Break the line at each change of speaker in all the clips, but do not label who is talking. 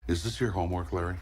Is this your homework, Larry?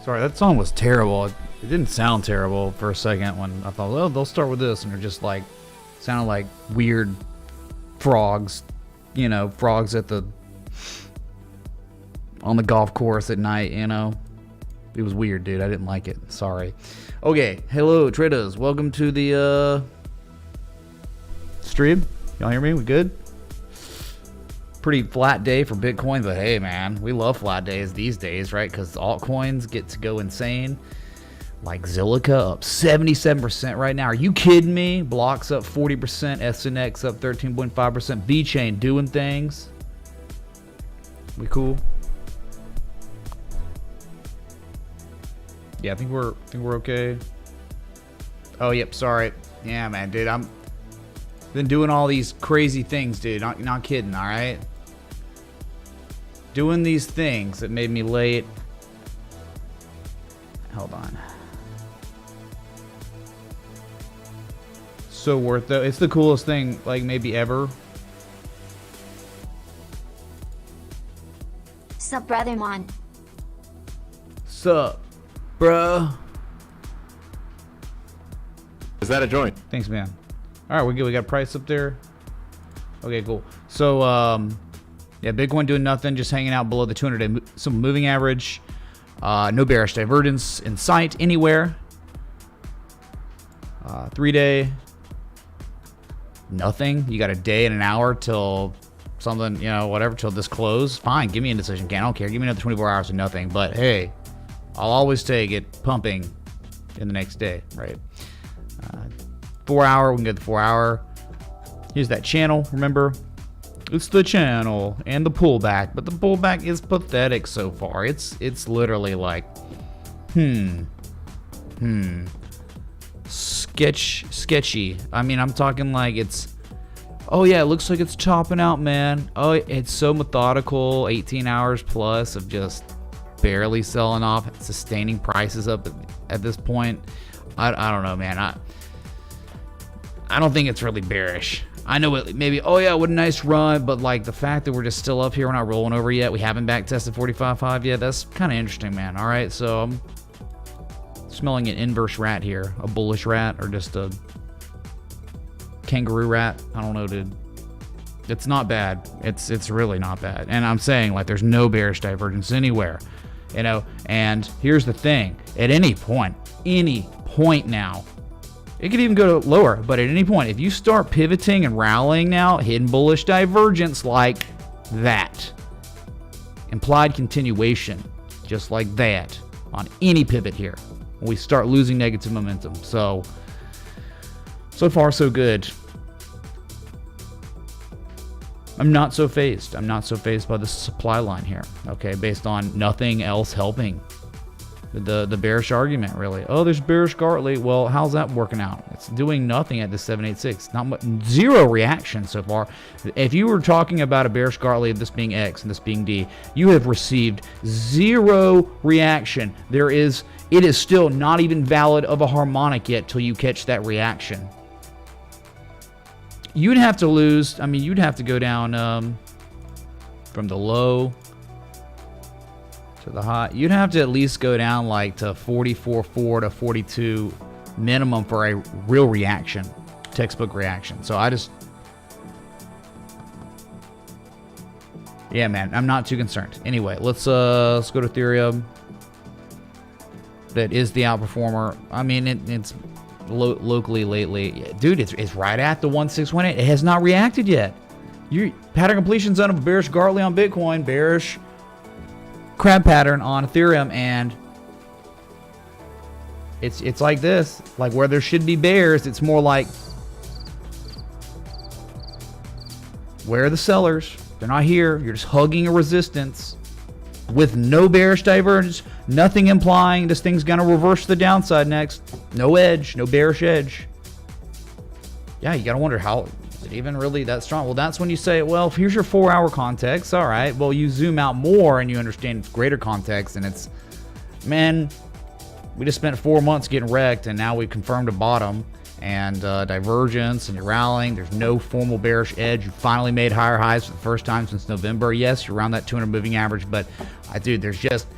Sorry, that song was terrible. It didn't sound terrible for a second when I thought, well, they'll start with this, and they're just like, sounded like weird frogs, you know, frogs at the, on the golf course at night, you know. It was weird, dude. I didn't like it. Sorry. Okay, hello, traders. Welcome to the stream. Y'all hear me? We good? Pretty flat day for Bitcoin, but hey, man, we love flat days these days, right? Because altcoins get to go insane. Like Zilliqa up 77% right now. Are you kidding me? Blocks up 40%, SNX up 13.5%. V-Chain doing things. We cool? Yeah, I think we're okay. Oh, yep, sorry. Yeah, man, dude, I'm been doing all these crazy things, dude. Not kidding, all right? Doing these things that made me late. Hold on. So worth it. It's the coolest thing, like, maybe ever.
Sup, brother man?
Sup, bruh?
Is that a joint?
Thanks, man. All right, we're good. We got price up there. Okay, cool. So, yeah, Bitcoin doing nothing, just hanging out below the 200-day simple moving average. No bearish divergence in sight anywhere. 3-day, nothing. You got a day and an hour till something, you know, whatever, till this close. Fine, give me a indecision can. I don't care. Give me another 24 hours of nothing. But hey, I'll always take it pumping in the next day, right? 4 hour, we can get the 4 hour. Here's that channel, remember? It's the channel and the pullback, but the pullback is pathetic so far. It's literally like, sketchy. I mean, I'm talking like it's, oh yeah, it looks like it's topping out, man. Oh, it's so methodical, 18 hours plus of just barely selling off, sustaining prices up at this point. I don't know, man. I don't think it's really bearish. I know it maybe, oh yeah, what a nice run, but like the fact that we're just still up here, we're not rolling over yet, we haven't back tested 45.5 yet, that's kind of interesting, man. All right, so I'm smelling an inverse rat here, a bullish rat or just a kangaroo rat. I don't know, dude. It's not bad. It's really not bad. And I'm saying, like, there's no bearish divergence anywhere, you know. And here's the thing: at any point now, it could even go lower, but at any point, if you start pivoting and rallying now, hidden bullish divergence like that, implied continuation just like that on any pivot here, when we start losing negative momentum. So far so good. I'm not so phased. I'm not so phased by the supply line here, okay, based on nothing else helping the bearish argument, really. Oh, there's bearish Gartley. Well, how's that working out? It's doing nothing at the 786. Not much, zero reaction so far. If you were talking about a bearish Gartley, this being X and this being D, you have received zero reaction. It is still not even valid of a harmonic yet till you catch that reaction. You'd have to lose, I mean, you'd have to go down from the low to the high. You'd have to at least go down like to 44.4 to 42 minimum for a real reaction, textbook reaction. So yeah, man, I'm not too concerned. Anyway, let's go to Ethereum. That is the outperformer. I mean, it's locally lately, dude, it's right at the 1618. It has not reacted yet. Pattern completion zone of a bearish Gartley on Bitcoin, bearish crab pattern on Ethereum, and it's like this, like where there should be bears, it's more like where are the sellers? They're not here. You're just hugging a resistance with no bearish divergence, nothing implying this thing's gonna reverse the downside next. No edge, no bearish edge. Yeah, you gotta wonder, how is it even really that strong? Well, that's when you say, well, here's your 4 hour context. All right, well, you zoom out more and you understand its greater context, and it's, man, we just spent 4 months getting wrecked, and now we've confirmed a bottom and divergence, and you're rallying. There's no formal bearish edge. You finally made higher highs for the first time since November. Yes, you're around that 200 moving average, but dude, there's just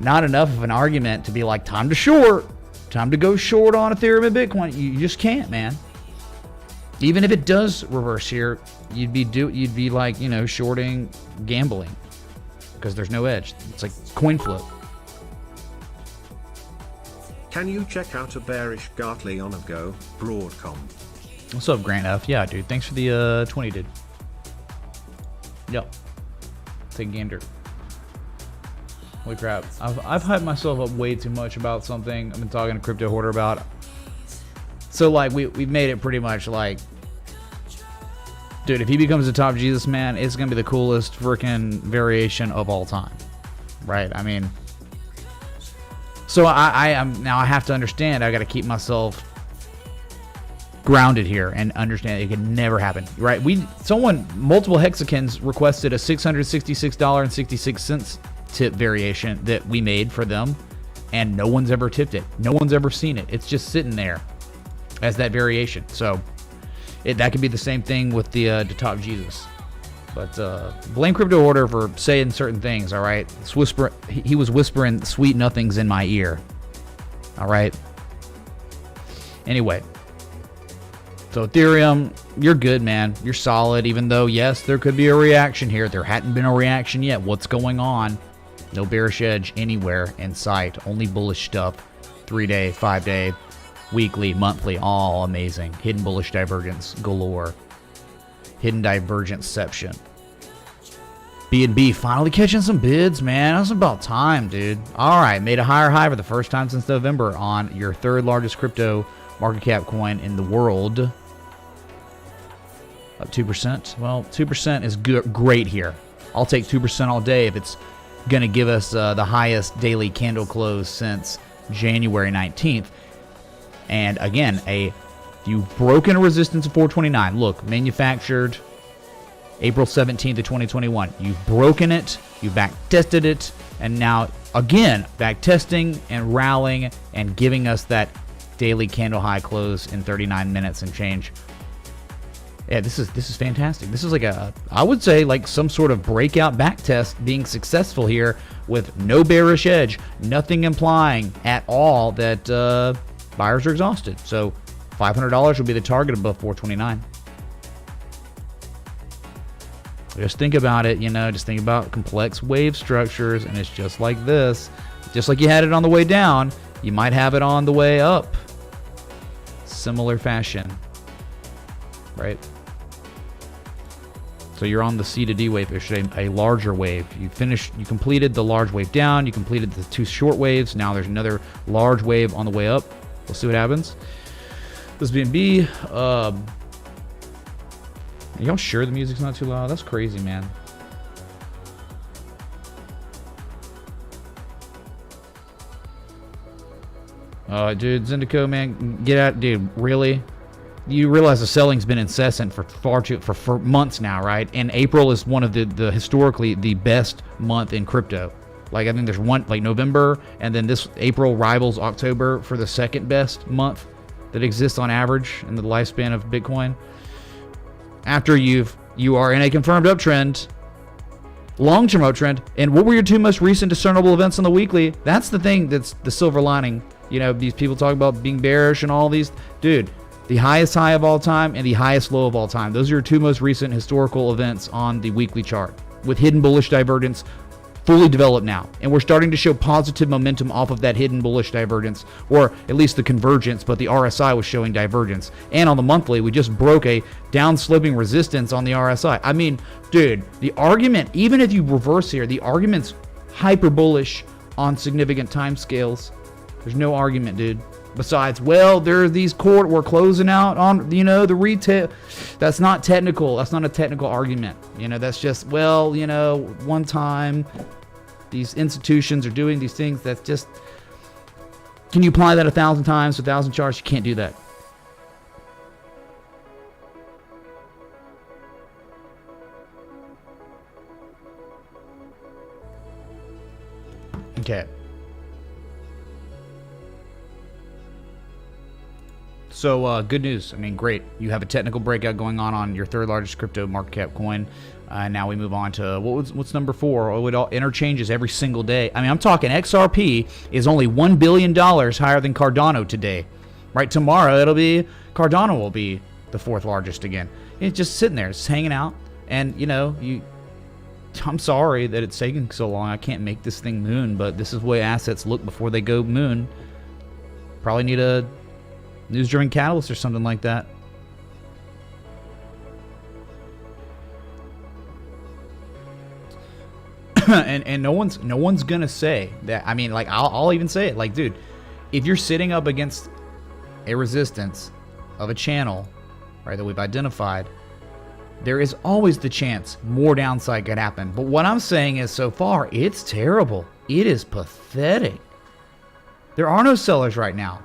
not enough of an argument to be like, time to short, time to go short on Ethereum and Bitcoin. You just can't, man. Even if it does reverse here, you'd be like, you know, shorting gambling because there's no edge. It's like coin flip.
Can you check out a bearish Gartley on a go, Broadcom?
What's up, Grant F? Yeah, dude. Thanks for the 20, dude. Yep. Take a gander. Holy crap. I've hyped myself up way too much about something I've been talking to Crypto Hoarder about. So, like, we've made it pretty much like, dude, if he becomes the top Jesus man, it's going to be the coolest freaking variation of all time. Right? I mean, so I have to understand, I got to keep myself grounded here and understand it can never happen. Right? Multiple hexagons requested a $666.66 tip variation that we made for them, and no one's ever tipped it. No one's ever seen it. It's just sitting there as that variation. So that could be the same thing with the top Jesus. But blame Crypto Hoarder for saying certain things. All right, he was whispering sweet nothings in my ear. All right. Anyway, so Ethereum, you're good, man. You're solid. Even though, yes, there could be a reaction here. There hadn't been a reaction yet. What's going on? No bearish edge anywhere in sight. Only bullish stuff. 3-day, 5-day, weekly, monthly, all amazing. Hidden bullish divergence galore. Hidden divergenceception. B&B finally catching some bids, man. That's about time, dude. All right, made a higher high for the first time since November on your third largest crypto market cap coin in the world. Up 2%. Well, 2% is great here. I'll take 2% all day if it's going to give us the highest daily candle close since January 19th. And again, you've broken a resistance of 429. Look, manufactured April 17th of 2021. You've broken it, you back tested it, and now again back testing and rallying and giving us that daily candle high close in 39 minutes and change. Yeah, this is fantastic. This is like I would say like some sort of breakout back test being successful here with no bearish edge, nothing implying at all that buyers are exhausted. So $500 will be the target above 429. Just think about it, just think about complex wave structures, and it's just like this. Just like you had it on the way down, you might have it on the way up. Similar fashion, right? So you're on the C to D wave, or should I say a larger wave. You completed the large wave down, you completed the two short waves, now there's another large wave on the way up. We'll see what happens. This is BNB. Are y'all sure the music's not too loud? That's crazy, man. Dude, Zilliqa, man, get out, dude. Really? You realize the selling's been incessant for months now, right? And April is one of the historically the best month in crypto. Like, I think there's one, like November, and then this April rivals October for the second best month that exists on average in the lifespan of Bitcoin. After you are in a confirmed uptrend, long-term uptrend, and what were your two most recent discernible events on the weekly? That's the thing that's the silver lining. These people talk about being bearish and all these. Dude, the highest high of all time and the highest low of all time. Those are your two most recent historical events on the weekly chart with hidden bullish divergence fully developed now. And we're starting to show positive momentum off of that hidden bullish divergence, or at least the convergence, but the RSI was showing divergence. And on the monthly, we just broke a down-sloping resistance on the RSI. I mean, dude, the argument, even if you reverse here, the argument's hyper bullish on significant time scales. There's no argument, dude. Besides, well, there are these we're closing out on, the retail. That's not technical. That's not a technical argument. That's just, well, one time these institutions are doing these things. That's just, can you apply that 1,000 times to 1,000 charts? You can't do that. Okay. So good news. I mean, great. You have a technical breakout going on your third largest crypto market cap coin. Now we move on to what's number 4? Oh, it all interchanges every single day. I mean, I'm talking XRP is only $1 billion higher than Cardano today. Right? Tomorrow Cardano will be the 4th largest again. It's just sitting there, it's hanging out. And I'm sorry that it's taking so long. I can't make this thing moon, but this is the way assets look before they go moon. Probably need a news-driven catalyst or something like that. and no one's gonna say that. I mean, like, I'll even say it, like, dude, if you're sitting up against a resistance of a channel, right, that we've identified, there is always the chance more downside could happen. But what I'm saying is, so far, it's terrible. It is pathetic. There are no sellers right now.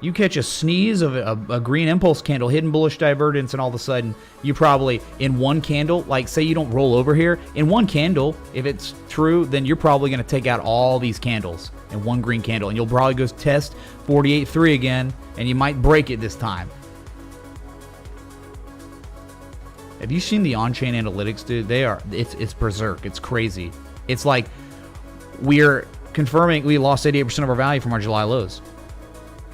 You catch a sneeze of a green impulse candle, hidden bullish divergence, and all of a sudden, you probably, in one candle, like, say you don't roll over here, in one candle, if it's true, then you're probably going to take out all these candles in one green candle, and you'll probably go test 48.3 again, and you might break it this time. Have you seen the on-chain analytics, dude? It's berserk. It's crazy. It's like we're confirming we lost 88% of our value from our July lows.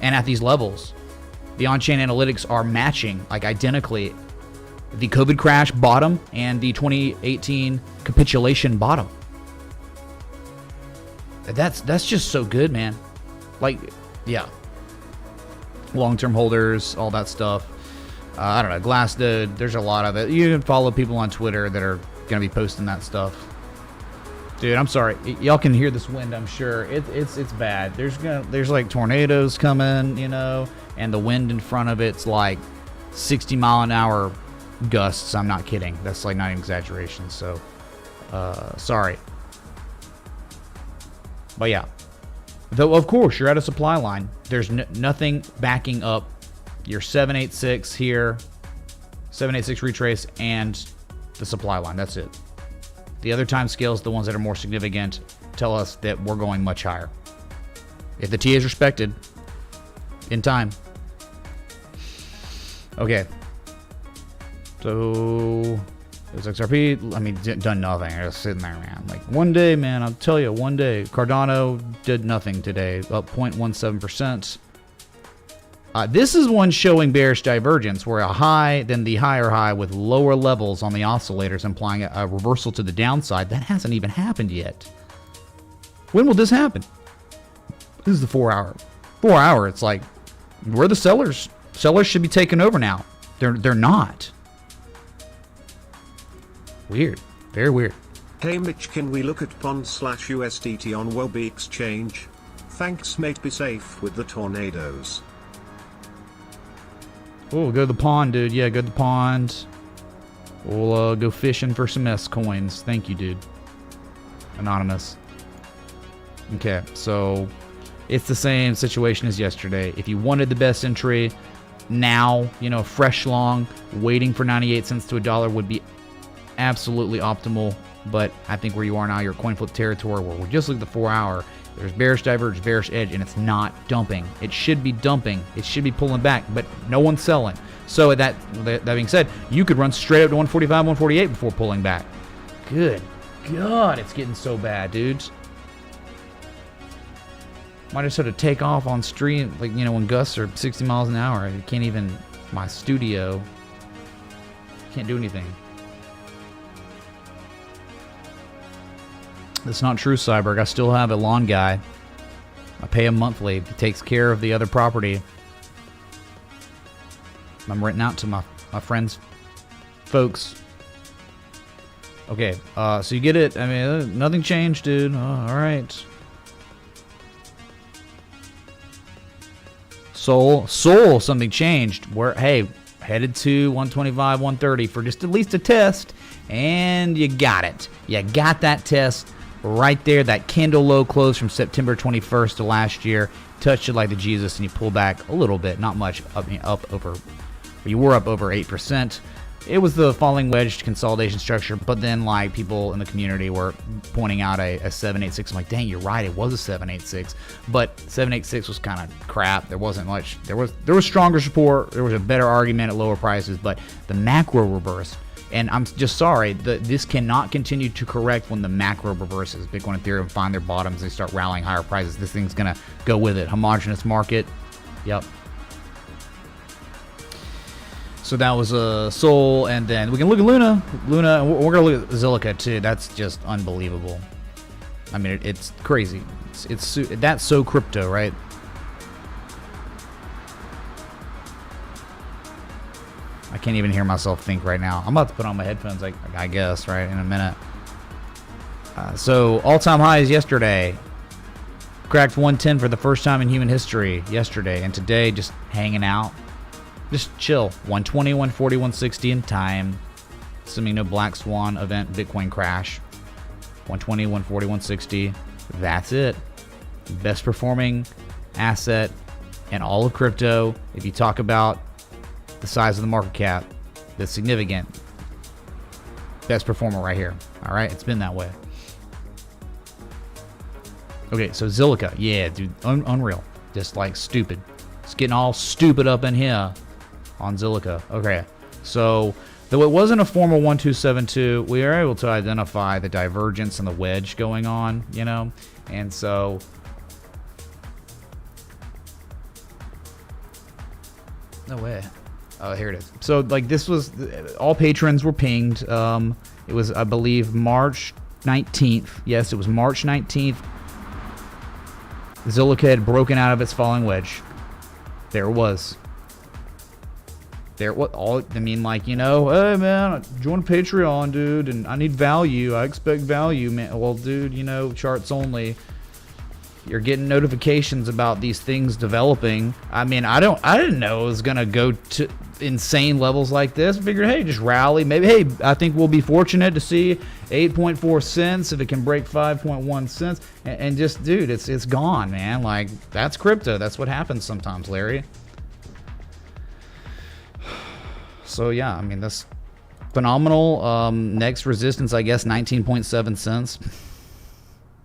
And at these levels, the on-chain analytics are matching, like, identically, the COVID crash bottom and the 2018 capitulation bottom. That's just so good, man. Like, yeah. Long-term holders, all that stuff. I don't know, Glassnode, there's a lot of it. You can follow people on Twitter that are going to be posting that stuff. Dude, I'm sorry. Y'all can hear this wind, I'm sure. It's bad. There's like tornadoes coming, you know, and the wind in front of it's like 60 mile an hour gusts. I'm not kidding. That's like not an exaggeration. So, sorry. But yeah. Though, of course, you're at a supply line. There's nothing backing up your 786 here, 786 retrace, and the supply line. That's it. The other time scales, the ones that are more significant, tell us that we're going much higher. If the TA is respected in time. Okay. So, it was XRP. I mean, done nothing. I was sitting there, man. Like, one day, man, I'll tell you, one day. Cardano did nothing today, up 0.17%. This is one showing bearish divergence, where a high, then the higher high with lower levels on the oscillators, implying a reversal to the downside. That hasn't even happened yet. When will this happen? This is the 4 hour. 4 hour, it's like, we're the sellers. Sellers should be taking over now. They're not. Weird. Very weird.
Hey Mitch, can we look at pond/USDT on Wobi Exchange? Thanks mate, be safe with the tornadoes.
Oh, go to the pond, dude. Yeah, go to the pond. We'll go fishing for some S coins. Thank you, dude. Anonymous. Okay, so it's the same situation as yesterday. If you wanted the best entry now, you know, fresh long, waiting for 98 cents to $1 would be absolutely optimal. But I think where you are now, you're coin flip territory, where we just look at the 4 hour. There's bearish diverge, bearish edge, and it's not dumping. It should be dumping. It should be pulling back, but no one's selling. So that being said, you could run straight up to 145, 148 before pulling back. Good God, it's getting so bad, dudes. Might just have to take off on stream, like, you know, when gusts are 60 miles an hour. I can't even, my studio, can't do anything. That's not true, Cyborg. I still have a lawn guy. I pay him monthly. He takes care of the other property. I'm renting out to my friends, folks. Okay, so you get it. I mean, nothing changed, dude. Oh, all right. Soul, something changed. We're, hey, headed to 125, 130 for just at least a test, and you got it. You got that test. Right there, that candle low close from September 21st of last year. Touched it like the Jesus, and you pull back a little bit, not much. Up over, you were up over 8%. It was the falling wedge consolidation structure, but then, like, people in the community were pointing out a 786. I'm like, dang, you're right, it was a 786, but 786 was kind of crap. There wasn't much. There was stronger support. There was a better argument at lower prices, but the macro reversed. And I'm just sorry that this cannot continue to correct when the macro reverses. Bitcoin and Ethereum find their bottoms. They start rallying higher prices. This thing's going to go with it. Homogeneous market. Yep. So that was a Sol. And then we can look at Luna. And we're going to look at Zilliqa too. That's just unbelievable. I mean, it's crazy. That's so crypto, right? I can't even hear myself think right now. I'm about to put on my headphones, I guess, right, in a minute. So all-time highs yesterday. Cracked 110 for the first time in human history yesterday, and today just hanging out. Just chill. 120, 140, 160 in time. Assuming no black swan event Bitcoin crash. 120, 140, 160. That's it. Best performing asset in all of crypto. If you talk about the size of the market cap, that's significant. Best performer right here. All right, it's been that way. Okay, so Zilliqa, yeah, dude, unreal. Just like stupid. It's getting all stupid up in here on Zilliqa. Okay, so though it wasn't a formal 1272, we are able to identify the divergence and the wedge going on, you know, and so no way. Oh, here it is. So like this was all patrons were pinged. It was, I believe, March 19th. Yes, it was March 19th. Zilliqa had broken out of its falling wedge. There it was. There, what all? I mean, like, you know, hey man, join Patreon, dude, and I need value. I expect value, man. Well, dude, you know, charts only. You're getting notifications about these things developing. I mean, I didn't know it was gonna go to insane levels like this. I figured, hey, just rally. Maybe, hey, I think we'll be fortunate to see 8.4 cents if it can break 5.1 cents. And just, dude, it's gone, man. Like, that's crypto. That's what happens sometimes, Larry. So yeah, I mean, that's phenomenal. Next resistance, I guess, 19.7 cents.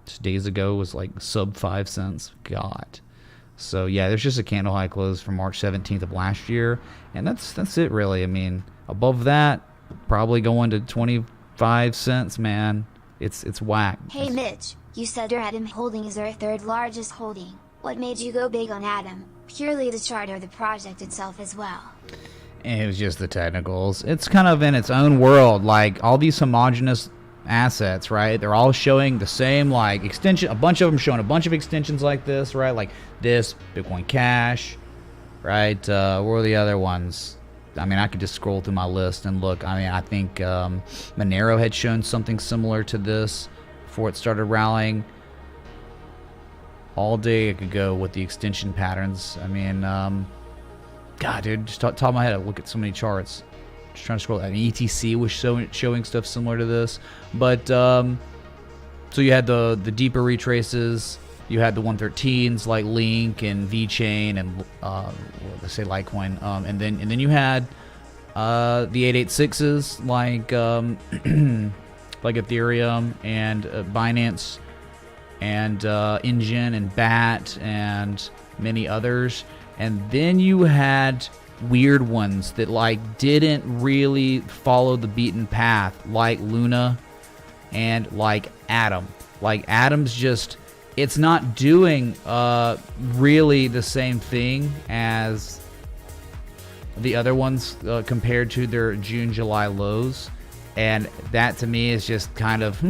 Just days ago was like sub 5 cents. God. So yeah, there's just a candle high close from March 17th of last year, and that's it really. I mean, above that, probably going to 25 cents, man. It's whack.
Hey Mitch, you said your Atom holding is our third largest holding. What made you go big on Atom? Purely the chart or the project itself as well?
It was just the technicals. It's kind of in its own world, like all these homogenous assets, right? They're all showing the same, like, extension. A bunch of them showing a bunch of extensions like this, right? Like this, Bitcoin Cash, right? What were the other ones? I mean, I could just scroll through my list and look. I mean, I think Monero had shown something similar to this before it started rallying. All day I could go with the extension patterns. I mean, God, dude, just top of my head, I look at so many charts. Just trying to scroll. I mean, ETC was showing stuff similar to this, but so you had the deeper retraces. You had the 113s like Link and VeChain and let's say Litecoin, and then you had the 886s like like Ethereum and Binance and Engine and BAT and many others, and then you had weird ones that like didn't really follow the beaten path, like Luna and like Atom. Like Atom's just, it's not doing really the same thing as the other ones compared to their June, July lows, and that to me is just kind of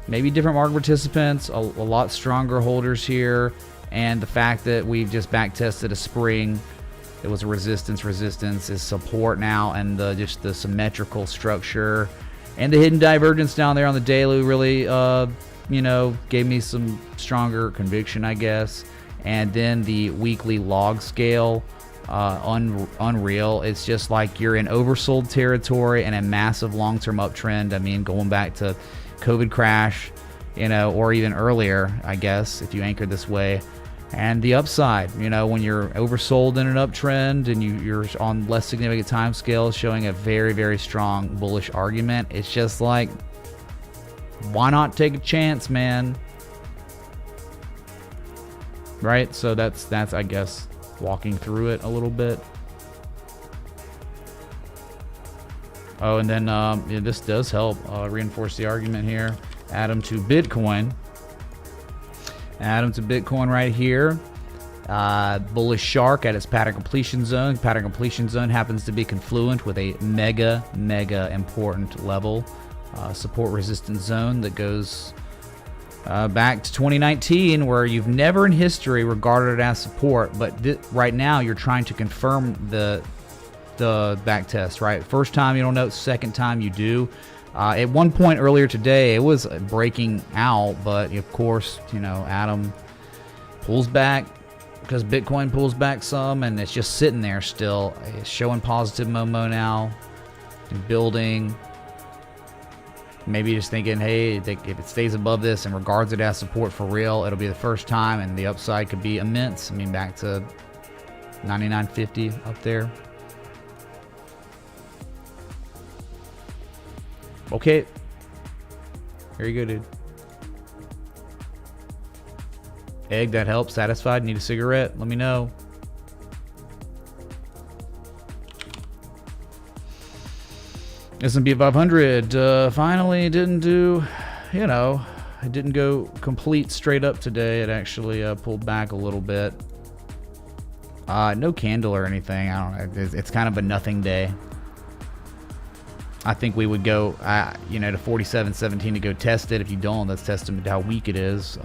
maybe different market participants, a lot stronger holders here, and the fact that we've just back tested a spring. It was a resistance is support now, and just the symmetrical structure and the hidden divergence down there on the daily really you know, gave me some stronger conviction, I guess. And then the weekly log scale, unreal. It's just like you're in oversold territory and a massive long-term uptrend. I mean, going back to COVID crash, you know, or even earlier, I guess, if you anchored this way. And the upside, you know, when you're oversold in an uptrend and you're on less significant time scales showing a very, very strong bullish argument, it's just like, why not take a chance, man? Right? So that's I guess, walking through it a little bit. Oh, and then yeah, this does help reinforce the argument here. Atom to Bitcoin. Atom to Bitcoin right here. Bullish shark at its pattern completion zone. Pattern completion zone happens to be confluent with a mega important level. Support resistance zone that goes back to 2019, where you've never in history regarded it as support, but right now you're trying to confirm the back test, right? First time you don't know, second time you do. At one point earlier today, it was breaking out, but of course, you know, Atom pulls back because Bitcoin pulls back some, and it's just sitting there still. It's showing positive Momo now, and building. Maybe just thinking, hey, if it stays above this and regards it as support for real, it'll be the first time, and the upside could be immense. I mean, back to 99.50 up there. Okay. Here you go, dude. Egg, that helps. Satisfied? Need a cigarette? Let me know. S&P 500 finally didn't do, you know, it didn't go complete straight up today. It actually pulled back a little bit. No candle or anything. I don't know. It's kind of a nothing day. I think we would go, you know, to 47.17 to go test it. If you don't, that's testament to how weak it is.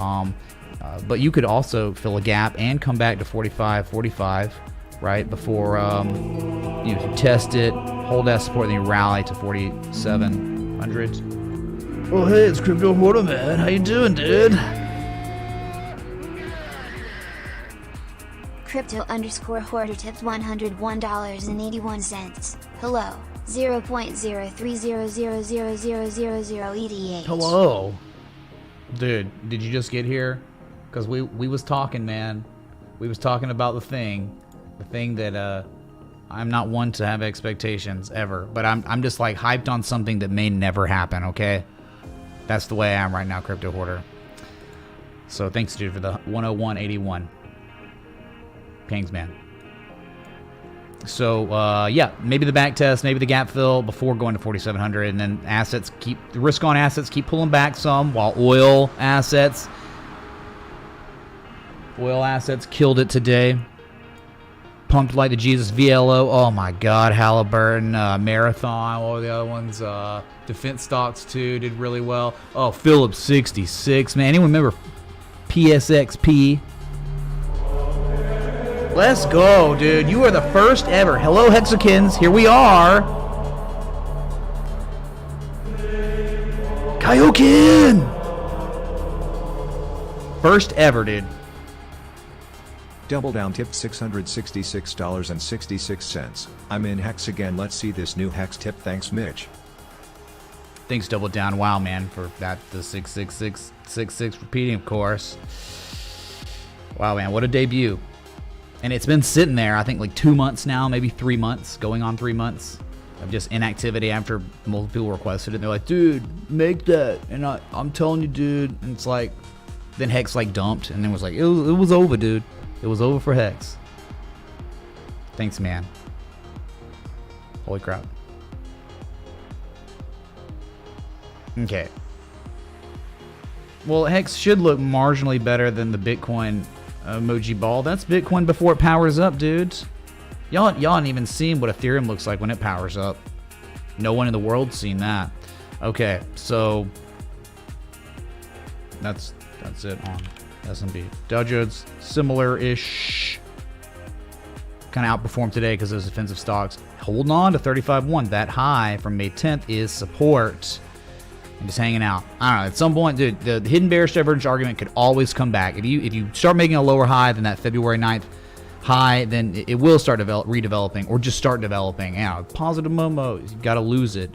But you could also fill a gap and come back to 45.45, right, before you know, test it, hold that support, then you rally to 4,700. Oh, hey, it's Crypto Hoarder, man. How you doing, dude?
Crypto_Hoarder tipped $101.81. Hello. 0.03000000ETH.
Hello. Dude, did you just get here? Because we was talking, man. We was talking about the thing that I'm not one to have expectations ever, but I'm just like hyped on something that may never happen, okay? That's the way I am right now, Crypto Hoarder. So thanks, dude, for the 101.81. Pings, man. So yeah, maybe the back test, maybe the gap fill before going to 4,700, and then the risk on assets keep pulling back some, while oil assets killed it today. Pumped like the Jesus VLO. Oh my God, Halliburton, Marathon, all the other ones. Defense stocks too did really well. Oh, Phillips 66, man. Anyone remember PSXP? Let's go, dude. You are the first ever. Hello, Hexakins. Here we are. Kaioken! First ever, dude.
Double down tip $666.66. I'm in Hex again. Let's see this new Hex tip. Thanks, Mitch.
Thanks, Double Down. Wow, man, for that. The 66666 repeating, of course. Wow, man, what a debut. And it's been sitting there, I think, like 2 months now, maybe 3 months, going on 3 months of just inactivity after multiple people requested it. And they're like, dude, make that. And I'm telling you, dude. And it's like, then Hex like dumped and then was like, it was over, dude. It was over for Hex. Thanks, man. Holy crap. Okay. Well, Hex should look marginally better than the Bitcoin emoji ball. That's Bitcoin before it powers up, dudes. Y'all ain't even seen what Ethereum looks like when it powers up. No one in the world's seen that. Okay, so that's it on S&P. Dow Jones, similar-ish. Kind of outperformed today because those defensive stocks. Holding on to 35.1. That high from May 10th is support. I'm just hanging out. I don't know. At some point, dude, the hidden bearish divergence argument could always come back. If you start making a lower high than that February 9th high, then it will start redeveloping or just start developing. You know, positive Momo, you got to lose it.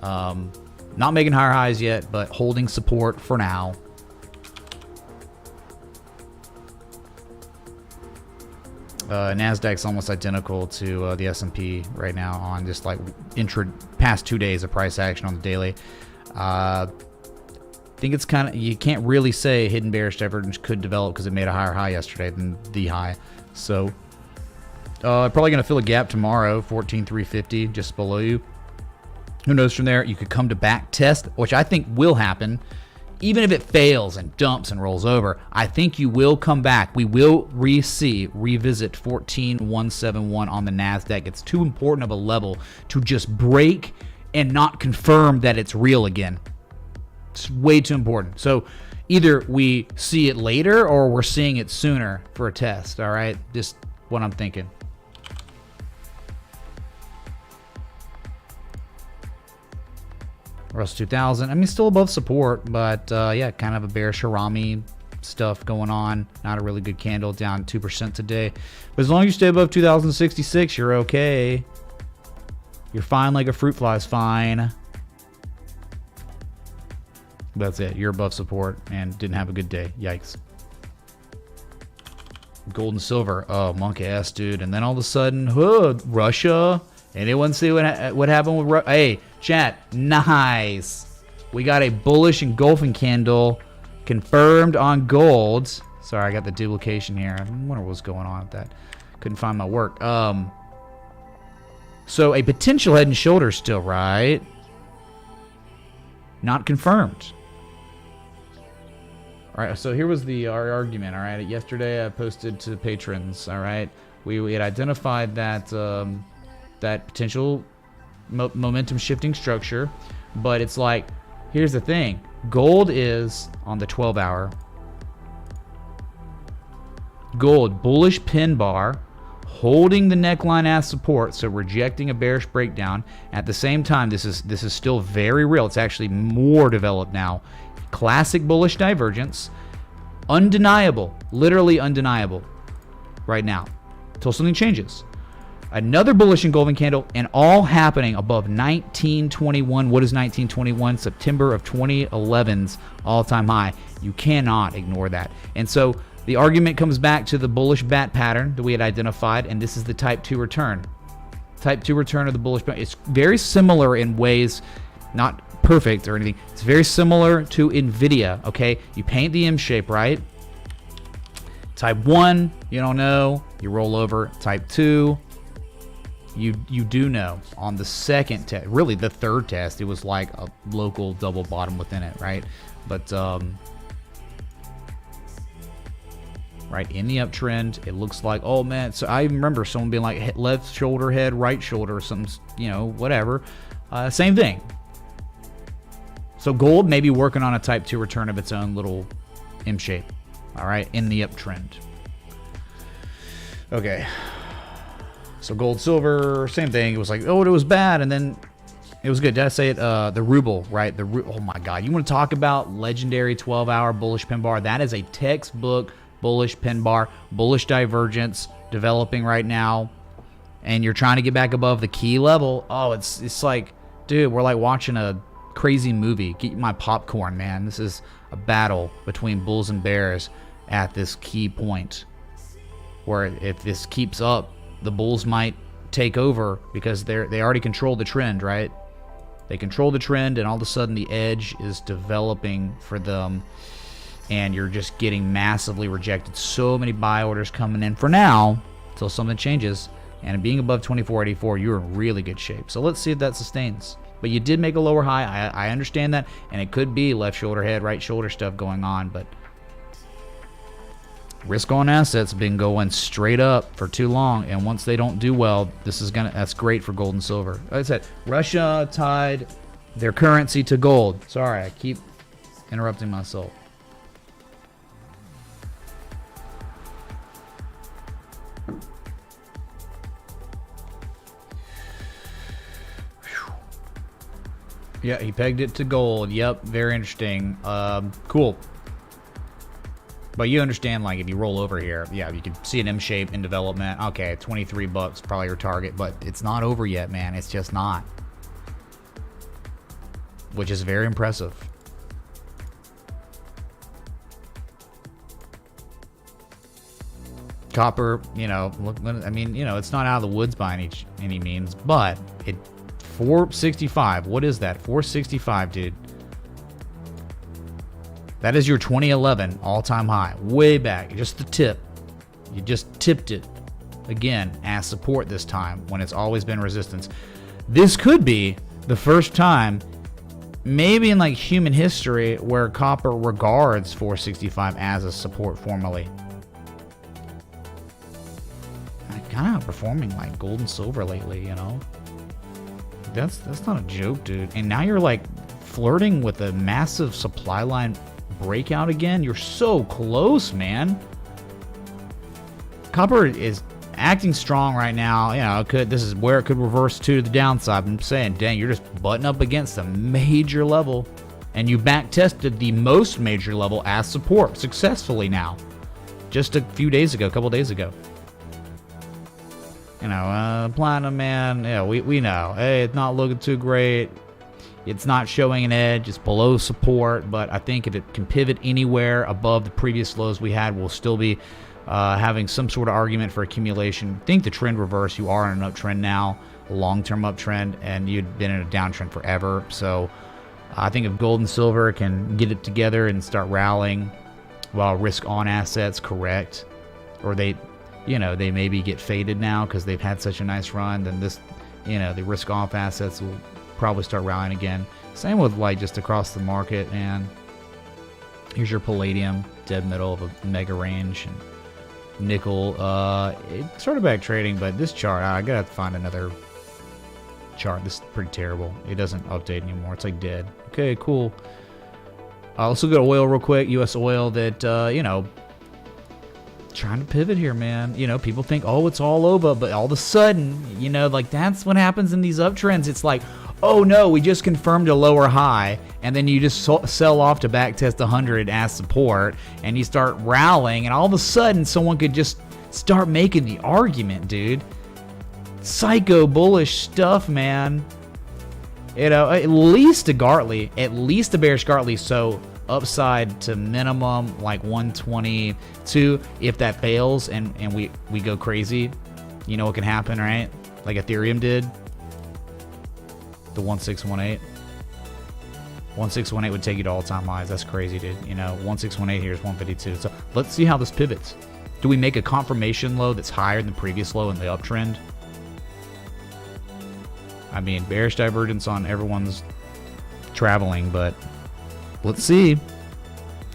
Not making higher highs yet, but holding support for now. Nasdaq's almost identical to the S&P right now on just like past 2 days of price action on the daily. I think it's kind of, you can't really say hidden bearish divergence could develop because it made a higher high yesterday than the high. So probably going to fill a gap tomorrow, 14,350, just below you. Who knows from there? You could come to back test, which I think will happen. Even if it fails and dumps and rolls over, I think you will come back. We will revisit 14,171 on the NASDAQ. It's too important of a level to just break and not confirm that it's real again. It's way too important. So either we see it later or we're seeing it sooner for a test, all right? Just what I'm thinking. Russell 2000. I mean, still above support, but yeah, kind of a bearish harami stuff going on. Not a really good candle, down 2% today. But as long as you stay above 2066, you're okay. You're fine like a fruit fly is fine. That's it. You're above support and didn't have a good day. Yikes. Gold and silver. Oh, monkey ass, dude. And then all of a sudden, Russia. Anyone see what happened with Russia? Hey, chat. Nice. We got a bullish engulfing candle confirmed on gold. Sorry, I got the duplication here. I wonder what's going on with that. Couldn't find my work. So a potential head and shoulders still, right? Not confirmed. All right, so here was our argument. All right, yesterday I posted to patrons. All right, we had identified that that potential momentum shifting structure, but it's like, here's the thing: gold is on the 12-hour. Gold bullish pin bar, holding the neckline as support, so rejecting a bearish breakdown. At the same time, this is still very real. It's actually more developed now. Classic bullish divergence, undeniable, literally undeniable right now, until something changes. Another bullish engulfing candle, and all happening above 1921. What is 1921? September of 2011's all-time high. You cannot ignore that. And so the argument comes back to the bullish bat pattern that we had identified, and this is the type 2 return. Type 2 return of the bullish bat. It's very similar in ways, not perfect or anything. It's very similar to Nvidia. Okay, you paint the M shape, right? Type 1, you don't know, you roll over. Type 2, you do know. On the second test, really the third test, it was like a local double bottom within it, right? But right in the uptrend, it looks like, oh man. So I remember someone being like left shoulder head, right shoulder, or something, you know, whatever. Same thing. So gold may be working on a type 2 return of its own little M shape, all right, in the uptrend. Okay. So gold, silver, same thing. It was like, oh, it was bad, and then it was good. Did I say it? The ruble, right? Oh my God. You want to talk about legendary 12-hour bullish pin bar? That is a textbook bullish pin bar, bullish divergence developing right now, and you're trying to get back above the key level. Oh, it's like, dude, we're like watching a crazy movie. Get my popcorn, man. This is a battle between bulls and bears at this key point, where if this keeps up, the bulls might take over because they already control the trend, right? They control the trend, and all of a sudden the edge is developing for them, and you're just getting massively rejected. So many buy orders coming in for now until something changes, and being above 2484, you're in really good shape. So let's see if that sustains. But you did make a lower high. I understand that, and it could be left shoulder head, right shoulder stuff going on, but risk on assets been going straight up for too long, and once they don't do well, that's great for gold and silver. Like I said, Russia tied their currency to gold. Sorry, I keep interrupting myself. Yeah, he pegged it to gold. Yep, very interesting. Cool. But you understand, like, if you roll over here, yeah, you can see an M shape in development. Okay, $23, probably your target, but it's not over yet, man. It's just not. Which is very impressive. Copper, you know, I mean, you know, it's not out of the woods by any means, but it 465. What is that? 465, dude. That is your 2011 all-time high. Way back. Just the tip. You just tipped it again as support this time when it's always been resistance. This could be the first time, maybe in like human history, where copper regards 465 as a support formally. Kind of outperforming like gold and silver lately, you know. That's not a joke, dude. And now you're like flirting with a massive supply line breakout again. You're so close, man. Copper acting strong right now. You know, this is where it could reverse to the downside. I'm saying, dang, you're just butting up against a major level, and you back tested the most major level as support successfully now, just a few days ago, a couple days ago. You know, Platinum, man, yeah, we know. Hey, it's not looking too great. It's not showing an edge. It's below support, but I think if it can pivot anywhere above the previous lows we had, we'll still be having some sort of argument for accumulation. I think the trend reverse. You are in an uptrend now, a long-term uptrend, and you'd been in a downtrend forever. So I think if gold and silver can get it together and start rallying while risk-on assets correct, or they maybe get faded now because they've had such a nice run, then this, the risk-off assets will probably start rallying again. Same with like just across the market. And here's your palladium, dead middle of a mega range, and nickel. It's sort of back trading, but this chart, I gotta find another chart. This is pretty terrible. It doesn't update anymore. It's like dead. Okay, cool. Let's look at oil real quick. U.S. oil that trying to pivot here, man. People think, oh, it's all over, but all of a sudden, like that's what happens in these uptrends. It's like, oh no, we just confirmed a lower high, and then you just sell off to backtest 100 as support, and you start rallying, and all of a sudden someone could just start making the argument, dude. Psycho bullish stuff, man. At least a Gartley, at least a bearish Gartley, so upside to minimum like 122. If that fails and we go crazy, you know what can happen, right? Like Ethereum did. The 1618. 1618 would take you to all-time highs. That's crazy, dude. 1618 here is 152. So let's see how this pivots. Do we make a confirmation low that's higher than the previous low in the uptrend? I mean, bearish divergence on everyone's traveling, but let's see.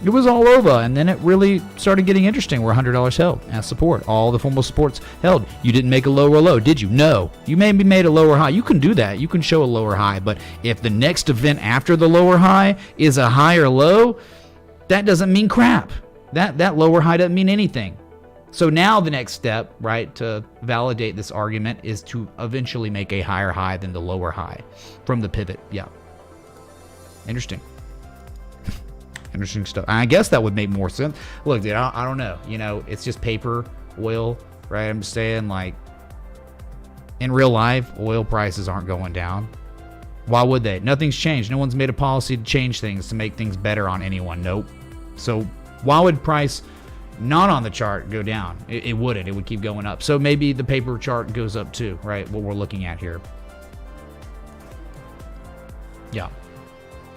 It was all over, and then it really started getting interesting where $100 held as support. All the formal supports held. You didn't make a lower low, did you? No. You maybe made a lower high. You can do that. You can show a lower high, but if the next event after the lower high is a higher low, that doesn't mean crap. That lower high doesn't mean anything. So now the next step, right, to validate this argument is to eventually make a higher high than the lower high from the pivot. Yeah. Interesting. Interesting stuff. I guess that would make more sense. Look, dude, I don't know. It's just paper, oil, right? I'm just saying, like, in real life, oil prices aren't going down. Why would they? Nothing's changed. No one's made a policy to change things, to make things better on anyone. Nope. So why would price not on the chart go down? It wouldn't. It would keep going up. So maybe the paper chart goes up too, right? What we're looking at here. Yeah.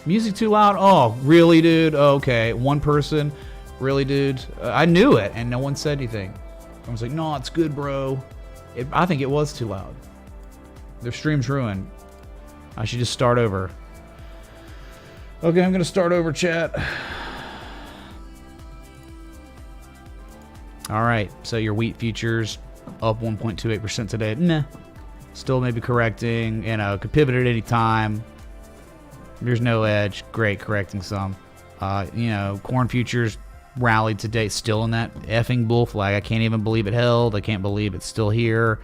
Music too loud? Oh, really, dude? Okay. One person? Really, dude? I knew it, and no one said anything. I was like, no, it's good, bro. I think it was too loud. Their stream's ruined. I should just start over. Okay, I'm going to start over, chat. All right, so your wheat futures up 1.28% today. Nah. Still maybe correcting. Could pivot at any time. There's no edge. Great, correcting some. Corn futures rallied today, still in that effing bull flag. I can't even believe it held. I can't believe it's still here.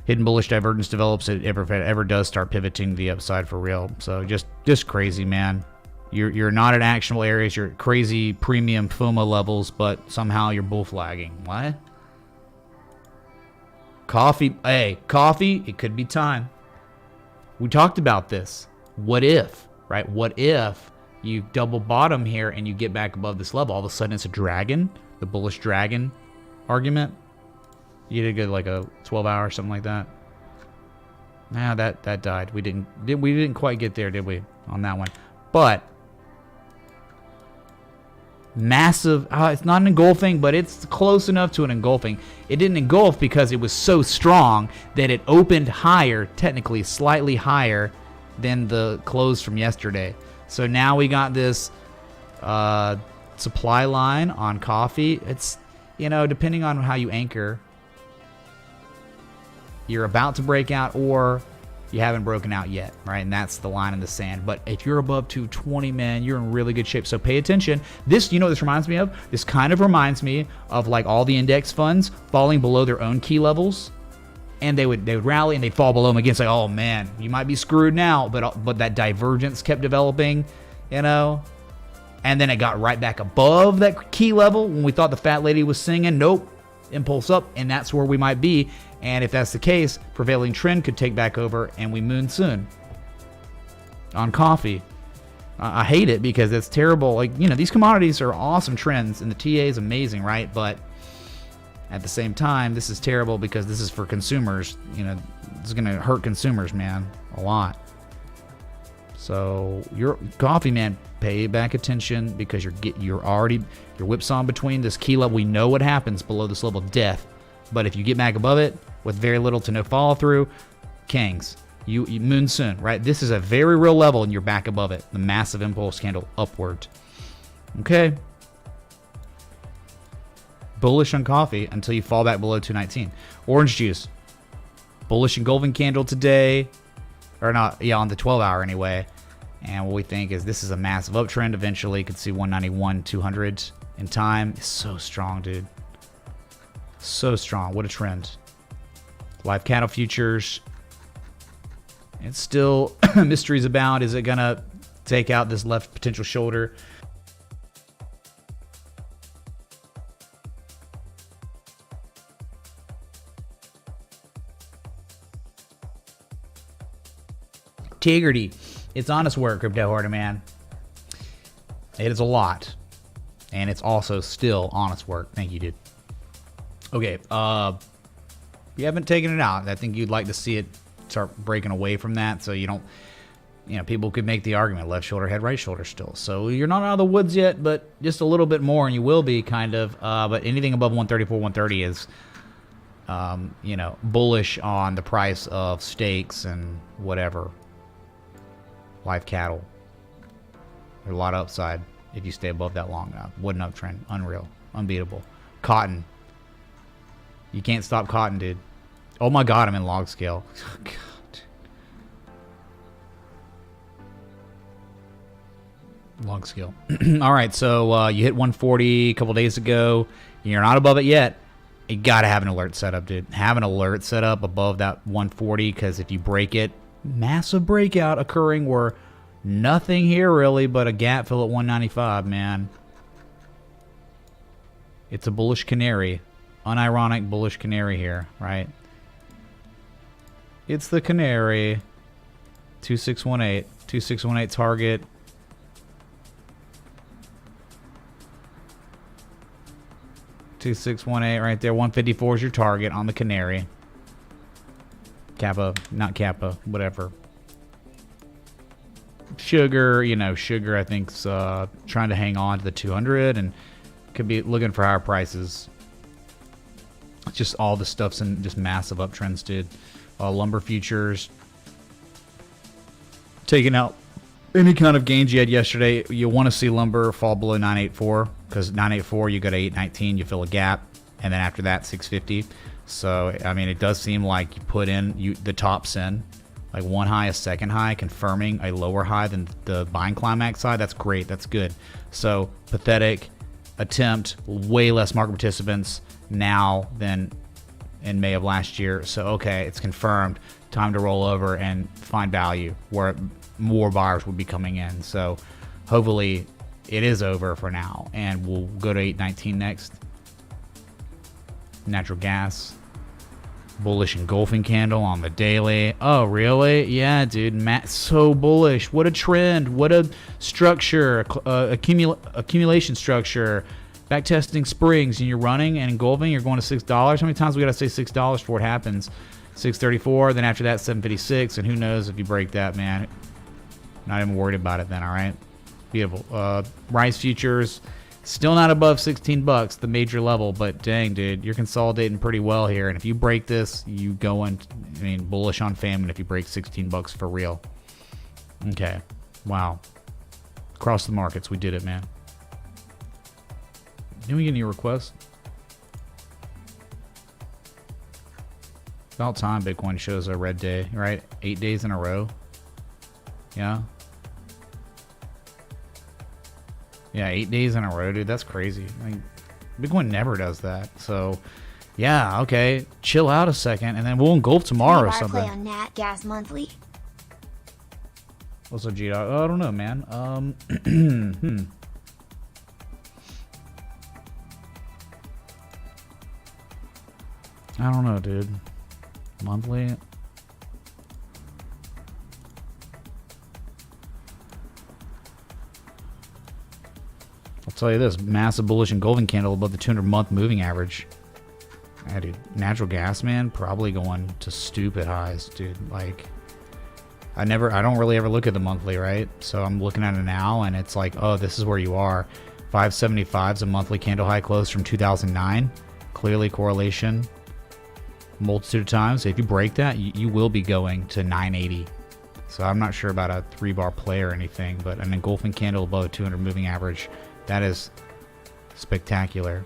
Hidden bullish divergence develops. It ever does start pivoting to the upside for real. So just crazy, man. You're not at actionable areas. You're at crazy premium FOMO levels, but somehow you're bull flagging. What? Coffee. Hey, coffee. It could be time. We talked about this. What if, right? What if you double bottom here and you get back above this level? All of a sudden it's a dragon, the bullish dragon argument. You did get like a 12-hour or something like that. Nah, that died. We didn't quite get there, did we, on that one? But massive. It's not an engulfing, but it's close enough to an engulfing. It didn't engulf because it was so strong that it opened higher, technically slightly higher than the close from yesterday. So now we got this supply line on coffee. It's, depending on how you anchor, you're about to break out, or you haven't broken out yet, right? And that's the line in the sand. But if you're above 220, man, you're in really good shape. So pay attention. This, you know what this reminds me of? This kind of reminds me of like all the index funds falling below their own key levels. And they would rally and they'd fall below them again. It's like, oh man, you might be screwed now. But that divergence kept developing, you know? And then it got right back above that key level when we thought the fat lady was singing. Nope. Impulse up, and that's where we might be. And if that's the case, prevailing trend could take back over and we moon soon on coffee. I hate it because it's terrible. Like, you know, these commodities are awesome trends and the TA is amazing, right? But at the same time, this is terrible because this is for consumers. You know, this is going to hurt consumers, man, a lot. So your coffee, man, pay back attention because you're whipsawing between this key level. We know what happens below this level of death. But if you get back above it with very little to no follow through, kings, you moon soon, right? This is a very real level and you're back above it. The massive impulse candle upward. Okay. Bullish on coffee until you fall back below 219. Orange juice. Bullish engulfing candle today. Or not, yeah, on the 12 hour anyway. And what we think is this is a massive uptrend. Eventually, could see 191, 200 in time. It's so strong, dude. So strong. What a trend. Live cattle futures. It's still mysteries abound. Is it going to take out this left potential shoulder? Integrity. It's honest work, crypto hoarder, man. It is a lot. And it's also still honest work. Thank you, dude. Okay, you haven't taken it out. I think you'd like to see it start breaking away from that so you don't, you know, people could make the argument left shoulder, head, right shoulder still. So you're not out of the woods yet, but just a little bit more and you will be kind of. But anything above 134, 130 is, you know, bullish on the price of steaks and whatever. Live cattle. There's a lot of upside if you stay above that long enough. What an uptrend. Unreal. Unbeatable. Cotton. You can't stop cotton, dude. Oh my god, I'm in log scale. God. Log scale. Alright, so you hit 140 a couple days ago. You're not above it yet. You gotta have an alert set up, dude. Have an alert set up above that 140 because if you break it, massive breakout occurring where nothing here really but a gap fill at 195, man. It's a bullish canary. Unironic bullish canary here, right? It's the canary. 2618. 2618 target. $2618 right there. 154 is your target on the canary. Kappa, not Kappa, whatever. Sugar, you know, sugar I think's trying to hang on to the 200 and could be looking for higher prices. Just all the stuff's in just massive uptrends, dude. Lumber futures. Taking out any kind of gains you had yesterday. You want to see lumber fall below 984 because 984 you go to 819, you fill a gap, and then after that 650. So I mean, it does seem like you put in the tops in, like one high, a second high, confirming a lower high than the buying climax side. That's great. That's good. So pathetic attempt. Way less market participants now than in May of last year. So okay, it's confirmed. Time to roll over and find value where more buyers would be coming in. So hopefully it is over for now, and we'll go to 819 next. Natural gas. Bullish engulfing candle on the daily. Oh, really? Yeah, dude. So bullish. What a trend. What a structure. Accumulation structure. Backtesting springs, and you're running and engulfing. You're going to $6. How many times we got to say $6 before it happens? 634. Then after that, 756. And who knows if you break that, man. Not even worried about it then, all right? Beautiful. Rice futures. Still not above 16 bucks, the major level, but dang, dude, you're consolidating pretty well here. And if you break this, you go in, I mean, bullish on famine if you break 16 bucks for real. Okay. Wow. Across the markets, we did it, man. Didn't we get any requests? about time Bitcoin shows a red day, right? 8 days in a row. Yeah. Yeah, 8 days in a row, dude. That's crazy. I mean, Bitcoin never does that. So, yeah, okay. Chill out a second, and then we'll engulf tomorrow or something.
Play on Nat Gas Monthly.
What's up, G? I don't know, man. I don't know, dude. Monthly. I'll tell you this: massive bullish engulfing candle above the 200-month moving average. Yeah, dude. Natural gas, man, probably going to stupid highs, dude. Like, I don't really ever look at the monthly, right? So I'm looking at it now, and it's like, oh, this is where you are. 575 is a monthly candle high close from 2009. Clearly correlation. Multitude of times. So if you break that, you will be going to 980. So I'm not sure about a 3-bar play or anything, but an engulfing candle above a 200 moving average, that is spectacular.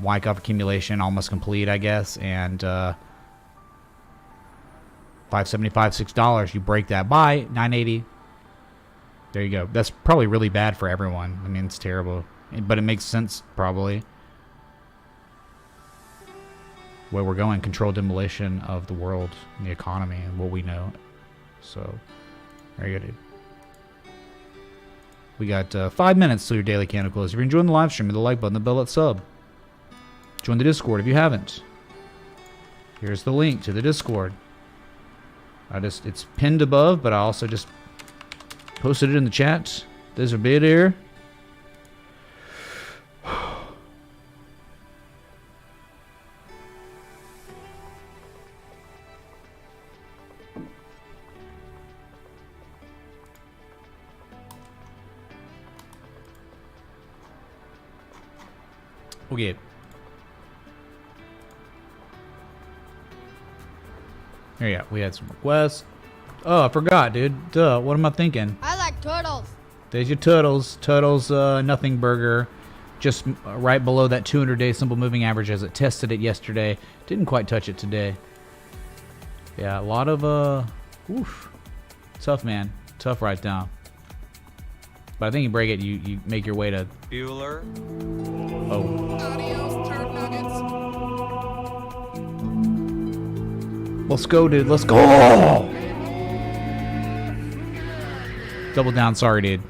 Wyckoff accumulation almost complete, I guess, and 575, $6. You break that by 980. There you go. That's probably really bad for everyone. I mean, it's terrible, but it makes sense probably. Where we're going, controlled demolition of the world, and the economy, and what we know. So, there you go, dude. We got 5 minutes till your daily candle close. If you're enjoying the live stream, hit the like button, the bell, let sub. Join the Discord if you haven't. Here's the link to the Discord. It's pinned above, but I also just posted it in the chat. There's a bit here. Okay. Here, yeah, we had some requests. Oh, I forgot, dude. Duh, what am I thinking?
I like turtles.
There's your turtles. Turtles, nothing burger. Just right below that 200-day simple moving average as it tested it yesterday. Didn't quite touch it today. Yeah, a lot of, oof. Tough, man. Tough right down. But I think you break it, you make your way to...
Bueller.
Oh.
Adios, turd nuggets.
Let's go, dude. Let's go. Double down. Sorry, dude.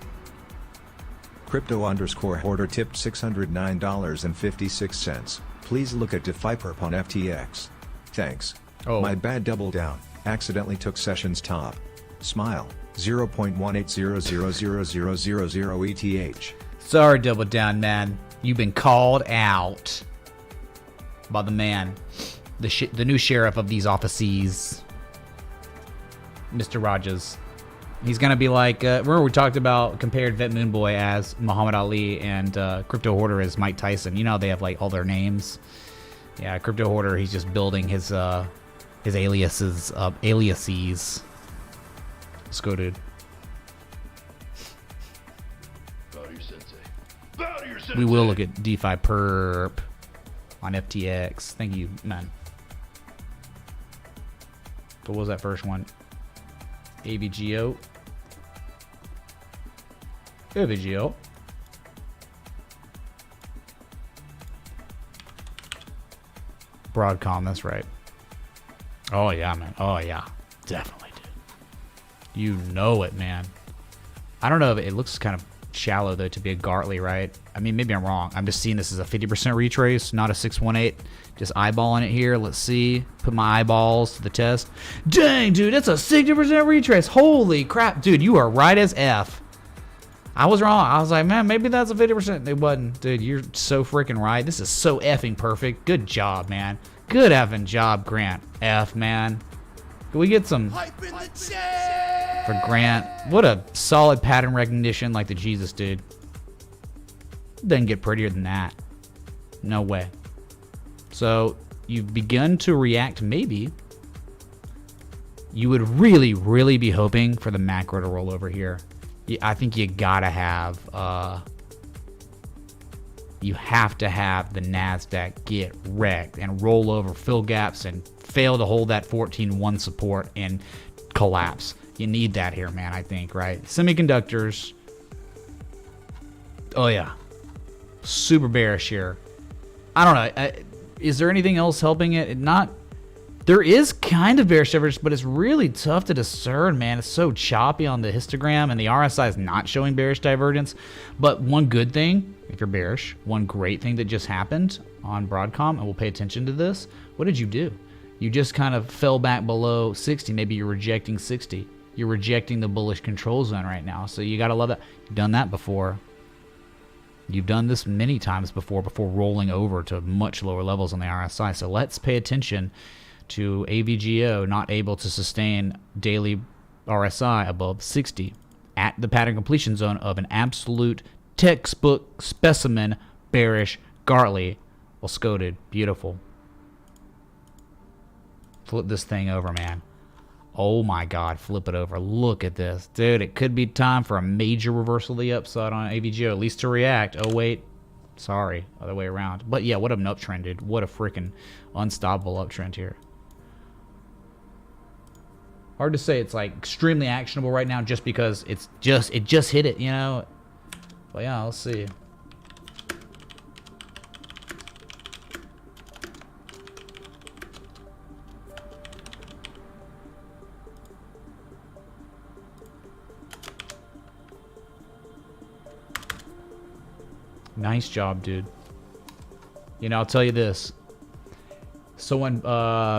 Crypto_hoarder tipped $609.56. Please look at DeFi perp on FTX. Thanks.
Oh.
My bad, double down. Accidentally took session's top. Smile. 0.180000000 ETH.
Sorry, double down, man. You've been called out by the man, the new sheriff of these offices, Mr. Rogers. He's gonna be like, remember we talked about compared Vet Moonboy as Muhammad Ali and Crypto Hoarder as Mike Tyson. You know how they have like all their names. Yeah, Crypto Hoarder. He's just building his aliases. Let's go, dude. We will look at DeFi perp on FTX. Thank you, man. What was that first one? AVGO. AVGO. Broadcom, that's right. Oh, yeah, man. Oh, yeah. Definitely, dude. You know it, man. I don't know if it looks kind of shallow, though, to be a Gartley, right? I mean, maybe I'm wrong. I'm just seeing this as a 50% retrace, not a 618. Just eyeballing it here. Let's see. Put my eyeballs to the test. Dang, dude, that's a 60% retrace. Holy crap. Dude, you are right as F. I was wrong. I was like, man, maybe that's a 50%. It wasn't. Dude, you're so freaking right. This is so effing perfect. Good job, man. Good effing job, Grant. F, man. Can we get some
Hype in the chat.
for Grant? What a solid pattern recognition like the Jesus dude. Doesn't get prettier than that. No way. So you've begun to react. Maybe you would really, really be hoping for the macro to roll over here. I think you gotta have you have to have the NASDAQ get wrecked and roll over, fill gaps, and fail to hold that 14.1 support and collapse. You need that here, man, I think, right? Semiconductors. Oh, yeah. Super bearish here. I don't know. Is there anything else helping it? Not. There is kind of bearish divergence, but it's really tough to discern, man. It's so choppy on the histogram, and the RSI is not showing bearish divergence. But one good thing, if you're bearish, one great thing that just happened on Broadcom, and we'll pay attention to this. What did you do? You just kind of fell back below 60. Maybe you're rejecting 60. You're rejecting the bullish control zone right now. So you got to love that. You've done that before. You've done this many times before rolling over to much lower levels on the RSI. So let's pay attention to AVGO not able to sustain daily RSI above 60 at the pattern completion zone of an absolute textbook specimen bearish Gartley. Well, scoded. Beautiful. Flip this thing over, man. Oh my God, flip it over. Look at this. Dude, it could be time for a major reversal of the upside on AVGO, at least to react. Oh, wait. Sorry, other way around. But yeah, what an uptrend, dude. What a freaking unstoppable uptrend here. Hard to say it's like extremely actionable right now just because it just hit it, you know. But yeah, let's see. Nice job, dude. You know, I'll tell you this. Someone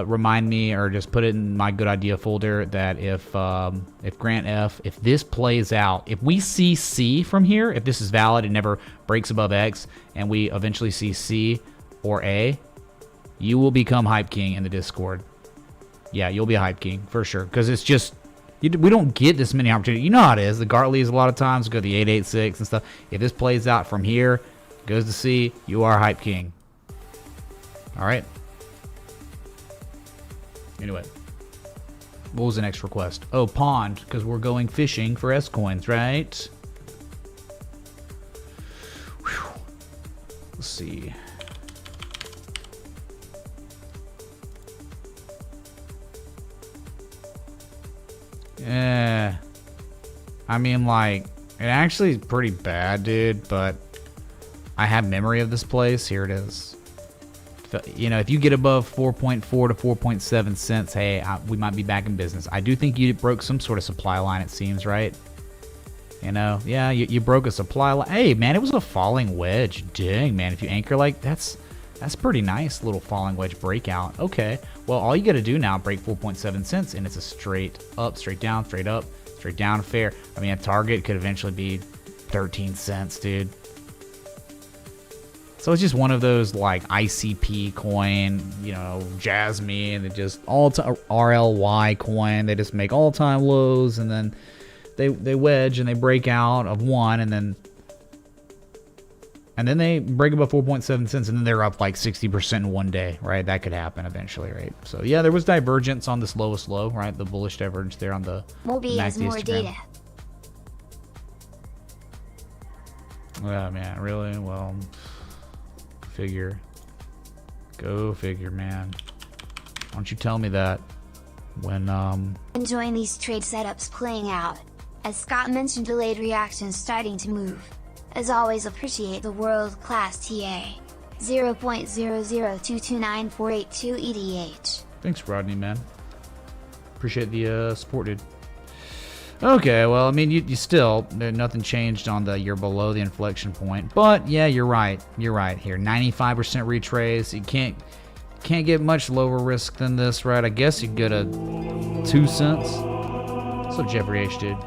remind me or just put it in my good idea folder that if Grant F, if this plays out, if we see C from here, if this is valid and never breaks above X, and we eventually see C or A, you will become Hype King in the Discord. Yeah, you'll be a Hype King for sure. Because it's just, we don't get this many opportunities. You know how it is. The Gartleys a lot of times go to the 886 and stuff. If this plays out from here, goes to C, you are Hype King. All right. Anyway, what was the next request? Oh, pond, because we're going fishing for S coins, right? Whew. Let's see. Yeah. I mean, like, it actually is pretty bad, dude, but I have memory of this place. Here it is. You know, if you get above 4.4 to 4.7 cents, hey, we might be back in business. I do think you broke some sort of supply line, it seems, right? You know, yeah, you broke a supply line. Hey, man, it was a falling wedge. Dang, man, if you anchor like that's pretty nice little falling wedge breakout. Okay, well, all you got to do now, break 4.7 cents, and it's a straight up, straight down, straight up, straight down fair. I mean, a target could eventually be 13 cents, dude. So it's just one of those like ICP coin, you know, Jasmine, and just RLY coin. They just make all-time lows, and then they wedge and they break out of one, and then they break above 4.7 cents, and then they're up like 60% in one day, right? That could happen eventually, right? So yeah, there was divergence on this lowest low, right? The bullish divergence there on the
Moby has more data.
Yeah, man, really? Well, figure. Go figure, man. Why don't you tell me that when
Enjoying these trade setups playing out. As Scott mentioned, delayed reactions starting to move. As always, appreciate the world-class TA. 0.0022948 ETH.
Thanks, Rodney, man. Appreciate the support, dude. Okay, well, I mean, you still, nothing changed on you're below the inflection point, but yeah, you're right here. 95% retrace. You can't get much lower risk than this, right? I guess you get a 2 cents. What's up, Jeffrey H, dude?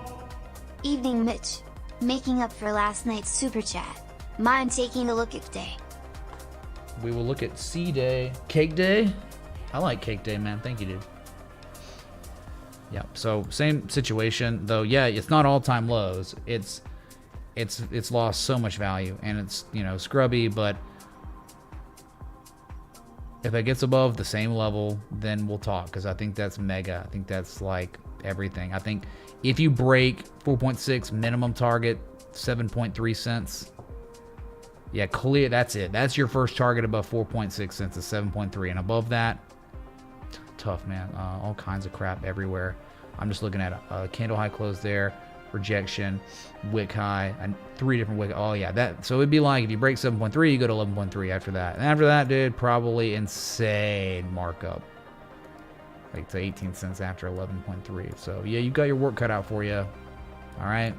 Evening, Mitch. Making up for last night's super chat. Mind taking a look at day?
We will look at C Day. Cake Day? I like Cake Day, man. Thank you, dude. Yeah, so same situation, though. Yeah, it's not all-time lows. It's lost so much value, and it's, you know, scrubby, but if it gets above the same level, then we'll talk, because I think that's mega. I think that's like everything. I think if you break 4.6 minimum target, 7.3 cents, yeah, clear, that's it. That's your first target above 4.6 cents is 7.3, and above that, tough, man. All kinds of crap everywhere. I'm just looking at a candle high close there, rejection, wick high, and 3 different wick. Oh yeah, that. So it'd be like if you break 7.3, you go to 11.3 after that. And after that, dude, probably insane markup. Like to 18 cents after 11.3. So yeah, you got your work cut out for you. All right.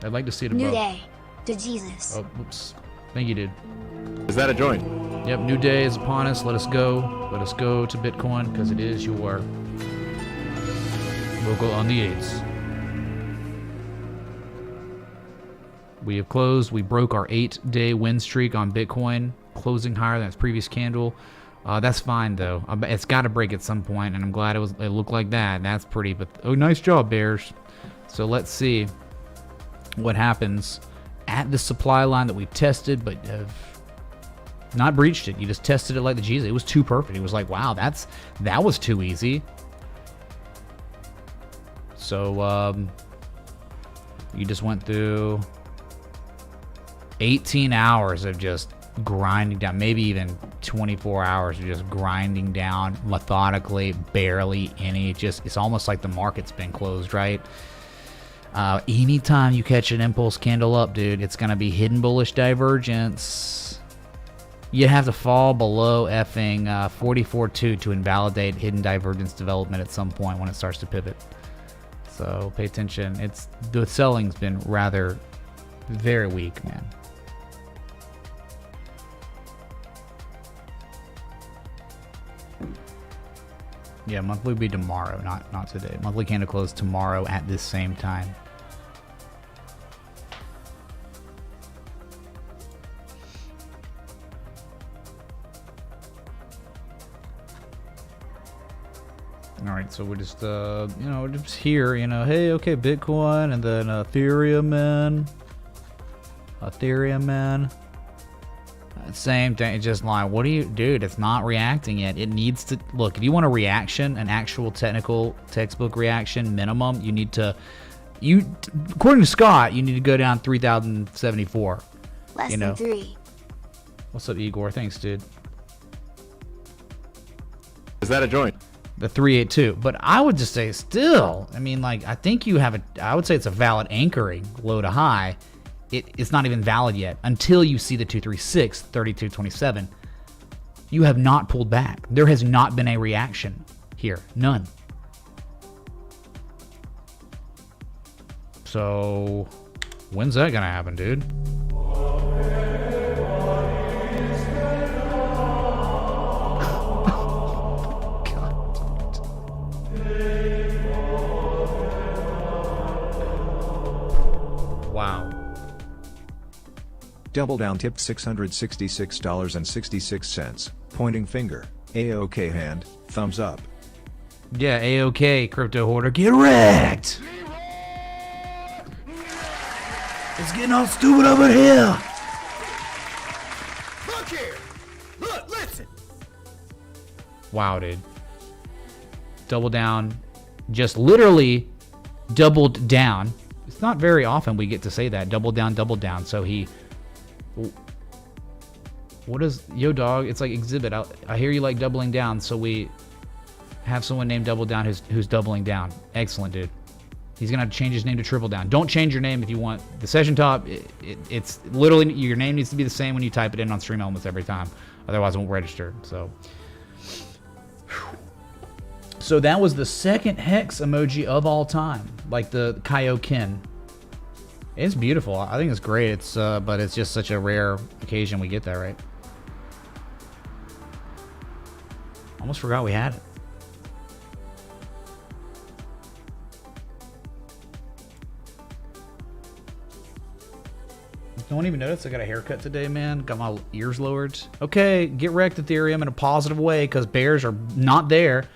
I'd like to see it above.
New day. To Jesus.
Oh, oops. Thank you, dude.
Is that a joint?
Yep, new day is upon us. Let us go. Let us go to Bitcoin because it is your local on the 8s. We have closed. We broke our 8-day win streak on Bitcoin, closing higher than its previous candle. That's fine though. It's got to break at some point, and I'm glad it looked like that. That's pretty. But oh, nice job, Bears. So let's see what happens at the supply line that we tested, but have not breached it. You just tested it like the Jesus. It was too perfect. It was like, wow, that was too easy. So you just went through 18 hours of just grinding down, maybe even 24 hours of just grinding down methodically, barely any. It's almost like the market's been closed, right? Anytime you catch an impulse candle up, dude, it's gonna be hidden bullish divergence. You have to fall below effing 44.2 to invalidate hidden divergence development at some point when it starts to pivot. So pay attention. The selling's been rather very weak, man. Yeah, monthly will be tomorrow, not today. Monthly candle close tomorrow at this same time. All right, so we're just just here, hey, okay, Bitcoin, and then Ethereum, man. Same thing. It's just like, what do you, dude? It's not reacting yet. It needs to look. If you want a reaction, an actual technical textbook reaction minimum, you need to, according to Scott, you need to go down 3,074.
Less than 3.
What's up, Igor? Thanks, dude.
Is that a joint?
The 382. But I would just say still, I mean, like, I think you have I would say it's a valid anchoring low to high. It's not even valid yet until you see the 236, 3227. You have not pulled back. There has not been a reaction here. None. So, when's that going to happen, dude? Wow.
Double down tipped $666.66. Pointing finger. A-OK hand. Thumbs up.
Yeah, A-OK, crypto hoarder. Get wrecked! It's getting all stupid over here.
Look here. Look, listen.
Wow, dude. Double down. Just literally doubled down. It's not very often we get to say that. Double down, double down. So he... What is... Yo, dog, it's like exhibit. I hear you like doubling down, so we have someone named Double Down who's doubling down. Excellent, dude. He's going to have to change his name to Triple Down. Don't change your name if you want. The session top, it's literally... Your name needs to be the same when you type it in on Stream Elements every time. Otherwise, it won't register. So that was the second hex emoji of all time. Like the Kaioken. It's beautiful. I think it's great. But it's just such a rare occasion we get that, right? Almost forgot we had it. Don't even notice I got a haircut today, man. Got my ears lowered. Okay, get wrecked, Ethereum, in a positive way because bears are not there.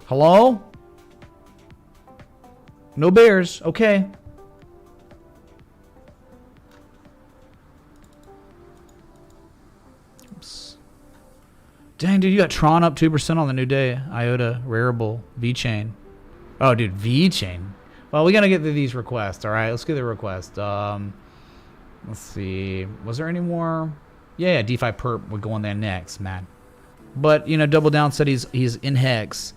Hello? No bears. Okay. Oops. Dang, dude, you got Tron up 2% on the new day. IOTA, Rarible, VeChain. Oh, dude, VeChain. Well, we got to get to these requests, all right? Let's get the request. Let's see. Was there any more? Yeah, DeFi Perp would go on there next, man. But, you know, Double Down said he's in Hex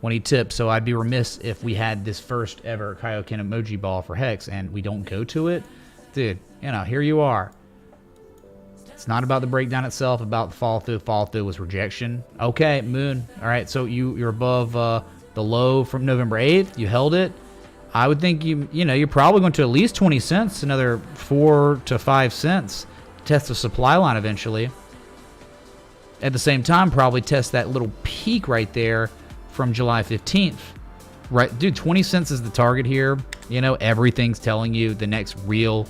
when he tipped, so I'd be remiss if we had this first ever Kaioken emoji ball for Hex and we don't go to it. Dude, you know, here you are. It's not about the breakdown itself, about the fall through. Fall through was rejection. Okay, Moon. All right, so you're above the low from November 8th. You held it. I would think you're probably going to at least 20 cents, another 4 to 5 cents. Test the supply line eventually. At the same time, probably test that little peak right there from July 15th. Right, dude, 20 cents is the target here. You know, everything's telling you the next real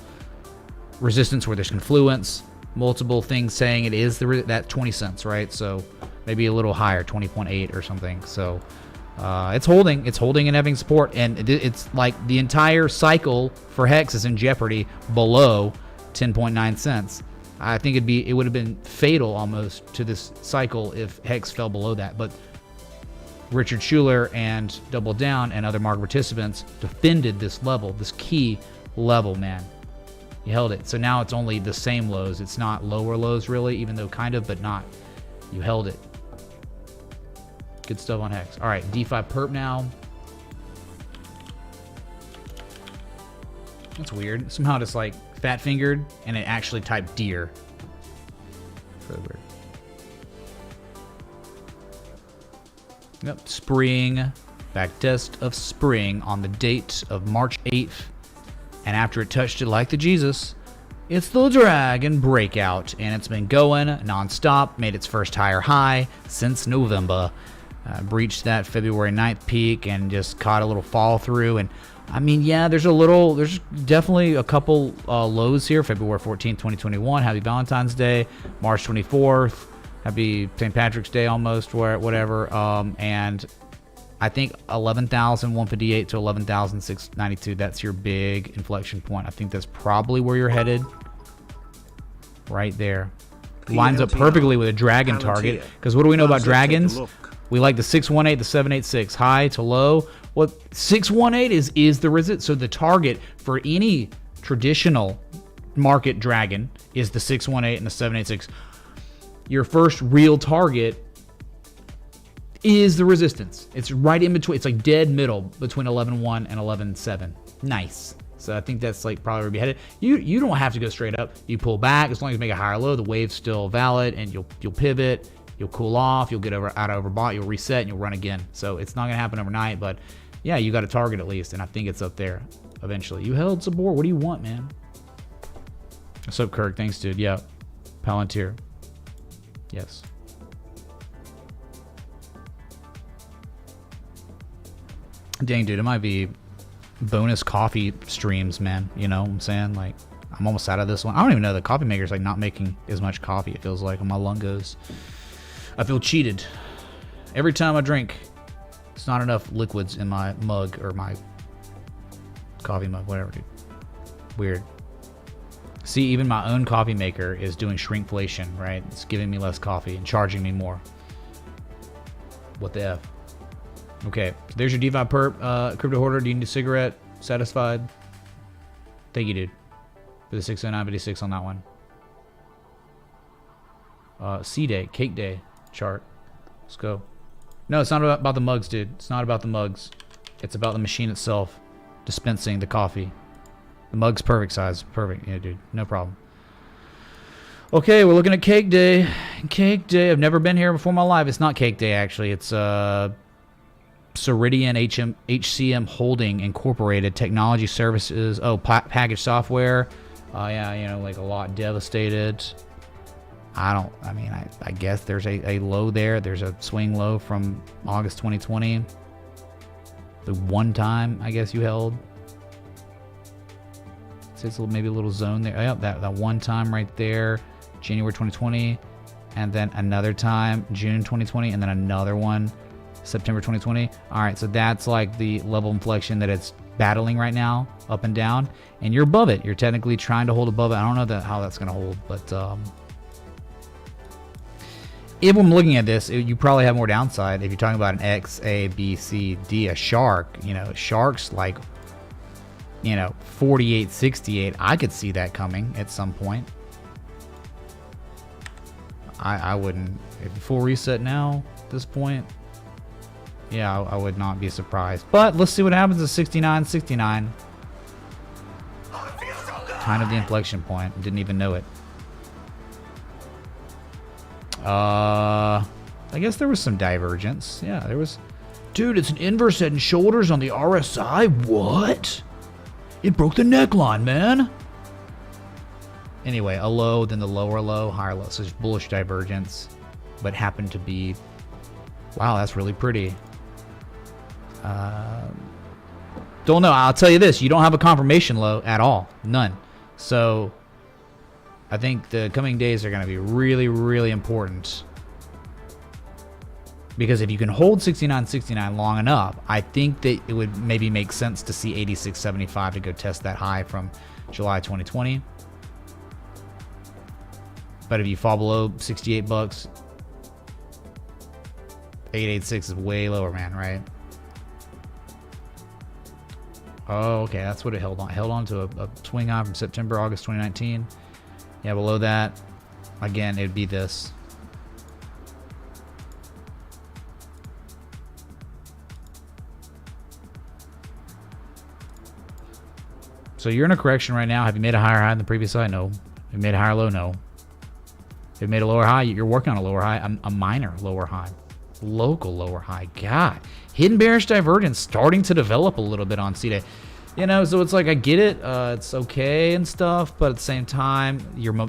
resistance where there's confluence. Multiple things saying it is that 20 cents, right? So maybe a little higher, 20.8 or something. So it's holding and having support, and it's like the entire cycle for Hex is in jeopardy below 10.9 cents. I think it would have been fatal almost to this cycle if Hex fell below that. But Richard Schuler and Double Down and other market participants defended this level, this key level, man. You held it. So now it's only the same lows. It's not lower lows really, even though kind of, but not. You held it. Good stuff on Hex. All right, DeFi perp now. That's weird. Somehow it's like fat fingered and it actually typed deer. Really weird. Yep, spring. Backtest of spring on the date of March 8th. And after it touched it like the Jesus, it's the dragon breakout. And it's been going nonstop. Made its first higher high since November. Breached that February 9th peak and just caught a little fall through. And I mean, yeah, there's definitely a couple lows here. February 14th, 2021. Happy Valentine's Day. March 24th. Happy St. Patrick's Day almost, whatever. And I think 11,158 to 11,692. That's your big inflection point. I think that's probably where you're headed. Right there. Lines up perfectly with a dragon target. Because what do we know about dragons? We like the 618, the 786, high to low. What 618 is the resist. So the target for any traditional market dragon is the 618 and the 786. Your first real target is the resistance. It's right in between. It's like dead middle between 11.1 and 11.7. Nice. So I think that's like probably where we headed. You don't have to go straight up. You pull back as long as you make a higher low. The wave's still valid, and you'll pivot. You'll cool off. You'll get out of overbought. You'll reset, and you'll run again. So it's not gonna happen overnight, but yeah, you got a target at least, and I think it's up there eventually. You held support. What do you want, man? What's up, Kirk? Thanks, dude. Yeah, Palantir. Yes. Dang, dude, it might be bonus coffee streams, man. You know what I'm saying? Like, I'm almost out of this one. I don't even know. The coffee maker's like not making as much coffee, it feels like, on my lungos. I feel cheated. Every time I drink, it's not enough liquids in my mug or my coffee mug, whatever, dude. Weird. See, even my own coffee maker is doing shrinkflation, right? It's giving me less coffee and charging me more. What the F? Okay, so there's your DeFi perp. Crypto hoarder, do you need a cigarette? Satisfied? Thank you, dude. For the 609.56 on that one. C-Day, Cake Day chart. Let's go. No, it's not about the mugs, dude. It's not about the mugs. It's about the machine itself dispensing the coffee. The mug's perfect size. Perfect. Yeah, dude. No problem. Okay, we're looking at Cake Day. Cake Day. I've never been here before in my life. It's not Cake Day, actually. It's Ceridian HCM Holding Incorporated Technology Services. Oh, packaged software. Yeah, you know, like a lot devastated. I guess there's a low there. There's a swing low from August 2020. The one time, I guess, you held. So it's maybe a little zone there. Oh, that one time right there, January 2020. And then another time, June 2020. And then another one, September 2020. All right, so that's like the level inflection that it's battling right now, up and down. And you're above it. You're technically trying to hold above it. I don't know how that's going to hold, but if I'm looking at this, you probably have more downside. If you're talking about an X, A, B, C, D, a shark, you know, sharks like, you know, 48, 68. I could see that coming at some point. I wouldn't. If full reset now at this point, yeah, I would not be surprised. But let's see what happens at 69.69. Kind of the inflection point. Didn't even know it. I guess there was some divergence. Yeah, there was. Dude, it's an inverse head and shoulders on the RSI. What? It broke the neckline, man. Anyway, a low, then the lower low, higher low. So it's bullish divergence, but happened to be. Wow, that's really pretty. Don't know. I'll tell you this: you don't have a confirmation low at all, none. So I think the coming days are going to be really, really important. Because if you can hold 69.69 long enough, I think that it would maybe make sense to see 86.75 to go test that high from July 2020. But if you fall below 68 bucks, 886 is way lower, man, right? Oh, okay, that's what it held on. It held on to a swing high from September, August 2019. Yeah, below that, again, it'd be this. So you're in a correction right now. Have you made a higher high than the previous high? No. Have you made a higher low? No. Have you made a lower high? You're working on a lower high, a minor lower high. Local lower high. God. Hidden bearish divergence starting to develop a little bit on C-Day. You know, so it's like, I get it. It's okay and stuff, but at the same time,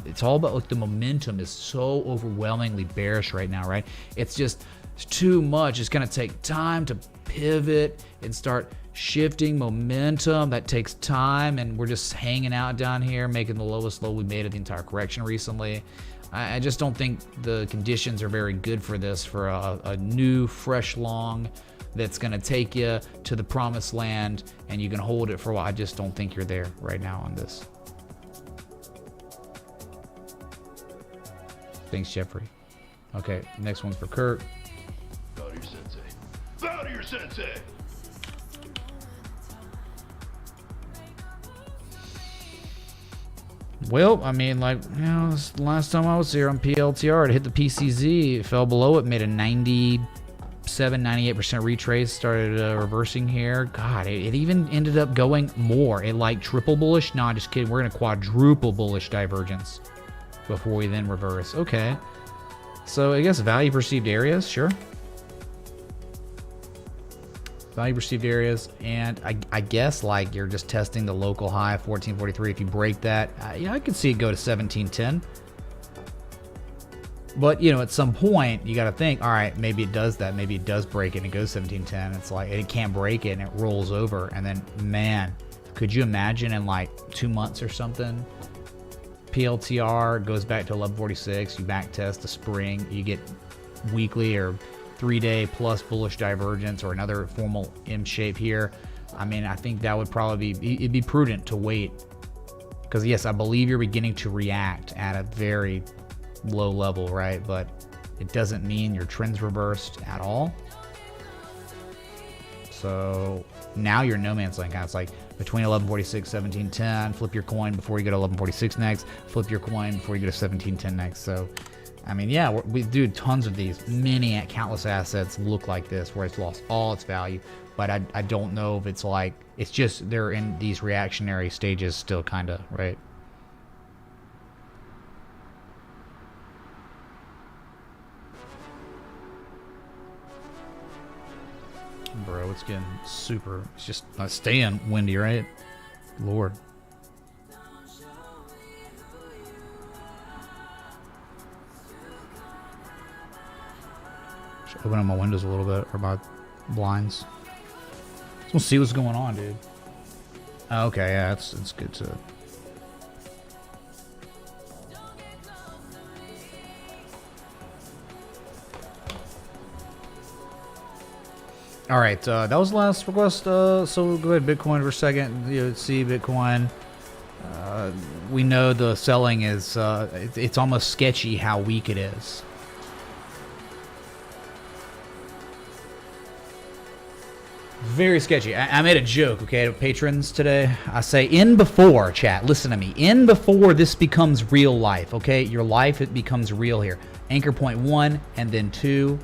it's all about, like, the momentum is so overwhelmingly bearish right now, right? It's just it's too much. It's going to take time to pivot and start shifting momentum. That takes time, and we're just hanging out down here, making the lowest low we made of the entire correction recently. I just don't think the conditions are very good for this, for a new, fresh long that's going to take you to the promised land, and you can hold it for a while. I just don't think you're there right now on this. Thanks, Jeffrey. Okay, next one's for Kurt.
Bow to your sensei. Bow to your sensei.
Well, I mean, like, you know, last time I was here on PLTR, it hit the PCZ, it fell below it, made a 98% retrace, started reversing here. God, it even ended up going more. It like triple bullish. No, just kidding. We're going to quadruple bullish divergence before we then reverse. Okay. So I guess value perceived areas, sure. Value perceived areas, and I guess like you're just testing the local high 1443. If you break that, yeah, I could see it go to 1710. But you know, at some point you got to think, all right, maybe it does that. Maybe it does break it and it goes 1710. It's like it can't break it and it rolls over, and then man, could you imagine in like 2 months or something, PLTR goes back to 1146. You back test the spring, you get weekly or 3-day plus bullish divergence or another formal M shape here. I mean, I think that would probably be, it'd be prudent to wait, because yes, I believe you're beginning to react at a very low level, right? But it doesn't mean your trend's reversed at all. So now you're in no man's land. It's like between 1146, 1710, flip your coin before you go to 1146 next, flip your coin before you go to 1710 next. So I mean, yeah, we do tons of these. Many countless assets look like this, where it's lost all its value. But I don't know if it's like, it's just they're in these reactionary stages still, kind of, right? Bro, it's getting super, it's just staying windy, right? Lord. Open up my windows a little bit, or my blinds. Let's we'll see what's going on, dude. Okay, yeah, it's good to. All right, that was the last request. So we'll go ahead, Bitcoin for a second. You know, see Bitcoin. We know the selling is. It's almost sketchy how weak it is. Very sketchy. I made a joke, okay, to patrons today. I say, in before, chat, listen to me. In before this becomes real life, okay? Your life, it becomes real here. Anchor point 1 and then 2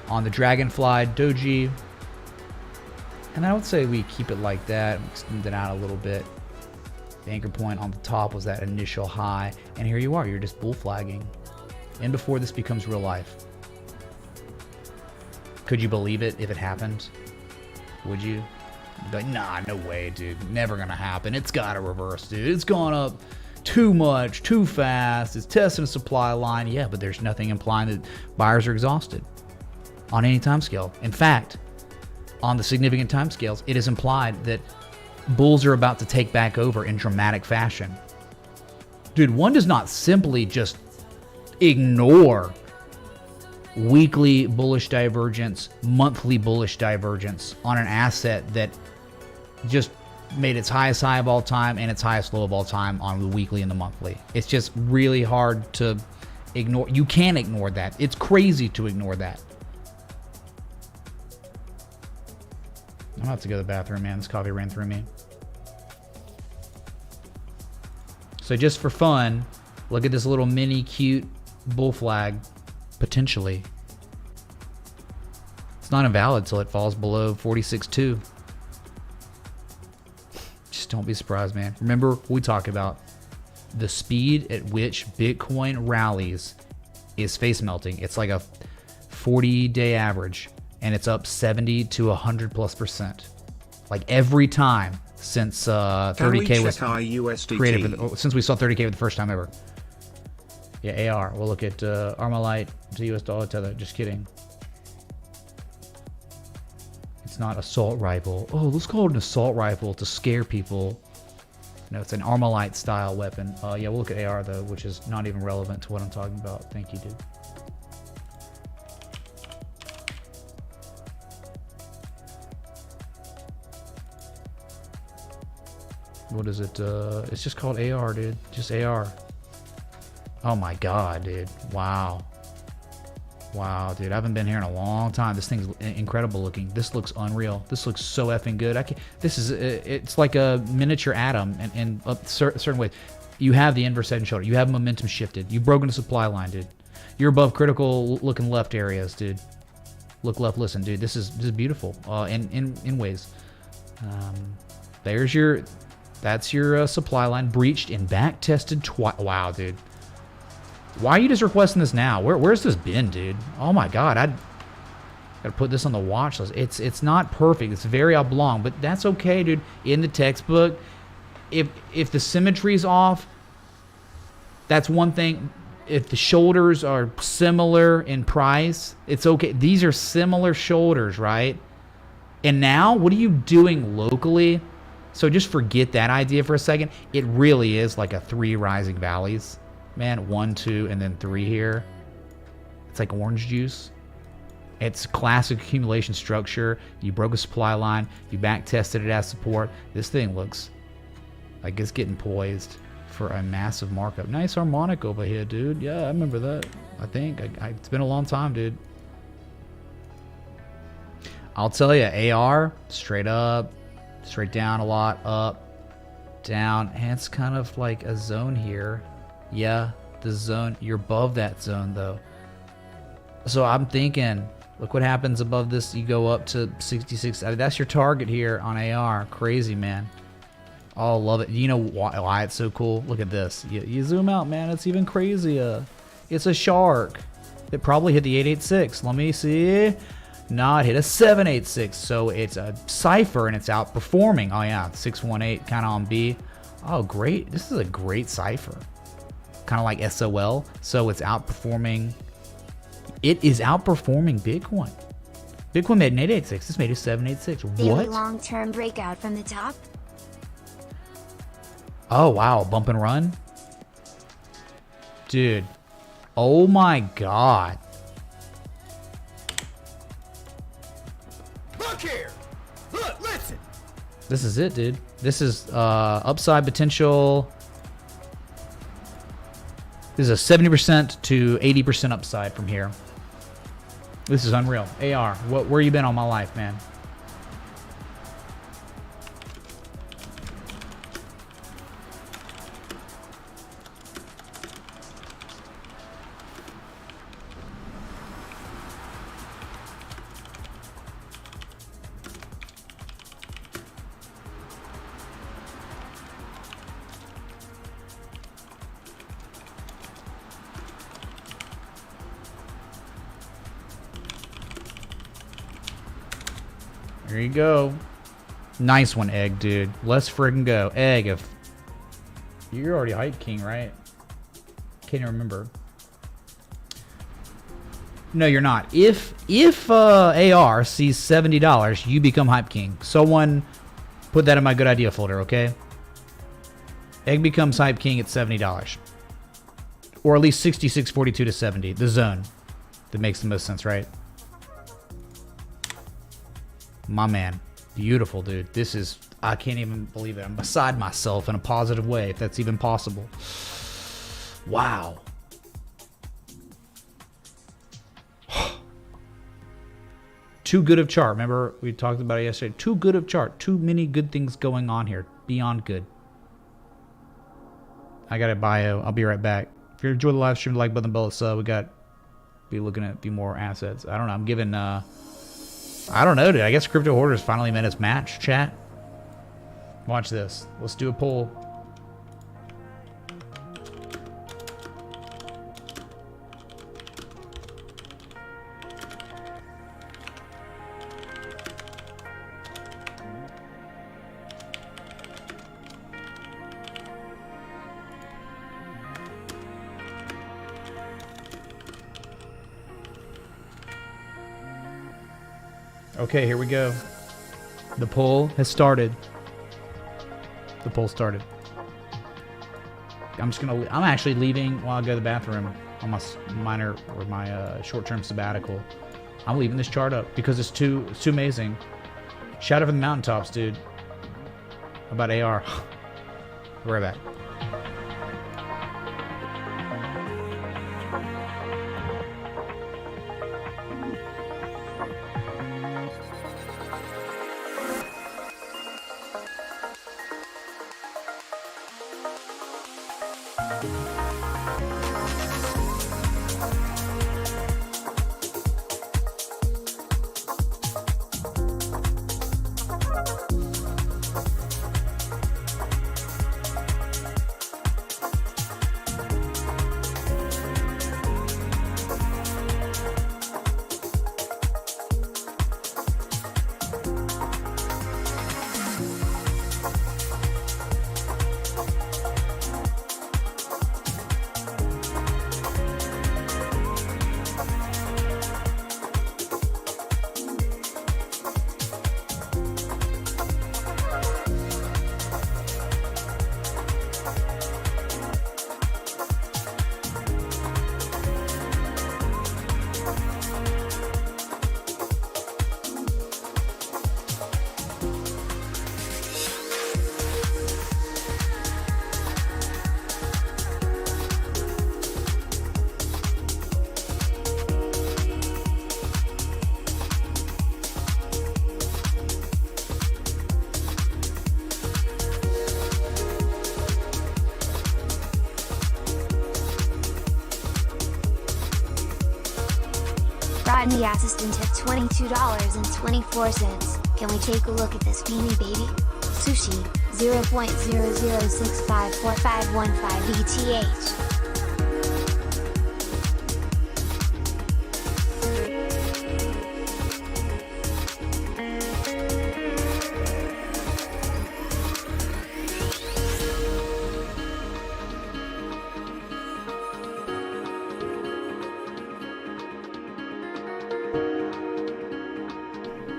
on the Dragonfly Doji. And I would say we keep it like that, extend it out a little bit. The anchor point on the top was that initial high, and here you are, you're just bull flagging. And before this becomes real life. Could you believe it if it happened? Would you? You'd be like, nah, no way, dude. Never gonna happen. It's gotta reverse, dude. It's gone up too much, too fast. It's testing a supply line. Yeah, but there's nothing implying that buyers are exhausted on any time scale. In fact, on the significant time scales, it is implied that bulls are about to take back over in dramatic fashion. Dude, one does not simply just ignore weekly bullish divergence, monthly bullish divergence on an asset that just made its highest high of all time and its highest low of all time on the weekly and the monthly. It's just really hard to ignore. You can't ignore that. It's crazy to ignore that. I'm about to go to the bathroom, man. This coffee ran through me. So just for fun, look at this little mini cute bull flag, potentially. It's not invalid till it falls below 46.2. Just don't be surprised, man. Remember, we talk about the speed at which Bitcoin rallies is face melting. It's like a 40-day average, and it's up 70 to 100+%. Like every time since 30K was created, since we saw 30K for the first time ever. Yeah, AR. We'll look at Armalite to US dollar tether. Just kidding. It's not assault rifle. Oh, let's call it an assault rifle to scare people. No, it's an Armalite style weapon. Yeah, we'll look at AR though, which is not even relevant to what I'm talking about. Thank you, dude. What is it? It's just called AR, dude. Just AR. Oh my god, dude. Wow. Wow, dude. I haven't been here in a long time. This thing's incredible looking. This looks unreal. This looks so effing good. I can't, this is, it's like a miniature atom in a certain way. You have the inverse head and shoulder. You have momentum shifted. You've broken the supply line, dude. You're above critical looking left areas, dude. Look left, listen, dude. This is beautiful in ways. There's your, that's your supply line breached and back tested twice. Wow, dude. Why are you just requesting this now? Where's this been, dude? Oh my god, I gotta put this on the watch list. It's not perfect. It's very oblong, but that's okay, dude. In the textbook, if the symmetry's off, that's one thing. If the shoulders are similar in price, it's okay. These are similar shoulders, right? And now, what are you doing locally? So just forget that idea for a second. It really is like a 3 rising valleys. Man, 1, 2, and then 3 here. It's like orange juice. It's classic accumulation structure. You broke a supply line. You back tested it as support. This thing looks like it's getting poised for a massive markup. Nice harmonic over here, dude. Yeah, I remember that. I think. It's been a long time, dude. I'll tell you, AR, straight up, straight down a lot, up, down. And it's kind of like a zone here. Yeah, the zone, you're above that zone though. So I'm thinking, look what happens above this. You go up to 66. I mean, that's your target here on AR. Crazy, man. Oh, love it. You know why it's so cool? Look at this. You zoom out, man. It's even crazier. It's a shark. It probably hit the 886. Let me see. No, it hit a 786. So it's a cipher and it's outperforming. Oh yeah, 618 kind of on B. Oh, great. This is a great cipher. Kind of like SOL, so it's outperforming. It is outperforming Bitcoin. Bitcoin made an 886. This made a 786.
Daily
What?
long-term breakout from the top.
Oh wow, bump and run, dude. Oh my god.
Look here. Look, listen.
This is it, dude. This is upside potential. This is a 70% to 80% upside from here. This is unreal. AR, where you been all my life, man? Here you go. Nice one, Egg, dude. Let's friggin' go. Egg, if you're already hype king, right? Can't even remember. No, you're not. If AR sees $70, you become hype king. Someone put that in my good idea folder, okay? Egg becomes hype king at $70. Or at least 66.42 to 70. The zone. That makes the most sense, right? My man. Beautiful, dude. This is... I can't even believe it. I'm beside myself in a positive way, if that's even possible. Wow. Too good of chart. Remember, we talked about it yesterday. Too good of chart. Too many good things going on here. Beyond good. I got a bio. I'll be right back. If you enjoyed the live stream, like button, below the sub. We got... Be looking at a few more assets. I don't know. I'm giving... I don't know, dude. I guess Crypto Hoarders finally met its match, chat. Watch this. Let's do a poll. Okay, here we go. The poll has started. The poll started. I'm actually leaving while I go to the bathroom on my minor or my short-term sabbatical. I'm leaving this chart up because it's too amazing. Shout out from the mountaintops, dude. About AR. We're right back.
Rodney Assistant at $22.24. Can we take a look at this beanie baby? Sushi, 0.00654515 ETH.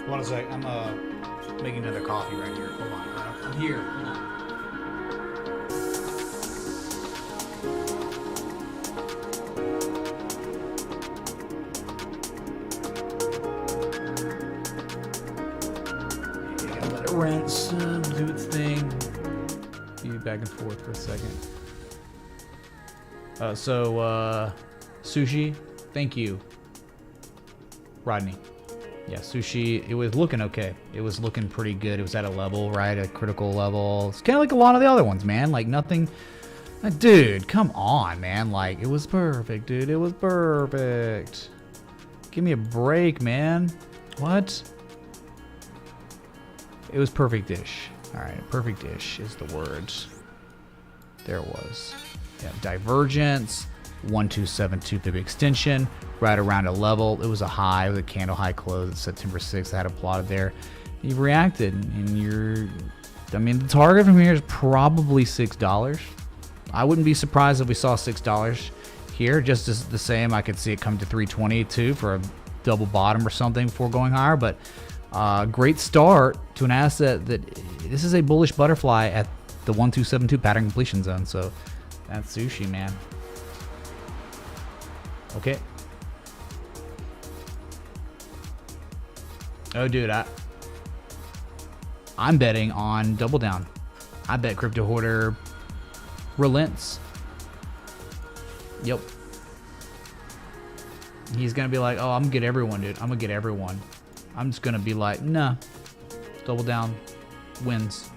Hold on a sec. I'm making another coffee right here. Hold on. I'm here. Hold on. Yeah, let it rinse, do its thing. Be back and forth for a second. Sushi, thank you, Rodney. Yeah, sushi, it was looking okay. It was looking pretty good. It was at a level, right? A critical level. It's kind of like a lot of the other ones, man. Like nothing... Dude, come on, man. Like, it was perfect, dude. It was perfect. Give me a break, man. What? It was perfect-ish. Alright, perfect-ish is the word. There it was. Yeah, divergence. 1272 pip extension, right around a level. It was a high with a candle high close at September 6th. I had it plotted there. You've reacted, and you're. I mean, the target from here is probably $6. I wouldn't be surprised if we saw $6 here. Just as the same, I could see it come to 320 too for a double bottom or something before going higher. But great start to an asset that this is a bullish butterfly at the 1272 pattern completion zone. So that's sushi, man. Okay. Oh, dude, I'm betting on double down. I bet Crypto Hoarder relents. Yep. He's gonna be like, oh, I'm gonna get everyone, dude. I'm gonna get everyone. I'm just gonna be like, nah. Double down wins.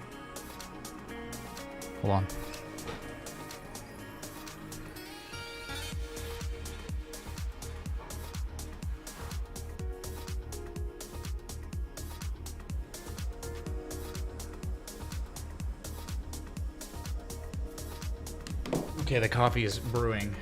Hold on. Okay, the coffee is brewing.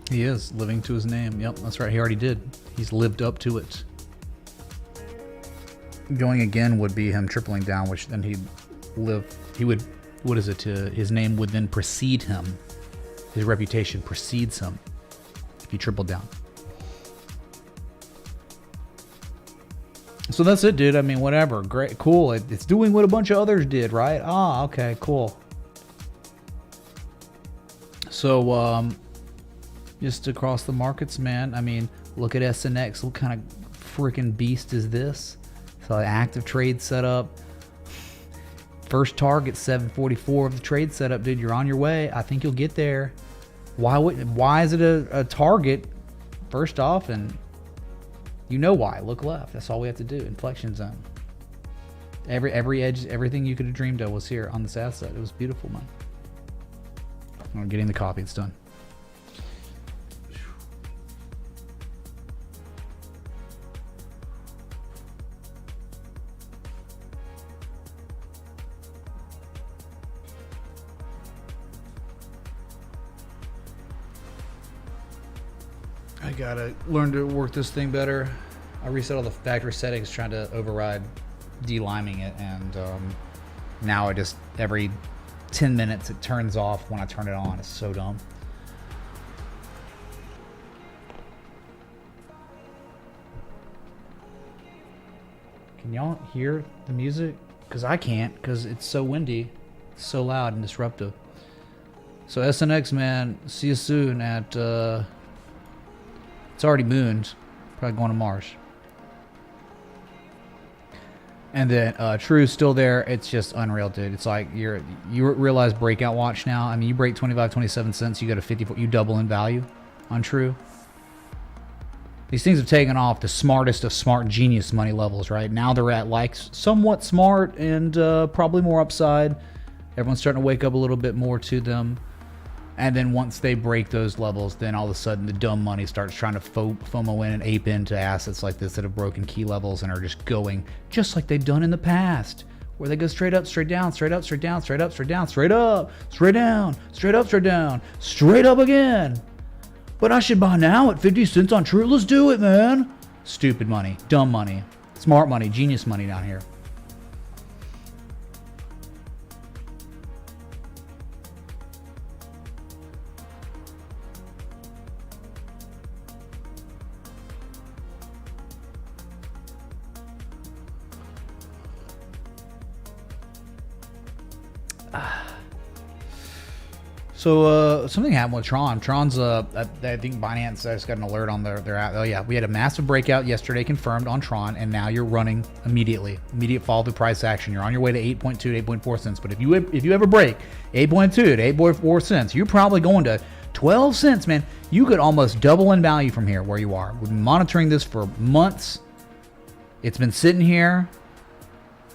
He is living to his name. Yep, that's right. He already did. He's lived up to it. Going again would be him tripling down, which then he'd live. He would. What is it? His name would then precede him. His reputation precedes him if he tripled down. So that's it, dude. I mean, whatever. Great, cool. It's doing what a bunch of others did, right? Ah, okay, cool. So, just across the markets, man. I mean, look at SNX. What kind of freaking beast is this? So, active trade setup. First target 744 of the trade setup, dude. You're on your way. I think you'll get there. Why is it a target? First off, and you know why. Look left. That's all we have to do. Inflection zone. Every edge, everything you could have dreamed of was here on this asset. It was beautiful, man. I'm getting the coffee. It's done. I gotta learn to work this thing better. I reset all the factory settings trying to override de-liming it, and now I just every 10 minutes it turns off when I turn it on. It's so dumb. Can y'all hear the music? Because I can't, because it's so windy, it's so loud and disruptive. So SNX, man, see you soon at it's already mooned. Probably going to Mars. And then True's still there. It's just unreal, dude. It's like you realize breakout watch now. I mean, you break 27 cents, you go to 54. You double in value on True. These things have taken off the smartest of smart genius money levels, right? Now they're at like somewhat smart and probably more upside. Everyone's starting to wake up a little bit more to them. And then once they break those levels, then all of a sudden the dumb money starts trying to FOMO in and ape into assets like this that have broken key levels and are just going just like they've done in the past, where they go straight up, straight down, straight up, straight down, straight up, straight down, straight up, straight down, straight up, straight down, straight up again. But I should buy now at 50 cents on True. Let's do it, man. Stupid money, dumb money, smart money, genius money down here. So something happened with Tron. Tron's I think Binance just got an alert on their app. Oh yeah, we had a massive breakout yesterday confirmed on Tron, and now you're running immediate follow through price action. You're on your way to 8.2 to 8.4 cents. But if you ever break 8.2 to 8.4 cents, you're probably going to 12 cents, man. You could almost double in value from here where you are. We've been monitoring this for months. It's been sitting here.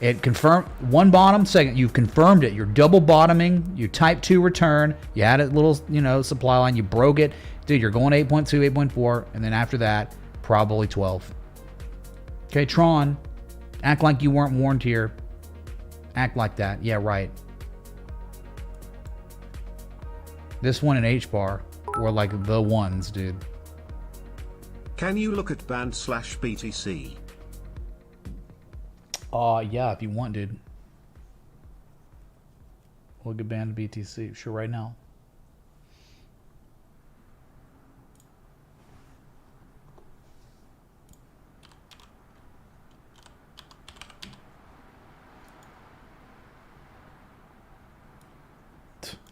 It confirmed one bottom, second, you've confirmed it. You're double bottoming, you type 2 return, you had a little, supply line, you broke it. Dude, you're going 8.2, 8.4, and then after that, probably 12. Okay, Tron. Act like you weren't warned here. Act like that. Yeah, right. This one and H-bar were like the ones, dude.
Can you look at band/BTC?
Yeah, if you want, dude. Look at band BTC. Sure, right now.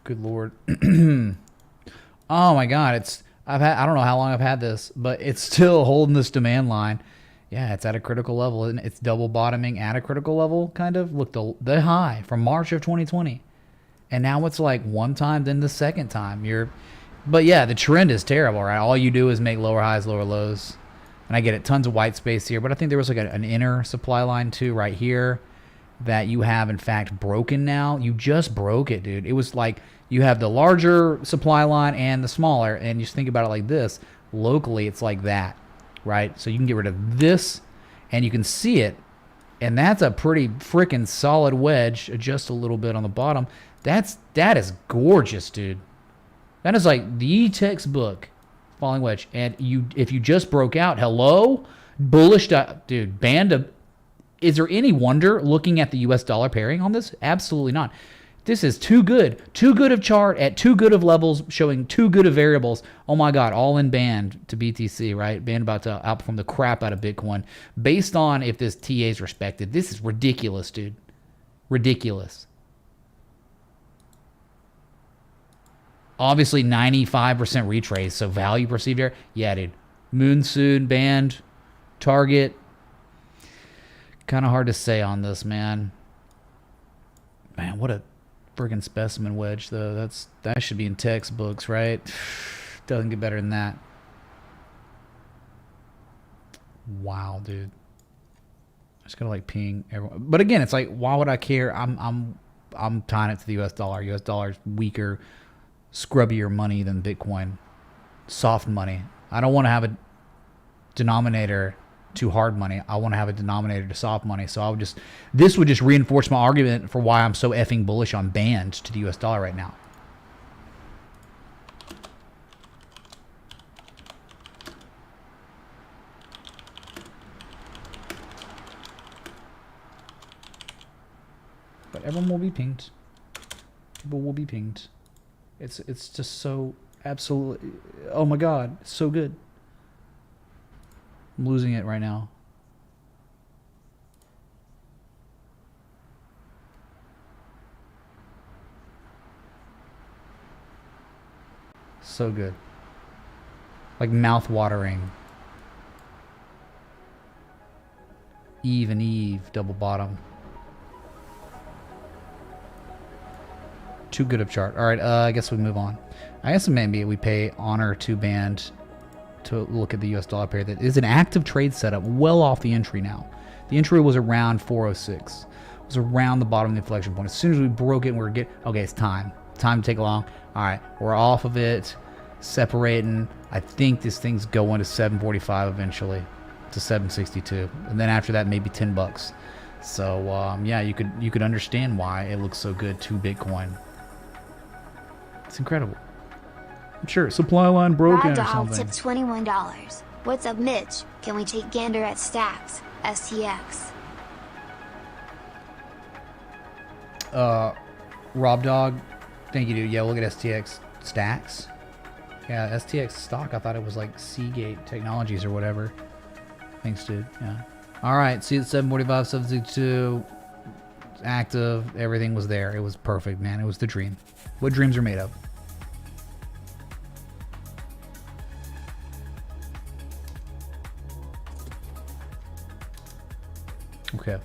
Good Lord. Oh my God. I don't know how long I've had this, but it's still holding this demand line. Yeah, it's at a critical level, and it's double bottoming at a critical level, kind of. Look, the high from March of 2020. And now it's like one time, then the second time. But yeah, the trend is terrible, right? All you do is make lower highs, lower lows. And I get it, tons of white space here, but I think there was like an inner supply line too right here that you have in fact broken now. You just broke it, dude. It was like you have the larger supply line and the smaller, and you just think about it like this. Locally, it's like that, right? So you can get rid of this, and you can see it, and that's a pretty freaking solid wedge. Adjust a little bit on the bottom. That is gorgeous, dude. That is like the textbook falling wedge. And if you just broke out, hello, bullish, dude. Is there any wonder looking at the US dollar pairing on this? Absolutely not. This is too good of chart at too good of levels, showing too good of variables. Oh my God, all in band to BTC, right? Band about to outperform the crap out of Bitcoin based on if this TA is respected. This is ridiculous, dude. Ridiculous. Obviously 95% retrace, so value perceived here. Yeah, dude. Moon soon, band, target. Kind of hard to say on this, man. Man, what a friggin' specimen wedge, though. That should be in textbooks, right? Doesn't get better than that. Wow, dude. I just gotta like ping everyone. But again, it's like, why would I care? I'm tying it to the US dollar. US dollar's weaker, scrubbier money than Bitcoin. Soft money. I don't want to have a denominator to hard money. I want to have a denominator to soft money. So this would just reinforce my argument for why I'm so effing bullish on band to the US dollar right now. But everyone will be pinged. People will be pinged. It's just so absolutely, oh my God, it's so good. I'm losing it right now. So good. Like mouth-watering. Eve and Eve, double bottom. Too good of chart. All right, I guess we move on. I guess maybe we pay honor to band to look at the US dollar pair. That is an active trade setup, well off the entry now. The entry was around 406. It was around the bottom of the inflection point. As soon as we broke it, okay, it's time. Time to take along. All right, we're off of it, separating. I think this thing's going to 745 eventually, to 762, and then after that maybe $10. So yeah, you could understand why it looks so good to Bitcoin. It's incredible. I'm sure supply line broken or
Ragdoll
something.
tipped $21. What's up, Mitch? Can we take gander at stacks? STX.
Rob Dog, thank you, dude. Yeah, look at STX stacks. Yeah, STX stock. I thought it was like Seagate Technologies or whatever. Thanks, dude. Yeah. All right. See, it's 745, 762. Active. Everything was there. It was perfect, man. It was the dream. What dreams are made of. Okay.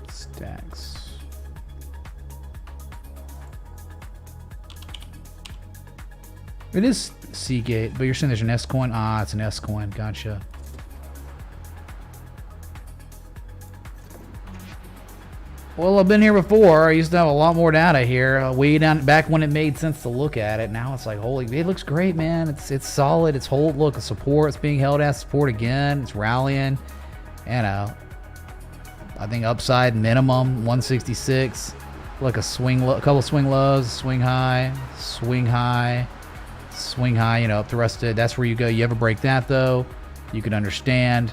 Stacks. It is Seagate, but you're saying there's an S coin? Ah, it's an S coin. Gotcha. Well, I've been here before. I used to have a lot more data here. Way down back when it made sense to look at it. Now it's like, holy, it looks great, man. It's solid. It's hold. Look, a support. It's being held as support again. It's rallying. You know, I think upside minimum 166. Look, a couple swing lows, swing high, swing high, swing high. You know, up the rest of it. That's where you go. You ever break that though, you can understand.